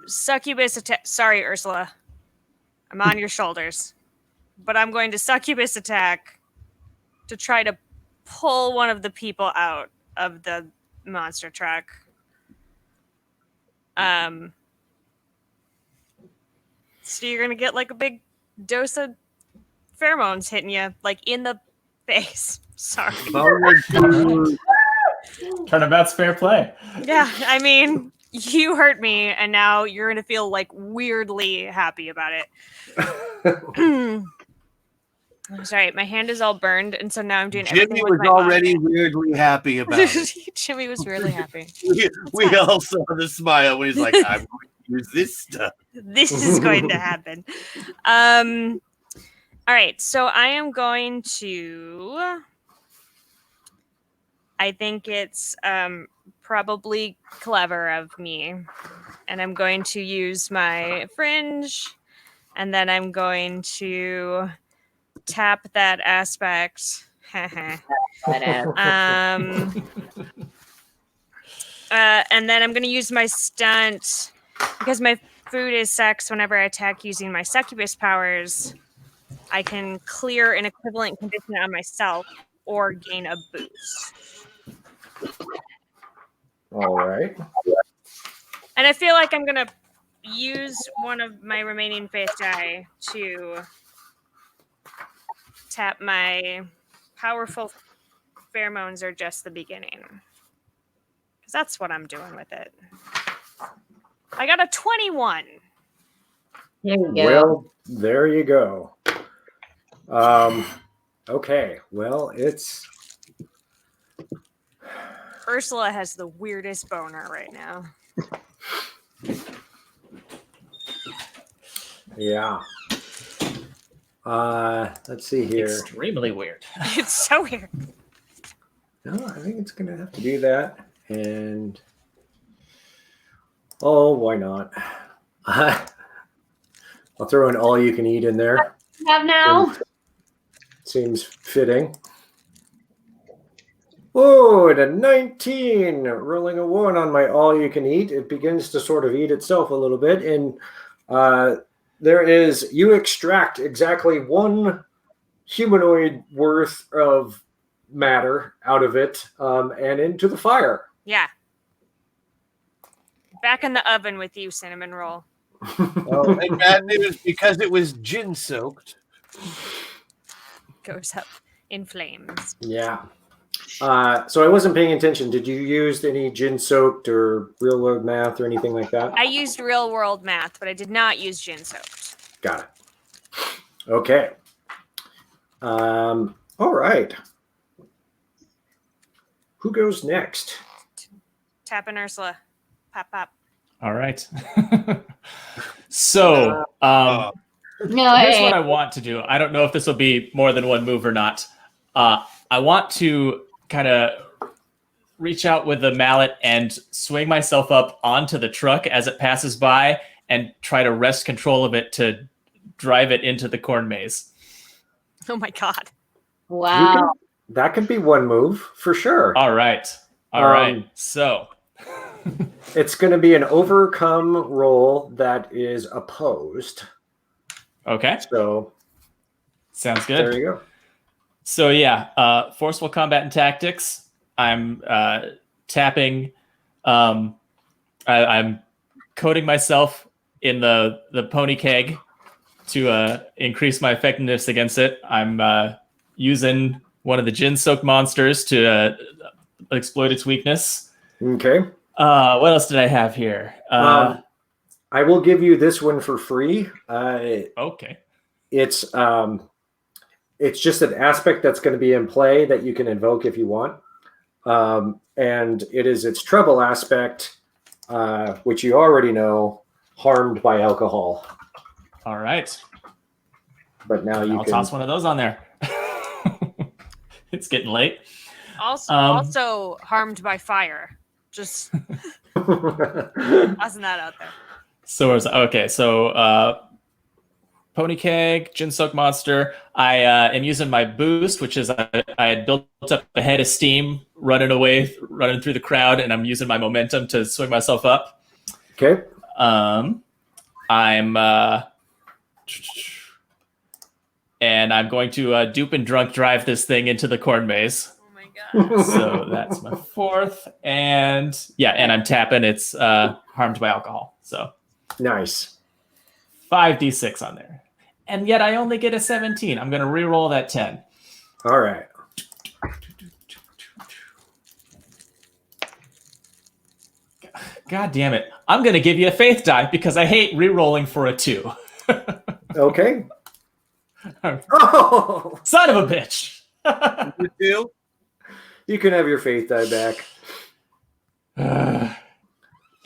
[SPEAKER 6] succubus attack. Sorry, Ursula. I'm on your shoulders. But I'm going to succubus attack to try to pull one of the people out of the monster truck. So you're gonna get like a big dose of pheromones hitting you, like in the face. Sorry.
[SPEAKER 4] Turnabout's fair play.
[SPEAKER 6] Yeah, I mean, you hurt me, and now you're gonna feel like weirdly happy about it. Sorry, my hand is all burned, and so now I'm doing everything
[SPEAKER 5] Jimmy
[SPEAKER 6] with
[SPEAKER 5] was
[SPEAKER 6] my
[SPEAKER 5] already
[SPEAKER 6] body.
[SPEAKER 5] weirdly happy about it.
[SPEAKER 6] Jimmy was really happy.
[SPEAKER 5] we all saw the smile when he's like, I'm going to use this stuff.
[SPEAKER 6] This is going to happen. All right, so I am going to. I think it's probably clever of me, and I'm going to use my fringe, and then I'm going to tap that aspect. And then I'm going to use my stunt because my food is sex. Whenever I attack using my succubus powers, I can clear an equivalent condition on myself or gain a boost.
[SPEAKER 1] All right.
[SPEAKER 6] And I feel like I'm going to use one of my remaining face die to tap my powerful pheromones are just the beginning. Because that's what I'm doing with it. I got a 21.
[SPEAKER 2] There you go.
[SPEAKER 1] Well, there you go. Okay. Well, it's
[SPEAKER 6] Ursula has the weirdest boner right now.
[SPEAKER 1] yeah. Let's see here.
[SPEAKER 4] Extremely weird.
[SPEAKER 6] It's so weird.
[SPEAKER 1] No, I think it's gonna have to do that. And oh, why not? I'll throw an all you can eat in there.
[SPEAKER 2] Have now.
[SPEAKER 1] Seems fitting. Oh, and a 19. Rolling a 1 on my all you can eat. It begins to sort of eat itself a little bit. And you extract exactly 1 humanoid worth of matter out of it and into the fire.
[SPEAKER 6] Yeah. Back in the oven with you, cinnamon roll.
[SPEAKER 5] Oh, and bad news because it was gin soaked.
[SPEAKER 6] Goes up in flames.
[SPEAKER 1] Yeah. So I wasn't paying attention. Did you use any gin soaked or real world math or anything like that?
[SPEAKER 6] I used real world math, but I did not use gin soaked.
[SPEAKER 1] Got it. Okay. All right. Who next?
[SPEAKER 6] Tapping Ursula. Pop, pop.
[SPEAKER 4] All right. So,
[SPEAKER 2] No,
[SPEAKER 4] here's what I want to do. I don't know if this will be more than one move or not. I want to kind of reach out with the mallet and swing myself up onto the truck as it passes by and try to wrest control of it to drive it into the corn maze.
[SPEAKER 6] Oh my god.
[SPEAKER 2] Wow.
[SPEAKER 1] That could be one move for sure.
[SPEAKER 4] All right. All right. So
[SPEAKER 1] it's going to be an overcome roll that is opposed.
[SPEAKER 4] Okay.
[SPEAKER 1] So
[SPEAKER 4] sounds good.
[SPEAKER 1] there you go.
[SPEAKER 4] So yeah, forceful combat and tactics. I'm tapping. I'm coating myself in the pony keg to increase my effectiveness against it. I'm using one of the gin soaked monsters to exploit its weakness.
[SPEAKER 1] Okay.
[SPEAKER 4] What else did I have here?
[SPEAKER 1] I will give you this one for free.
[SPEAKER 4] Okay.
[SPEAKER 1] It's just an aspect that's going to be in play that you can invoke if you want. And it is its trouble aspect, which you already know, harmed by alcohol.
[SPEAKER 4] All right.
[SPEAKER 1] But now
[SPEAKER 4] I'll toss one of those on there. It's getting late.
[SPEAKER 6] Also harmed by fire. Just tossing that out there.
[SPEAKER 4] So pony keg, gin soak monster. I am using my boost, which is I had built up a head of steam running through the crowd, and I'm using my momentum to swing myself up.
[SPEAKER 1] Okay.
[SPEAKER 4] And I'm going to dupe and drunk drive this thing into the corn maze.
[SPEAKER 6] Oh my god.
[SPEAKER 4] So that's my fourth, and I'm tapping. It's harmed by alcohol. So
[SPEAKER 1] Nice.
[SPEAKER 4] 5d6 on there. And yet I only get a 17. I'm going to re-roll that 10.
[SPEAKER 1] All right.
[SPEAKER 4] God damn it. I'm going to give you a faith die because I hate re-rolling for a 2.
[SPEAKER 1] Okay. Oh,
[SPEAKER 4] Son of a bitch.
[SPEAKER 5] You too?
[SPEAKER 1] you can have your faith die back.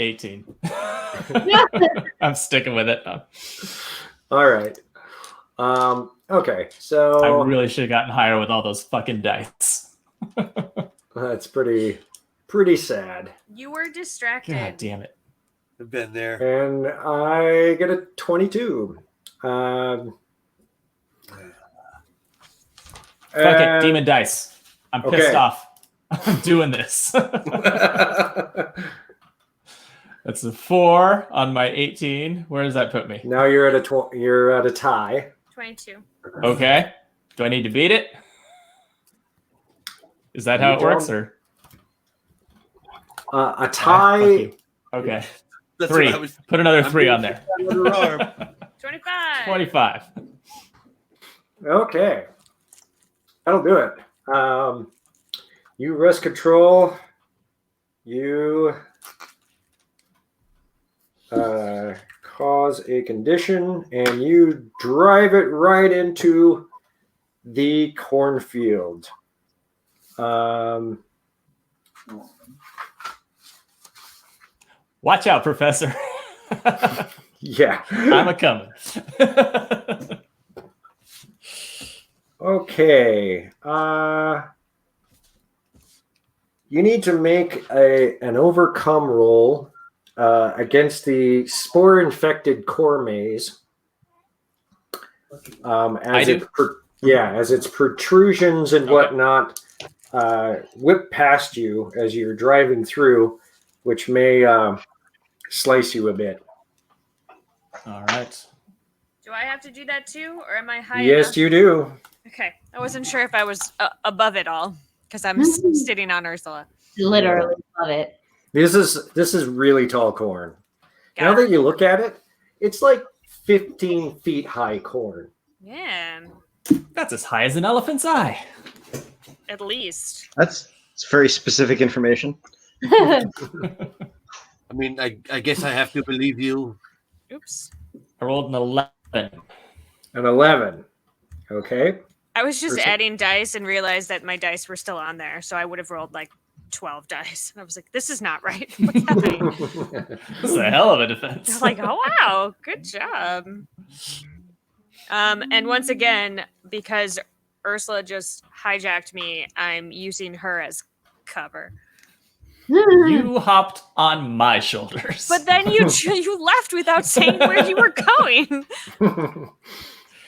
[SPEAKER 4] 18. I'm sticking with it.
[SPEAKER 1] All right. Okay. So
[SPEAKER 4] I really should have gotten higher with all those fucking dice.
[SPEAKER 1] that's pretty sad.
[SPEAKER 6] You were distracted.
[SPEAKER 4] God damn it.
[SPEAKER 5] I've been there.
[SPEAKER 1] And I get a 22.
[SPEAKER 4] Fuck it, demon dice. I'm pissed
[SPEAKER 1] okay.
[SPEAKER 4] off. I'm doing this. That's a 4 on my 18. Where does that put me?
[SPEAKER 1] Now you're at a tie.
[SPEAKER 6] 22.
[SPEAKER 4] Okay. Do I need to beat it? Is that how it works, or
[SPEAKER 1] a tie?
[SPEAKER 4] Okay.
[SPEAKER 5] That's
[SPEAKER 4] 3.
[SPEAKER 5] what I was-
[SPEAKER 4] Put another 3 on there.
[SPEAKER 6] 25.
[SPEAKER 4] 25.
[SPEAKER 1] Okay. That'll do it. You wrest control. You cause a condition, and you drive it right into the cornfield.
[SPEAKER 4] Watch out, Professor.
[SPEAKER 1] Yeah.
[SPEAKER 4] I'm a coming.
[SPEAKER 1] Okay. You need to make an overcome roll against the spore-infected core maze. As its protrusions and whatnot whip past you as you're driving through, which may slice you a bit.
[SPEAKER 4] All right.
[SPEAKER 6] Do I have to do that too, or am I high
[SPEAKER 1] Yes,
[SPEAKER 6] enough?
[SPEAKER 1] you do.
[SPEAKER 6] Okay. I wasn't sure if I was above it all because I'm sitting on Ursula.
[SPEAKER 2] Literally love it.
[SPEAKER 1] This is really tall corn.
[SPEAKER 6] Got
[SPEAKER 1] Now
[SPEAKER 6] it.
[SPEAKER 1] that you look at it, it's like 15 feet high corn.
[SPEAKER 6] Yeah,
[SPEAKER 4] That's as high as an elephant's eye.
[SPEAKER 6] at least.
[SPEAKER 3] That's very specific information.
[SPEAKER 5] I mean, I guess I have to believe you.
[SPEAKER 6] Oops.
[SPEAKER 4] I rolled an 11.
[SPEAKER 1] An 11. Okay.
[SPEAKER 6] I was just
[SPEAKER 1] Ursula?
[SPEAKER 6] adding dice and realized that my dice were still on there, so I would have rolled like 12 dice. And I was like, this is not right. What's happening?
[SPEAKER 4] This is a hell of a defense.
[SPEAKER 6] I'm like, oh wow, good job. And once again, because Ursula just hijacked me, I'm using her as cover.
[SPEAKER 4] You hopped on my shoulders.
[SPEAKER 6] But then you left without saying where you were going. I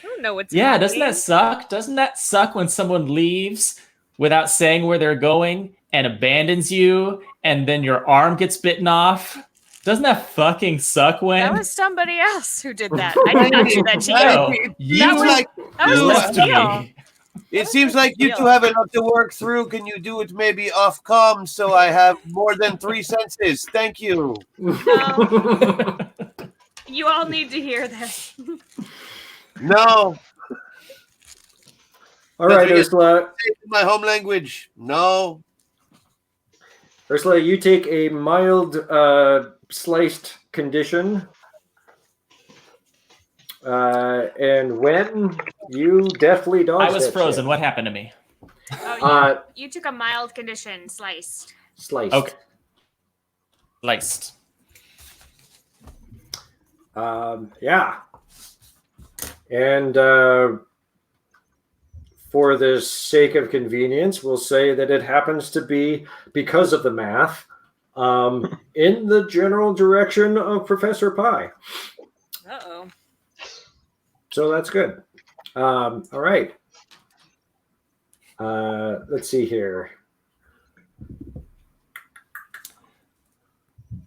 [SPEAKER 6] don't know what's
[SPEAKER 4] yeah,
[SPEAKER 6] happening.
[SPEAKER 4] doesn't that suck? Doesn't that suck when someone leaves without saying where they're going and abandons you, and then your arm gets bitten off? Doesn't that fucking suck, when?
[SPEAKER 6] That was somebody else who did that. I did not do that to you.
[SPEAKER 4] No,
[SPEAKER 5] It
[SPEAKER 4] you
[SPEAKER 5] seems like
[SPEAKER 6] That was
[SPEAKER 4] left
[SPEAKER 6] the deal.
[SPEAKER 4] me.
[SPEAKER 5] It seems like you two have enough to work through. Can you do it maybe off comm so I have more than 3 senses? Thank you.
[SPEAKER 6] No. You all need to hear this.
[SPEAKER 5] No.
[SPEAKER 1] All right,
[SPEAKER 5] Doesn't get-
[SPEAKER 1] Ursula.
[SPEAKER 5] My home language. No.
[SPEAKER 1] Ursula, you take a mild sliced condition. And when you deftly dodged
[SPEAKER 4] I was
[SPEAKER 1] that
[SPEAKER 4] frozen.
[SPEAKER 1] shit.
[SPEAKER 4] What happened to me?
[SPEAKER 6] Oh, you took a mild condition, sliced.
[SPEAKER 1] Sliced.
[SPEAKER 4] Okay. Sliced.
[SPEAKER 1] Yeah. And for the sake of convenience, we'll say that it happens to be, because of the math, in the general direction of Professor Pi.
[SPEAKER 6] Uh-oh.
[SPEAKER 1] So that's good. All right. Let's see here.
[SPEAKER 4] Do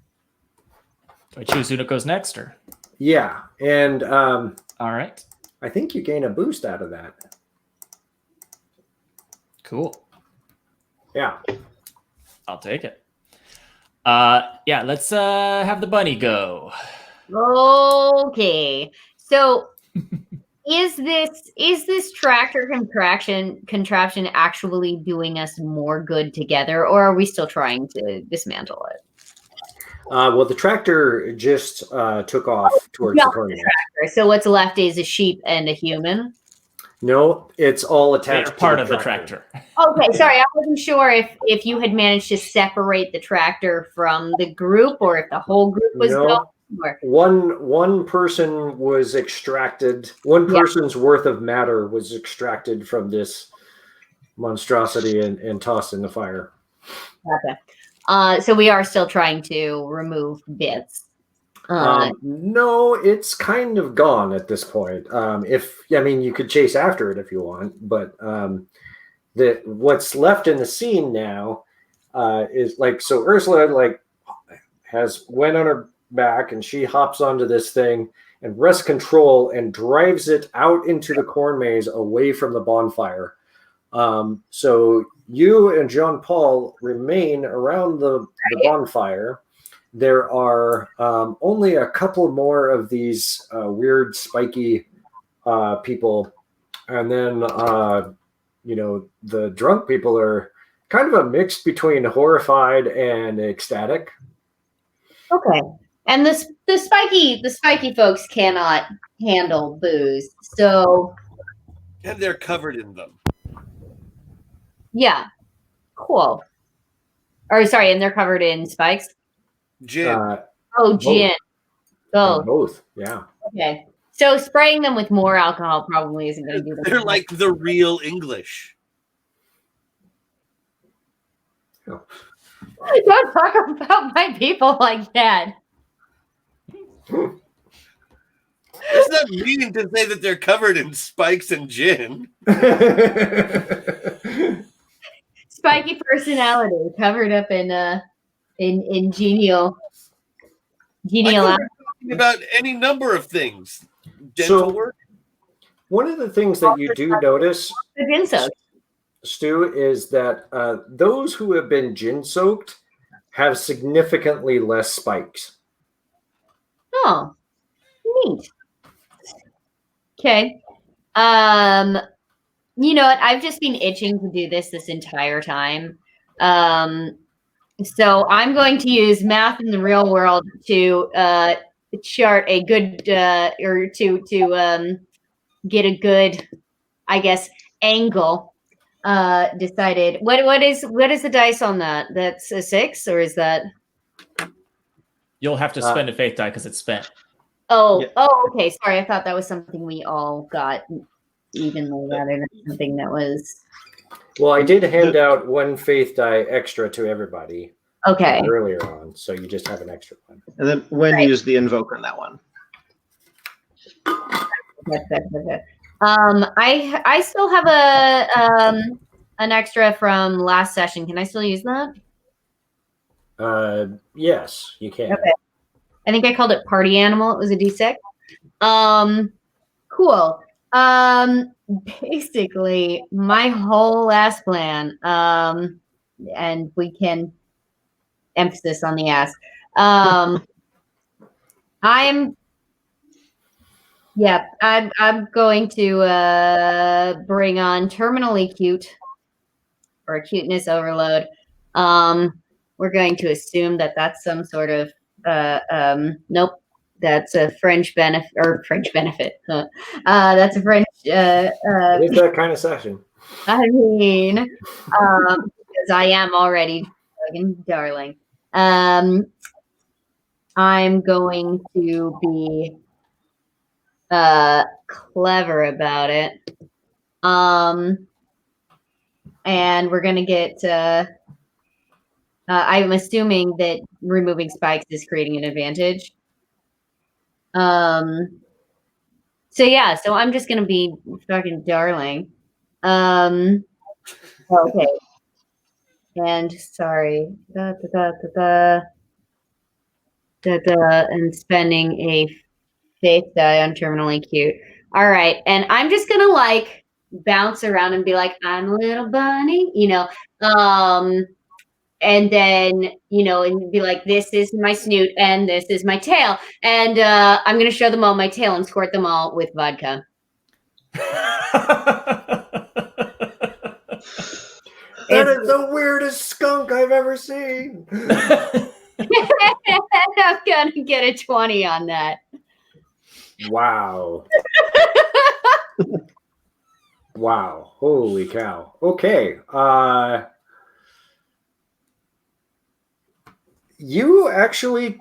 [SPEAKER 4] I choose who goes next, or?
[SPEAKER 1] Yeah. And
[SPEAKER 4] All right.
[SPEAKER 1] I think you gain a boost out of that.
[SPEAKER 4] Cool.
[SPEAKER 1] Yeah.
[SPEAKER 4] I'll take it. Yeah, let's have the bunny go.
[SPEAKER 2] Okay. So is this tractor contraption actually doing us more good together, or are we still trying to dismantle it?
[SPEAKER 1] Well, the tractor just took off towards the corner.
[SPEAKER 2] So what's left is a sheep and a human.
[SPEAKER 1] No, it's all attached.
[SPEAKER 4] They're part
[SPEAKER 1] to
[SPEAKER 4] of the tractor.
[SPEAKER 2] Okay, sorry, I wasn't sure if you had managed to separate the tractor from the group, or if the whole group was
[SPEAKER 1] No.
[SPEAKER 2] going. Or...
[SPEAKER 1] One person was extracted. One person's worth of matter was extracted from this monstrosity and tossed in the fire.
[SPEAKER 2] Okay. So we are still trying to remove bits.
[SPEAKER 1] No, it's kind of gone at this point. You could chase after it if you want, but what's left in the scene now is so Ursula has went on her back and she hops onto this thing and wrests control and drives it out into the corn maze away from the bonfire. So you and Jean Paul remain around the bonfire. There are only a couple more of these weird spiky people. And then, the drunk people are kind of a mix between horrified and ecstatic.
[SPEAKER 2] Okay. And the spiky folks cannot handle booze. So
[SPEAKER 5] And they're covered in them.
[SPEAKER 2] yeah. Cool. Or sorry, and they're covered in spikes.
[SPEAKER 5] Gin.
[SPEAKER 2] Gin. Both.
[SPEAKER 1] Both, yeah.
[SPEAKER 2] Okay. So spraying them with more alcohol probably isn't going to do that.
[SPEAKER 5] They're like the real English.
[SPEAKER 1] Oh.
[SPEAKER 2] Don't talk about my people like that.
[SPEAKER 5] It's not mean to say that they're covered in spikes and gin.
[SPEAKER 2] Spiky personality covered up in genial.
[SPEAKER 5] I could be talking about any number of things. Dental work.
[SPEAKER 1] One of the things that you do notice,
[SPEAKER 2] The
[SPEAKER 1] Stu, is that those who have been gin soaked have significantly less spikes.
[SPEAKER 2] Oh, neat. Okay. You know what? I've just been itching to do this entire time. So I'm going to use math in the real world to chart a good or to get a good, I guess, angle. Decided. What is the dice on that? That's a 6, or is that?
[SPEAKER 4] You'll have to spend a faith die because it's spent.
[SPEAKER 2] Oh, okay. Sorry, I thought that was something we all got evenly rather than something that was.
[SPEAKER 1] Well, I did hand out one faith die extra to everybody.
[SPEAKER 2] Okay.
[SPEAKER 1] earlier on, so you just have an extra one.
[SPEAKER 3] And then when
[SPEAKER 2] Right.
[SPEAKER 3] use the invoke on that one.
[SPEAKER 2] I still have an extra from last session. Can I still use that?
[SPEAKER 1] Yes, you can.
[SPEAKER 2] Okay. I think I called it party animal. It was a D6. Cool. Basically, my whole last plan, and we can emphasis on the ass. I'm going to bring on terminally cute or cuteness overload. We're going to assume that that's some sort of nope. That's a French benefit or French benefit. That's a French.
[SPEAKER 1] It is that kind of session.
[SPEAKER 2] I mean, because I am already fucking darling. I'm going to be clever about it. And we're gonna get. I'm assuming that removing spikes is creating an advantage. So yeah, so I'm just gonna be fucking darling. Okay. And sorry, and spending a faith die on terminally cute. All right, and I'm just gonna like bounce around and be like, I'm a little bunny, and then and be like, this is my snoot and this is my tail, and I'm gonna show them all my tail and squirt them all with vodka.
[SPEAKER 1] That is the weirdest skunk I've ever seen.
[SPEAKER 2] I'm gonna get a 20 on that.
[SPEAKER 1] Wow. Wow. Holy cow. Okay. You actually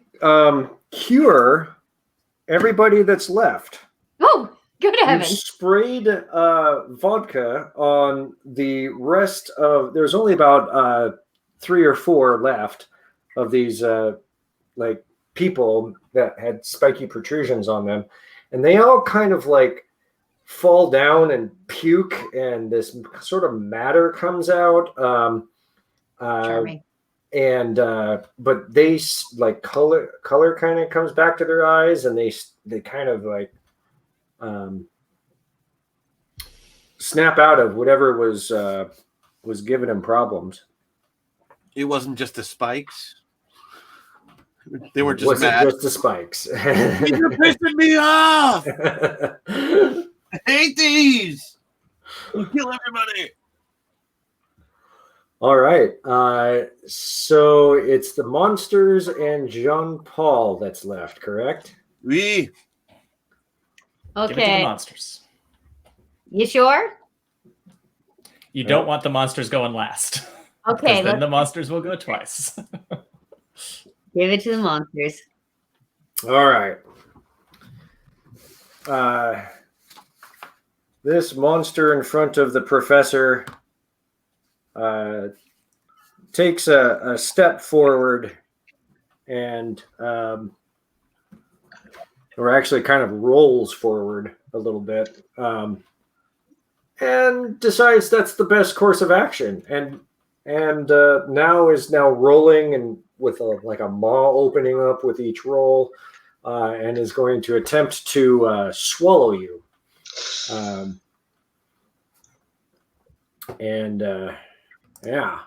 [SPEAKER 1] cure everybody that's left.
[SPEAKER 2] Oh, good
[SPEAKER 1] You
[SPEAKER 2] heavens.
[SPEAKER 1] sprayed vodka on the rest of. There's only about 3 or 4 left of these like people that had spiky protrusions on them, and they all kind of like fall down and puke, and this sort of matter comes out.
[SPEAKER 2] Charming.
[SPEAKER 1] And but they like color kind of comes back to their eyes, and they kind of like snap out of whatever was giving them problems.
[SPEAKER 5] It wasn't just the spikes. They were
[SPEAKER 1] It
[SPEAKER 5] just
[SPEAKER 1] wasn't
[SPEAKER 5] mad.
[SPEAKER 1] just the spikes.
[SPEAKER 5] You're pissing me off. I hate these. I'll kill everybody.
[SPEAKER 1] All right. So it's the monsters and Jean Paul that's left, correct?
[SPEAKER 5] We.
[SPEAKER 4] Give it to the
[SPEAKER 2] Okay.
[SPEAKER 4] monsters.
[SPEAKER 2] You sure?
[SPEAKER 4] You don't want the monsters going last.
[SPEAKER 2] Okay,
[SPEAKER 4] Because then
[SPEAKER 2] let's
[SPEAKER 4] the monsters will go twice.
[SPEAKER 2] give it to the monsters.
[SPEAKER 1] All right. This monster in front of the professor takes a step forward and or actually kind of rolls forward a little bit and decides that's the best course of action, and now is rolling and with like a maw opening up with each roll, and is going to attempt to swallow you. Yeah.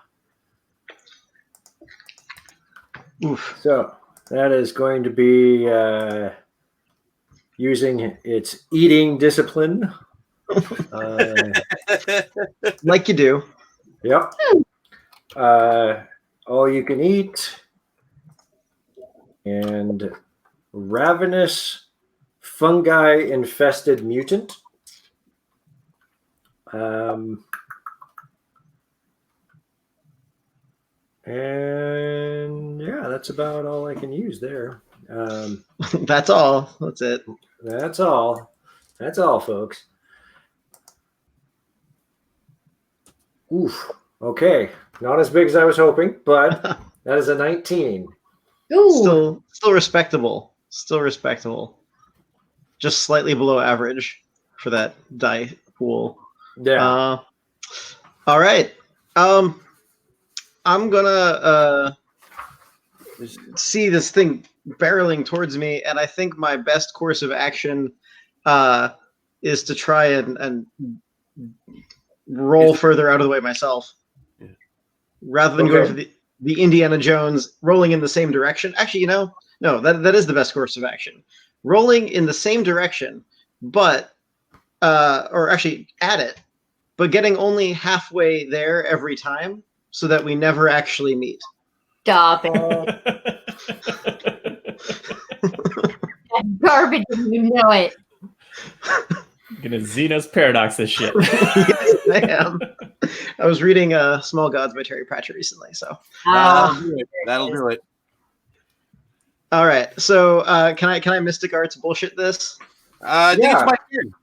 [SPEAKER 3] Oof.
[SPEAKER 1] So that is going to be using its eating discipline.
[SPEAKER 3] Like you do.
[SPEAKER 1] Yep. All you can eat and ravenous fungi infested mutant. And yeah, that's about all I can use there.
[SPEAKER 3] That's all. That's it.
[SPEAKER 1] That's all. That's all, folks. Oof. Okay. Not as big as I was hoping, but That is a 19.
[SPEAKER 2] Ooh.
[SPEAKER 3] Still respectable. Still respectable. Just slightly below average for that die pool.
[SPEAKER 1] Yeah.
[SPEAKER 3] All right. I'm gonna see this thing barreling towards me, and I think my best course of action is to try and roll further out of the way myself, rather than going for the Indiana Jones rolling in the same direction. Actually, no, that is the best course of action. Rolling in the same direction, but or actually at it, but getting only halfway there every time, so that we never actually meet.
[SPEAKER 2] Stop it. Garbage, and you know it.
[SPEAKER 4] Gonna Xenos paradox this shit.
[SPEAKER 3] Yes, I am. I was reading Small Gods by Terry Pratchett recently, so
[SPEAKER 5] That'll do it.
[SPEAKER 3] all right. So can I Mystic Arts bullshit this?
[SPEAKER 5] I think it's my turn.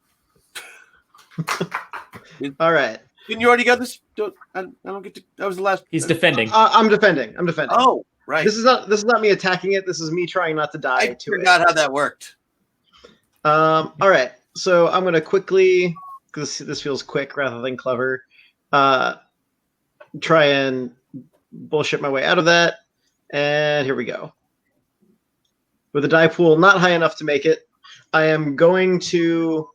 [SPEAKER 3] All right.
[SPEAKER 5] Didn't you already got this? I don't get to. That was the last.
[SPEAKER 4] He's defending.
[SPEAKER 3] I'm defending.
[SPEAKER 5] Oh, right.
[SPEAKER 3] This is not me attacking it. This is me trying not to die
[SPEAKER 5] I
[SPEAKER 3] to it.
[SPEAKER 5] forgot how that worked.
[SPEAKER 3] All right. So I'm gonna quickly, because this feels quick rather than clever, try and bullshit my way out of that. And here we go. With a die pool not high enough to make it, I am going to.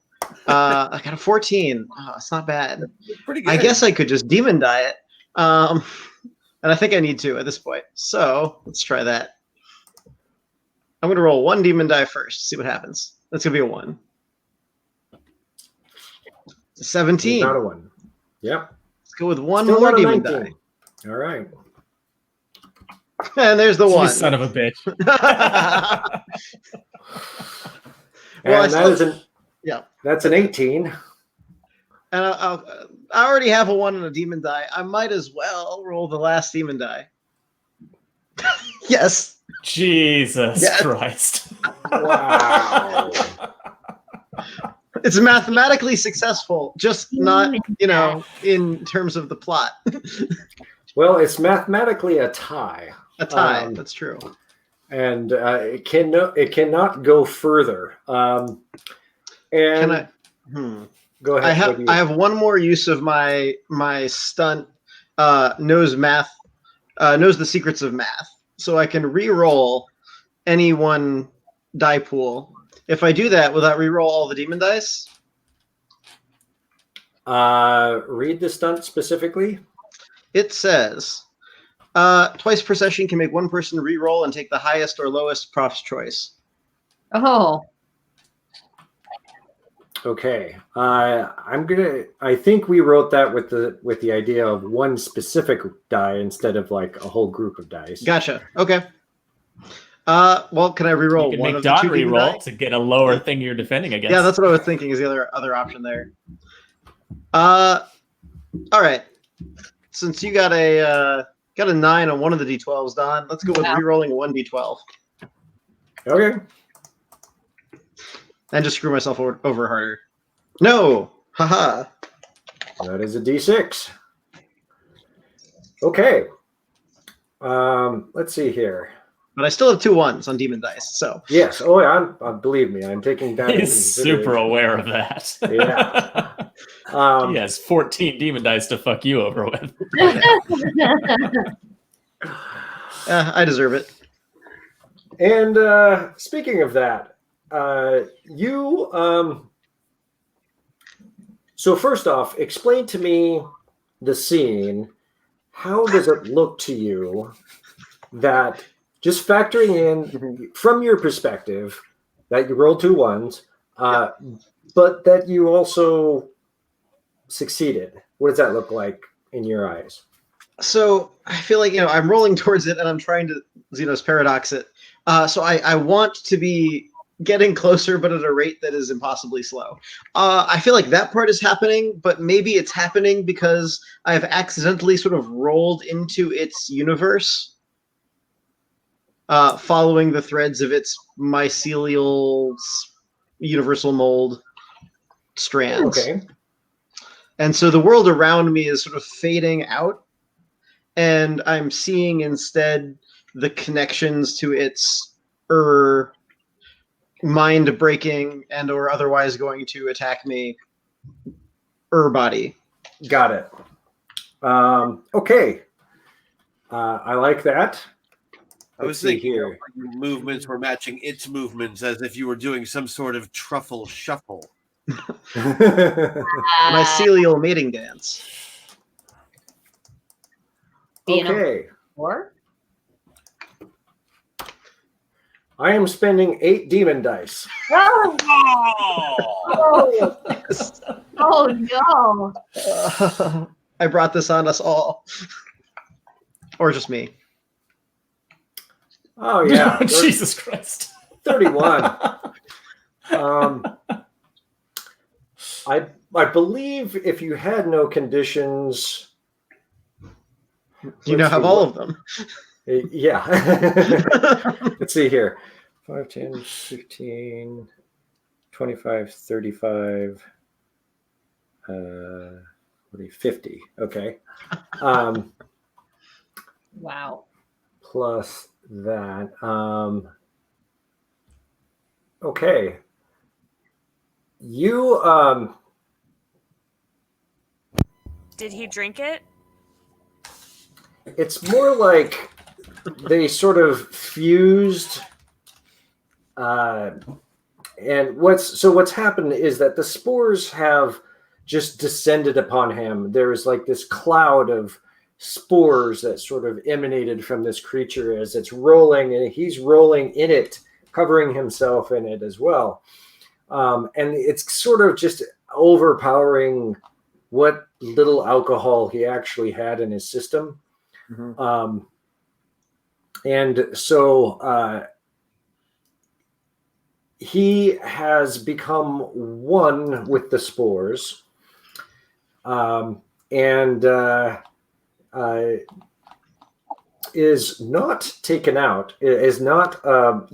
[SPEAKER 3] I got a 14. Oh, it's not bad.
[SPEAKER 5] Pretty good.
[SPEAKER 3] I guess I could just demon die it. And I think I need to at this point. So let's try that. I'm going to roll one demon die first. See what happens. That's going to be a 1. 17.
[SPEAKER 1] Not a 1. Yep.
[SPEAKER 3] Let's go with one
[SPEAKER 1] Still
[SPEAKER 3] more
[SPEAKER 1] not a
[SPEAKER 3] demon
[SPEAKER 1] 19.
[SPEAKER 3] die.
[SPEAKER 1] All right.
[SPEAKER 3] And there's the
[SPEAKER 4] You
[SPEAKER 3] 1.
[SPEAKER 4] son of a bitch.
[SPEAKER 3] Well,
[SPEAKER 1] And
[SPEAKER 3] yeah.
[SPEAKER 1] that's an 18.
[SPEAKER 3] And I already have a 1 and a demon die. I might as well roll the last demon die. Yes.
[SPEAKER 4] Jesus
[SPEAKER 3] Yes.
[SPEAKER 4] Christ.
[SPEAKER 1] Wow.
[SPEAKER 3] It's mathematically successful, just not, in terms of the plot.
[SPEAKER 1] Well, it's mathematically a tie.
[SPEAKER 3] A tie. That's true.
[SPEAKER 1] And it cannot go further. And
[SPEAKER 3] Can I?
[SPEAKER 1] Go ahead.
[SPEAKER 3] I have one more use of my stunt. Knows math. Knows the secrets of math, so I can re-roll any one die pool. If I do that, will that re-roll all the demon dice?
[SPEAKER 1] Read the stunt specifically.
[SPEAKER 3] It says, twice per session can make one person re-roll and take the highest or lowest prof's choice.
[SPEAKER 2] Oh.
[SPEAKER 1] Okay. I think we wrote that with the idea of one specific die instead of like a whole group of dice.
[SPEAKER 3] Gotcha. Okay. Well, can I re-roll
[SPEAKER 4] You can
[SPEAKER 3] one
[SPEAKER 4] make
[SPEAKER 3] of the
[SPEAKER 4] Don
[SPEAKER 3] two demon
[SPEAKER 4] re-roll
[SPEAKER 3] die?
[SPEAKER 4] to get a lower thing you're defending against.
[SPEAKER 3] Yeah, that's what I was thinking is the other option there. All right. Since you got a 9 on one of the d12s, Don, let's go with re-rolling one d12
[SPEAKER 1] Okay.
[SPEAKER 3] and just screw myself over harder. No, haha.
[SPEAKER 1] That is a D6. Okay. Let's see here.
[SPEAKER 3] But I still have 2 1s on demon dice, so
[SPEAKER 1] Yes. Oh, yeah. Believe me, I'm taking that. into
[SPEAKER 4] He's super
[SPEAKER 1] consideration.
[SPEAKER 4] aware of that.
[SPEAKER 1] Yeah.
[SPEAKER 4] He has 14 demon dice to fuck you over with.
[SPEAKER 3] I deserve it.
[SPEAKER 1] And speaking of that, so first off, explain to me the scene. How does it look to you that just factoring in from your perspective that you rolled 2 1s, but that you also succeeded? What does that look like in your eyes?
[SPEAKER 3] So I feel like I'm rolling towards it, and I'm trying to Xenos paradox it. So I want to be getting closer, but at a rate that is impossibly slow. I feel like that part is happening, but maybe it's happening because I've accidentally sort of rolled into its universe, following the threads of its mycelial universal mold strands.
[SPEAKER 1] Okay.
[SPEAKER 3] And so the world around me is sort of fading out. and I'm seeing instead the connections to its mind breaking and or otherwise going to attack me body.
[SPEAKER 1] Got it. Okay. I like that.
[SPEAKER 5] I was thinking your movements were matching its movements as if you were doing some sort of truffle shuffle.
[SPEAKER 3] Mycelial mating dance.
[SPEAKER 1] Okay.
[SPEAKER 2] Or
[SPEAKER 1] I am spending 8 demon dice.
[SPEAKER 2] oh,
[SPEAKER 5] Oh!
[SPEAKER 2] oh no!
[SPEAKER 3] I brought this on us all, or just me.
[SPEAKER 1] Oh yeah,
[SPEAKER 4] Jesus Christ.
[SPEAKER 1] 31. I believe if you had no conditions,
[SPEAKER 3] You now have all of them.
[SPEAKER 1] Yeah. Let's see here. 5, 10, 15, 25, 35, 50. Okay.
[SPEAKER 2] Wow.
[SPEAKER 1] Plus that. Okay. You
[SPEAKER 6] Did he drink it?
[SPEAKER 1] it's more like they sort of fused and what's happened is that the spores have just descended upon him. There's like this cloud of spores that sort of emanated from this creature as it's rolling, and he's rolling in it, covering himself in it as well. And it's sort of just overpowering what little alcohol he actually had in his system. Mm-hmm. And so he has become one with the spores, and is not taken out, is not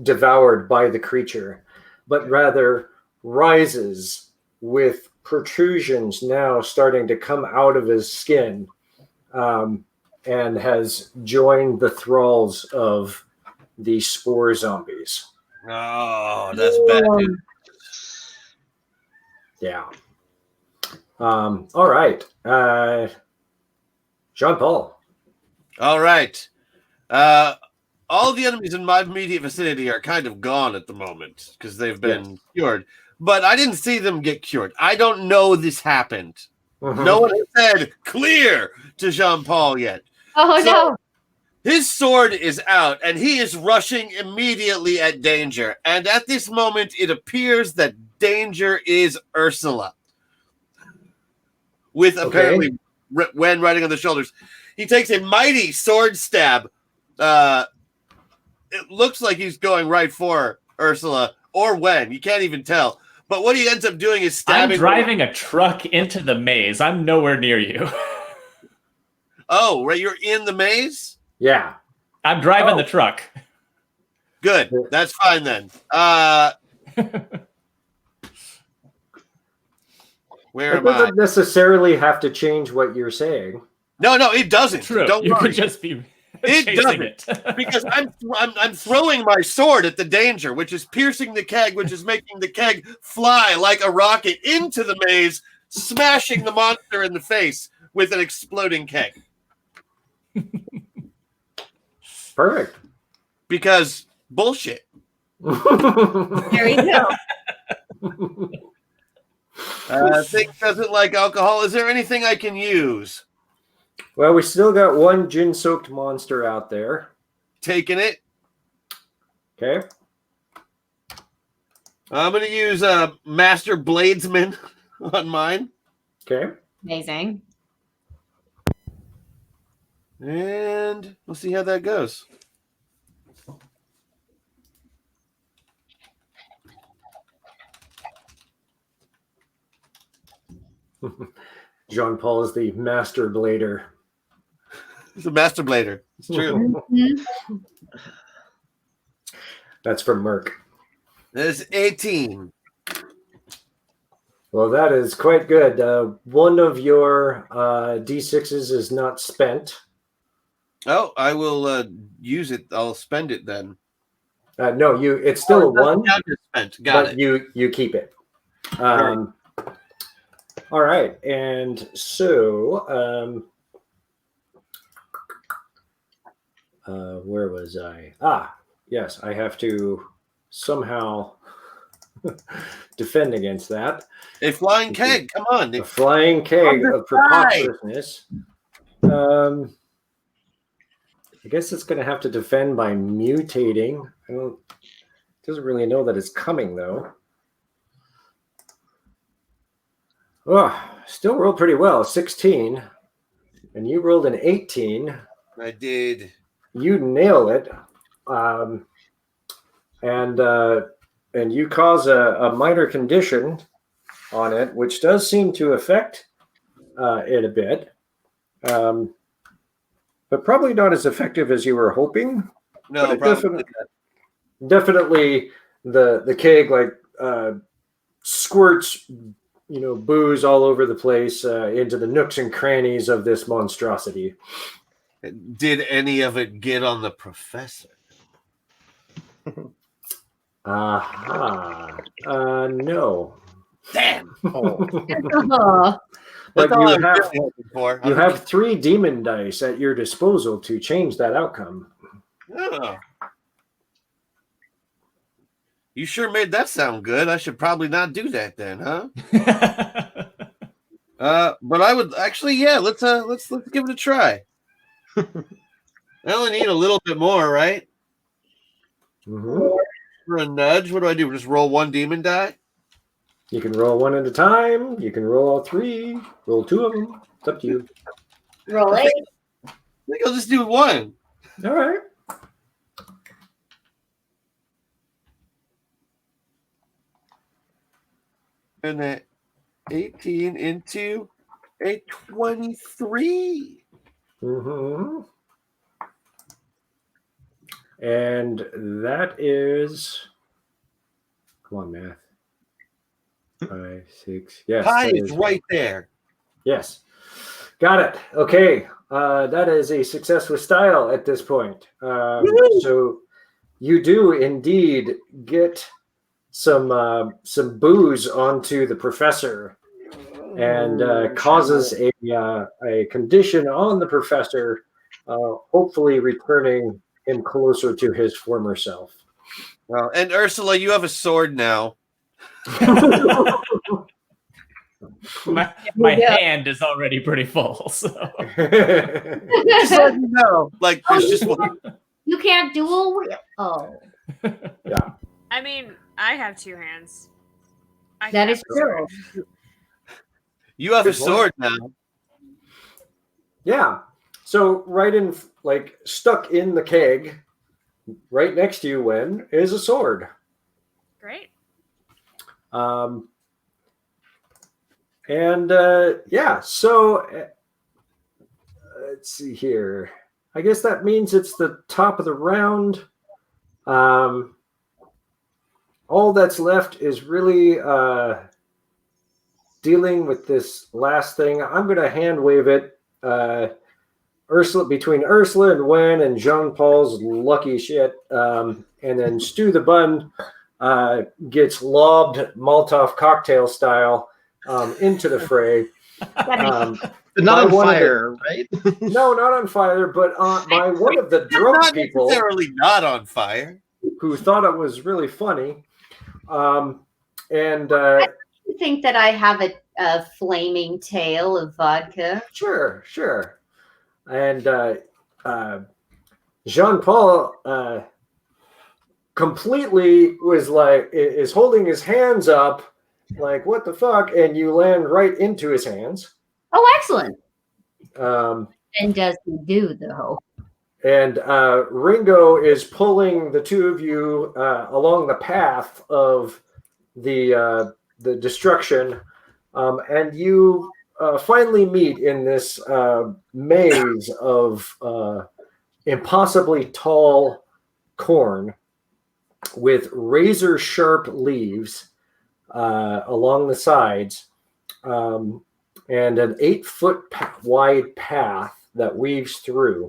[SPEAKER 1] devoured by the creature, but rather rises with protrusions now starting to come out of his skin, and has joined the thralls of the spore zombies.
[SPEAKER 5] Oh, that's bad.
[SPEAKER 1] Yeah. All right. Jean-Paul.
[SPEAKER 5] All right. All the enemies in my immediate vicinity are kind of gone at the moment because they've been cured. But I didn't see them get cured. I don't know this happened. Mm-hmm. No one has said clear to Jean-Paul yet.
[SPEAKER 2] Oh, so, no.
[SPEAKER 5] His sword is out, and he is rushing immediately at Danger. And at this moment, it appears that Danger is Ursula. With apparently Wen riding on the shoulders. He takes a mighty sword stab. It looks like he's going right for Ursula or Wen. You can't even tell. But what he ends up doing is stabbing.
[SPEAKER 4] I'm driving a truck into the maze. I'm nowhere near you.
[SPEAKER 5] Oh, right. You're in the maze?
[SPEAKER 1] Yeah.
[SPEAKER 4] I'm driving the truck.
[SPEAKER 5] Good. That's fine then. Where am I? It doesn't
[SPEAKER 1] necessarily have to change what you're saying.
[SPEAKER 5] No, it doesn't.
[SPEAKER 4] True.
[SPEAKER 5] Don't
[SPEAKER 4] you
[SPEAKER 5] worry.
[SPEAKER 4] could just be
[SPEAKER 5] it doesn't. Because I'm throwing my sword at the Danger, which is piercing the keg, which is making the keg fly like a rocket into the maze, smashing the monster in the face with an exploding keg.
[SPEAKER 1] Perfect.
[SPEAKER 5] Because bullshit.
[SPEAKER 2] There you go.
[SPEAKER 5] Thing doesn't like alcohol. Is there anything I can use?
[SPEAKER 1] Well, we still got one gin-soaked monster out there.
[SPEAKER 5] Taking it.
[SPEAKER 1] Okay.
[SPEAKER 5] I'm going to use Master Bladesman on mine.
[SPEAKER 1] Okay.
[SPEAKER 2] Amazing.
[SPEAKER 5] And we'll see how that goes.
[SPEAKER 1] Jean-Paul is the master blader.
[SPEAKER 5] He's a master blader. It's true.
[SPEAKER 2] Mm-hmm.
[SPEAKER 1] That's from Merc.
[SPEAKER 5] There's 18.
[SPEAKER 1] Well, that is quite good. One of your D6s is not spent.
[SPEAKER 5] Oh, I will use it. I'll spend it then.
[SPEAKER 1] No, it's still a one,
[SPEAKER 5] spent. Got
[SPEAKER 1] but
[SPEAKER 5] it.
[SPEAKER 1] you keep it. All right, and so where was I? Yes, I have to somehow defend against that.
[SPEAKER 5] A flying keg. Come on.
[SPEAKER 1] A flying keg of preposterousness. I guess it's going to have to defend by mutating. Doesn't really know that it's coming though. Oh, still rolled pretty well. 16, and you rolled an 18.
[SPEAKER 5] I did.
[SPEAKER 1] You nail it, and you cause a minor condition on it, which does seem to affect it a bit, but probably not as effective as you were hoping.
[SPEAKER 5] No,
[SPEAKER 1] definitely the keg squirts, booze all over the place into the nooks and crannies of this monstrosity.
[SPEAKER 5] Did any of it get on the professor?
[SPEAKER 1] No.
[SPEAKER 5] Damn.
[SPEAKER 1] But
[SPEAKER 5] That's all I'm really hoping for.
[SPEAKER 1] You have 3 demon dice at your disposal to change that outcome.
[SPEAKER 5] Oh. You sure made that sound good. I should probably not do that then, huh? But I would actually, yeah. Let's give it a try. I only need a little bit more, right?
[SPEAKER 1] Mm-hmm.
[SPEAKER 5] For a nudge, what do I do? Just roll 1 demon die?
[SPEAKER 1] You can roll 1 at a time. You can roll all 3. Roll 2 of them. It's up to you.
[SPEAKER 2] Roll 8.
[SPEAKER 5] I think I'll just do 1.
[SPEAKER 1] All right.
[SPEAKER 5] And that 18 into a 23.
[SPEAKER 1] Mm-hmm. And that is, come on, math. 5, 6. Yes.
[SPEAKER 5] Pi is right there.
[SPEAKER 1] Yes. Got it. Okay. That is a success with style at this point. So you do indeed get some booze onto the professor, and causes a condition on the professor, hopefully returning him closer to his former self.
[SPEAKER 5] Well, and Ursula, you have a sword now.
[SPEAKER 4] My hand is already pretty full, so
[SPEAKER 5] Just let me know. Like, there's just one.
[SPEAKER 2] You can't dual wield. Oh,
[SPEAKER 1] Yeah.
[SPEAKER 6] I mean, I have 2 hands.
[SPEAKER 2] that is true.
[SPEAKER 5] You have a sword now.
[SPEAKER 1] Yeah. So right in, stuck in the keg, right next to you, Wen, is a sword.
[SPEAKER 6] Great.
[SPEAKER 1] Yeah, so let's see here. I guess that means it's the top of the round. All that's left is really dealing with this last thing. I'm going to hand wave it between Ursula and Wen and Jean-Paul's lucky shit. And then Stu the Bun gets lobbed Molotov cocktail style into the fray.
[SPEAKER 3] Not on fire, right?
[SPEAKER 1] No, not on fire, but by one of the drunk
[SPEAKER 5] Not
[SPEAKER 1] people
[SPEAKER 5] necessarily not on fire.
[SPEAKER 1] who thought it was really funny.
[SPEAKER 2] I think that I have a flaming tail of vodka.
[SPEAKER 1] Sure. And Jean-Paul completely is holding his hands up like, what the fuck? And you land right into his hands.
[SPEAKER 2] Oh, excellent.
[SPEAKER 1] And
[SPEAKER 2] does he do, though?
[SPEAKER 1] And Ringo is pulling the 2 of you along the path of the destruction, and you finally meet in this maze of impossibly tall corn with razor sharp leaves along the sides, and an 8-foot wide path that weaves through.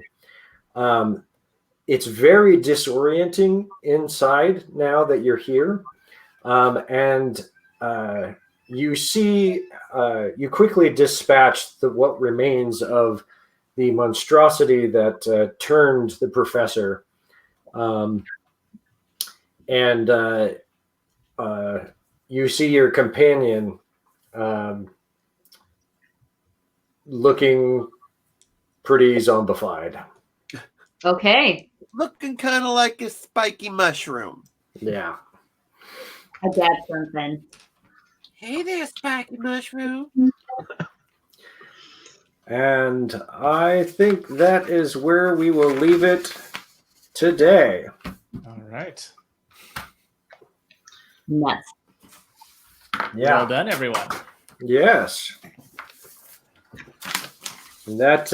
[SPEAKER 1] It's very disorienting inside now that you're here. And you see, you quickly dispatch what remains of the monstrosity that turned the professor. And you see your companion looking pretty zombified.
[SPEAKER 2] Okay.
[SPEAKER 5] Looking kind of like a spiky mushroom.
[SPEAKER 1] Yeah.
[SPEAKER 2] I got something.
[SPEAKER 5] Hey there, spiky mushroom.
[SPEAKER 1] And I think that is where we will leave it today.
[SPEAKER 4] All right.
[SPEAKER 2] Nuts.
[SPEAKER 1] Yeah.
[SPEAKER 4] Well done, everyone.
[SPEAKER 1] Yes. And that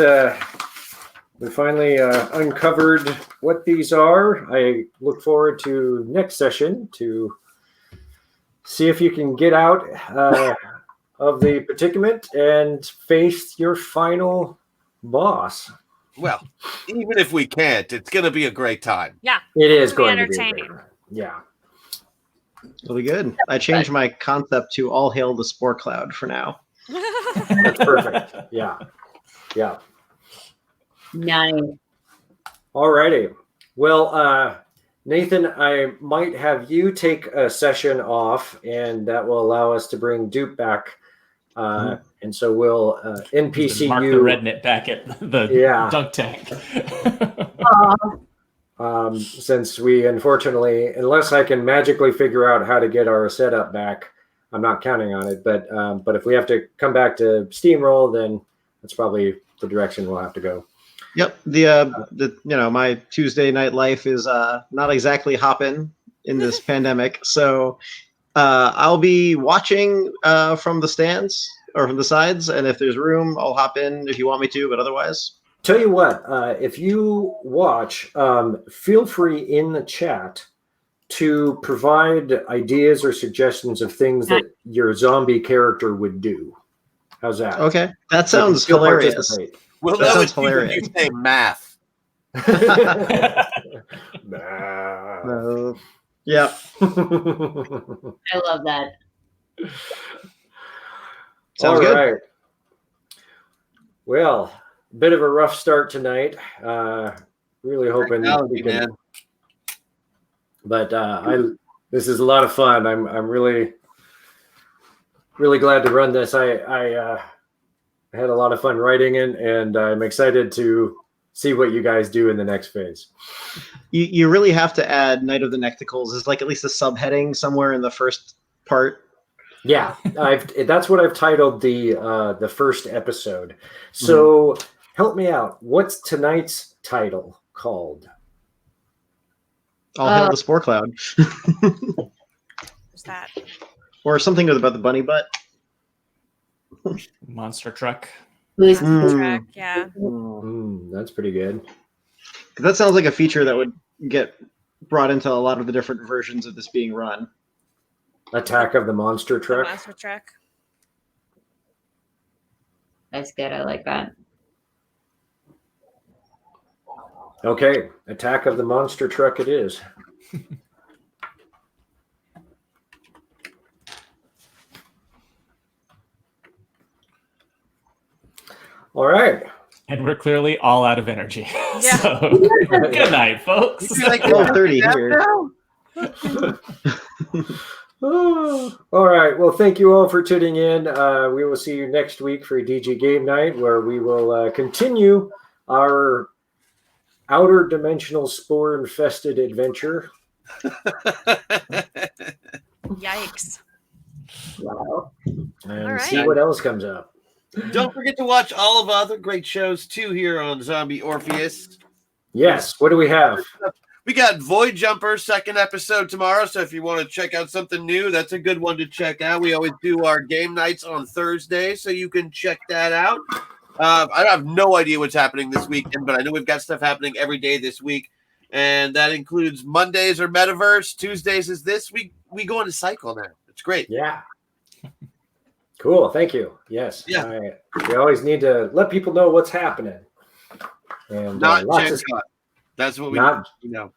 [SPEAKER 1] we finally uncovered what these are. I look forward to next session to see if you can get out of the predicament and face your final boss.
[SPEAKER 5] Well, even if we can't, it's going to be a great time.
[SPEAKER 6] Yeah.
[SPEAKER 1] It is
[SPEAKER 6] It'll be
[SPEAKER 1] going to be
[SPEAKER 6] entertaining.
[SPEAKER 1] great. Yeah.
[SPEAKER 3] It'll be good. I changed my concept to all hail the spore cloud for now.
[SPEAKER 1] That's perfect. Yeah. Yeah.
[SPEAKER 2] Nice.
[SPEAKER 1] Alrighty. Well, Nathan, I might have you take a session off, and that will allow us to bring Dupe back. And so we'll NPC
[SPEAKER 4] Mark
[SPEAKER 1] you.
[SPEAKER 4] the rednet back at the dunk tank.
[SPEAKER 1] Since we unfortunately, unless I can magically figure out how to get our setup back, I'm not counting on it. But if we have to come back to Steamroll, then that's probably the direction we'll have to go.
[SPEAKER 3] Yep. The my Tuesday night life is not exactly hopping in this pandemic. So I'll be watching from the stands or from the sides, and if there's room, I'll hop in if you want me to, but otherwise.
[SPEAKER 1] Tell you what, if you watch, feel free in the chat to provide ideas or suggestions of things that your zombie character would do. How's that?
[SPEAKER 3] Okay. That
[SPEAKER 1] So
[SPEAKER 3] sounds
[SPEAKER 1] you'll
[SPEAKER 3] hilarious.
[SPEAKER 1] participate.
[SPEAKER 5] Well,
[SPEAKER 3] That
[SPEAKER 5] that
[SPEAKER 3] sounds
[SPEAKER 5] would
[SPEAKER 3] hilarious.
[SPEAKER 5] you say math.
[SPEAKER 1] Nah.
[SPEAKER 3] Yeah.
[SPEAKER 2] I love that.
[SPEAKER 3] Sounds
[SPEAKER 1] All
[SPEAKER 3] good.
[SPEAKER 1] right. Well, bit of a rough start tonight. Really hoping we can.
[SPEAKER 5] Man.
[SPEAKER 1] But this is a lot of fun. I'm really glad to run this. I had a lot of fun writing it, and I'm excited to see what you guys do in the next phase.
[SPEAKER 3] You really have to add Night of the Necticles as like at least a subheading somewhere in the first part.
[SPEAKER 1] Yeah, that's what I've titled the first episode. So help me out. What's tonight's title called?
[SPEAKER 3] All hail the spore cloud.
[SPEAKER 6] What's that?
[SPEAKER 3] Or something about the bunny butt.
[SPEAKER 4] Monster truck.
[SPEAKER 2] Who's
[SPEAKER 6] Track, yeah.
[SPEAKER 1] That's pretty good.
[SPEAKER 3] That sounds like a feature that would get brought into a lot of the different versions of this being run.
[SPEAKER 1] Attack of the Monster
[SPEAKER 6] The
[SPEAKER 1] Truck.
[SPEAKER 6] Monster Truck.
[SPEAKER 2] That's good. I like that.
[SPEAKER 1] Okay, Attack of the Monster Truck it is. All right.
[SPEAKER 4] And we're clearly all out of energy.
[SPEAKER 6] Yeah.
[SPEAKER 4] So, good night, folks.
[SPEAKER 5] You like
[SPEAKER 3] 12:30 here.
[SPEAKER 1] All right. Well, thank you all for tuning in. We will see you next week for DG Game Night, where we will continue our outer dimensional spore-infested adventure.
[SPEAKER 6] Yikes.
[SPEAKER 2] Wow.
[SPEAKER 1] And
[SPEAKER 6] All right.
[SPEAKER 1] see what else comes up.
[SPEAKER 5] Don't forget to watch all of our other great shows too here on Zombie Orpheus.
[SPEAKER 1] Yes. What do we have?
[SPEAKER 5] We got Void Jumper second episode tomorrow, so if you want to check out something new, that's a good one to check out. We always do our game nights on Thursday, so you can check that out. I have no idea what's happening this weekend, but I know we've got stuff happening every day this week, and that includes Mondays or Metaverse. Tuesdays is this. We go into cycle now. It's great.
[SPEAKER 1] Yeah. Cool. Thank you. Yes.
[SPEAKER 5] Yeah.
[SPEAKER 1] We always need to let people know what's happening. and
[SPEAKER 5] Not
[SPEAKER 1] lots
[SPEAKER 5] Gen
[SPEAKER 1] of
[SPEAKER 5] Con. That's what we
[SPEAKER 1] not
[SPEAKER 5] know.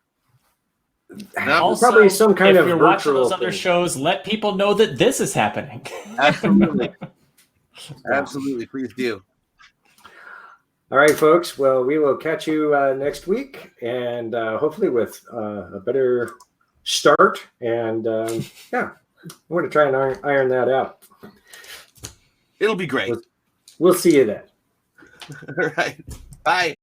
[SPEAKER 4] Also,
[SPEAKER 1] probably some kind
[SPEAKER 4] if
[SPEAKER 1] of
[SPEAKER 4] you're watching
[SPEAKER 1] virtual
[SPEAKER 4] those other
[SPEAKER 1] thing.
[SPEAKER 4] shows, let people know that this is happening.
[SPEAKER 5] Absolutely. Absolutely. Please do.
[SPEAKER 1] All right, folks. Well, we will catch you next week, and hopefully with a better start. And yeah, I want to try and iron that out.
[SPEAKER 5] It'll be great.
[SPEAKER 1] We'll see you then.
[SPEAKER 5] All right. Bye.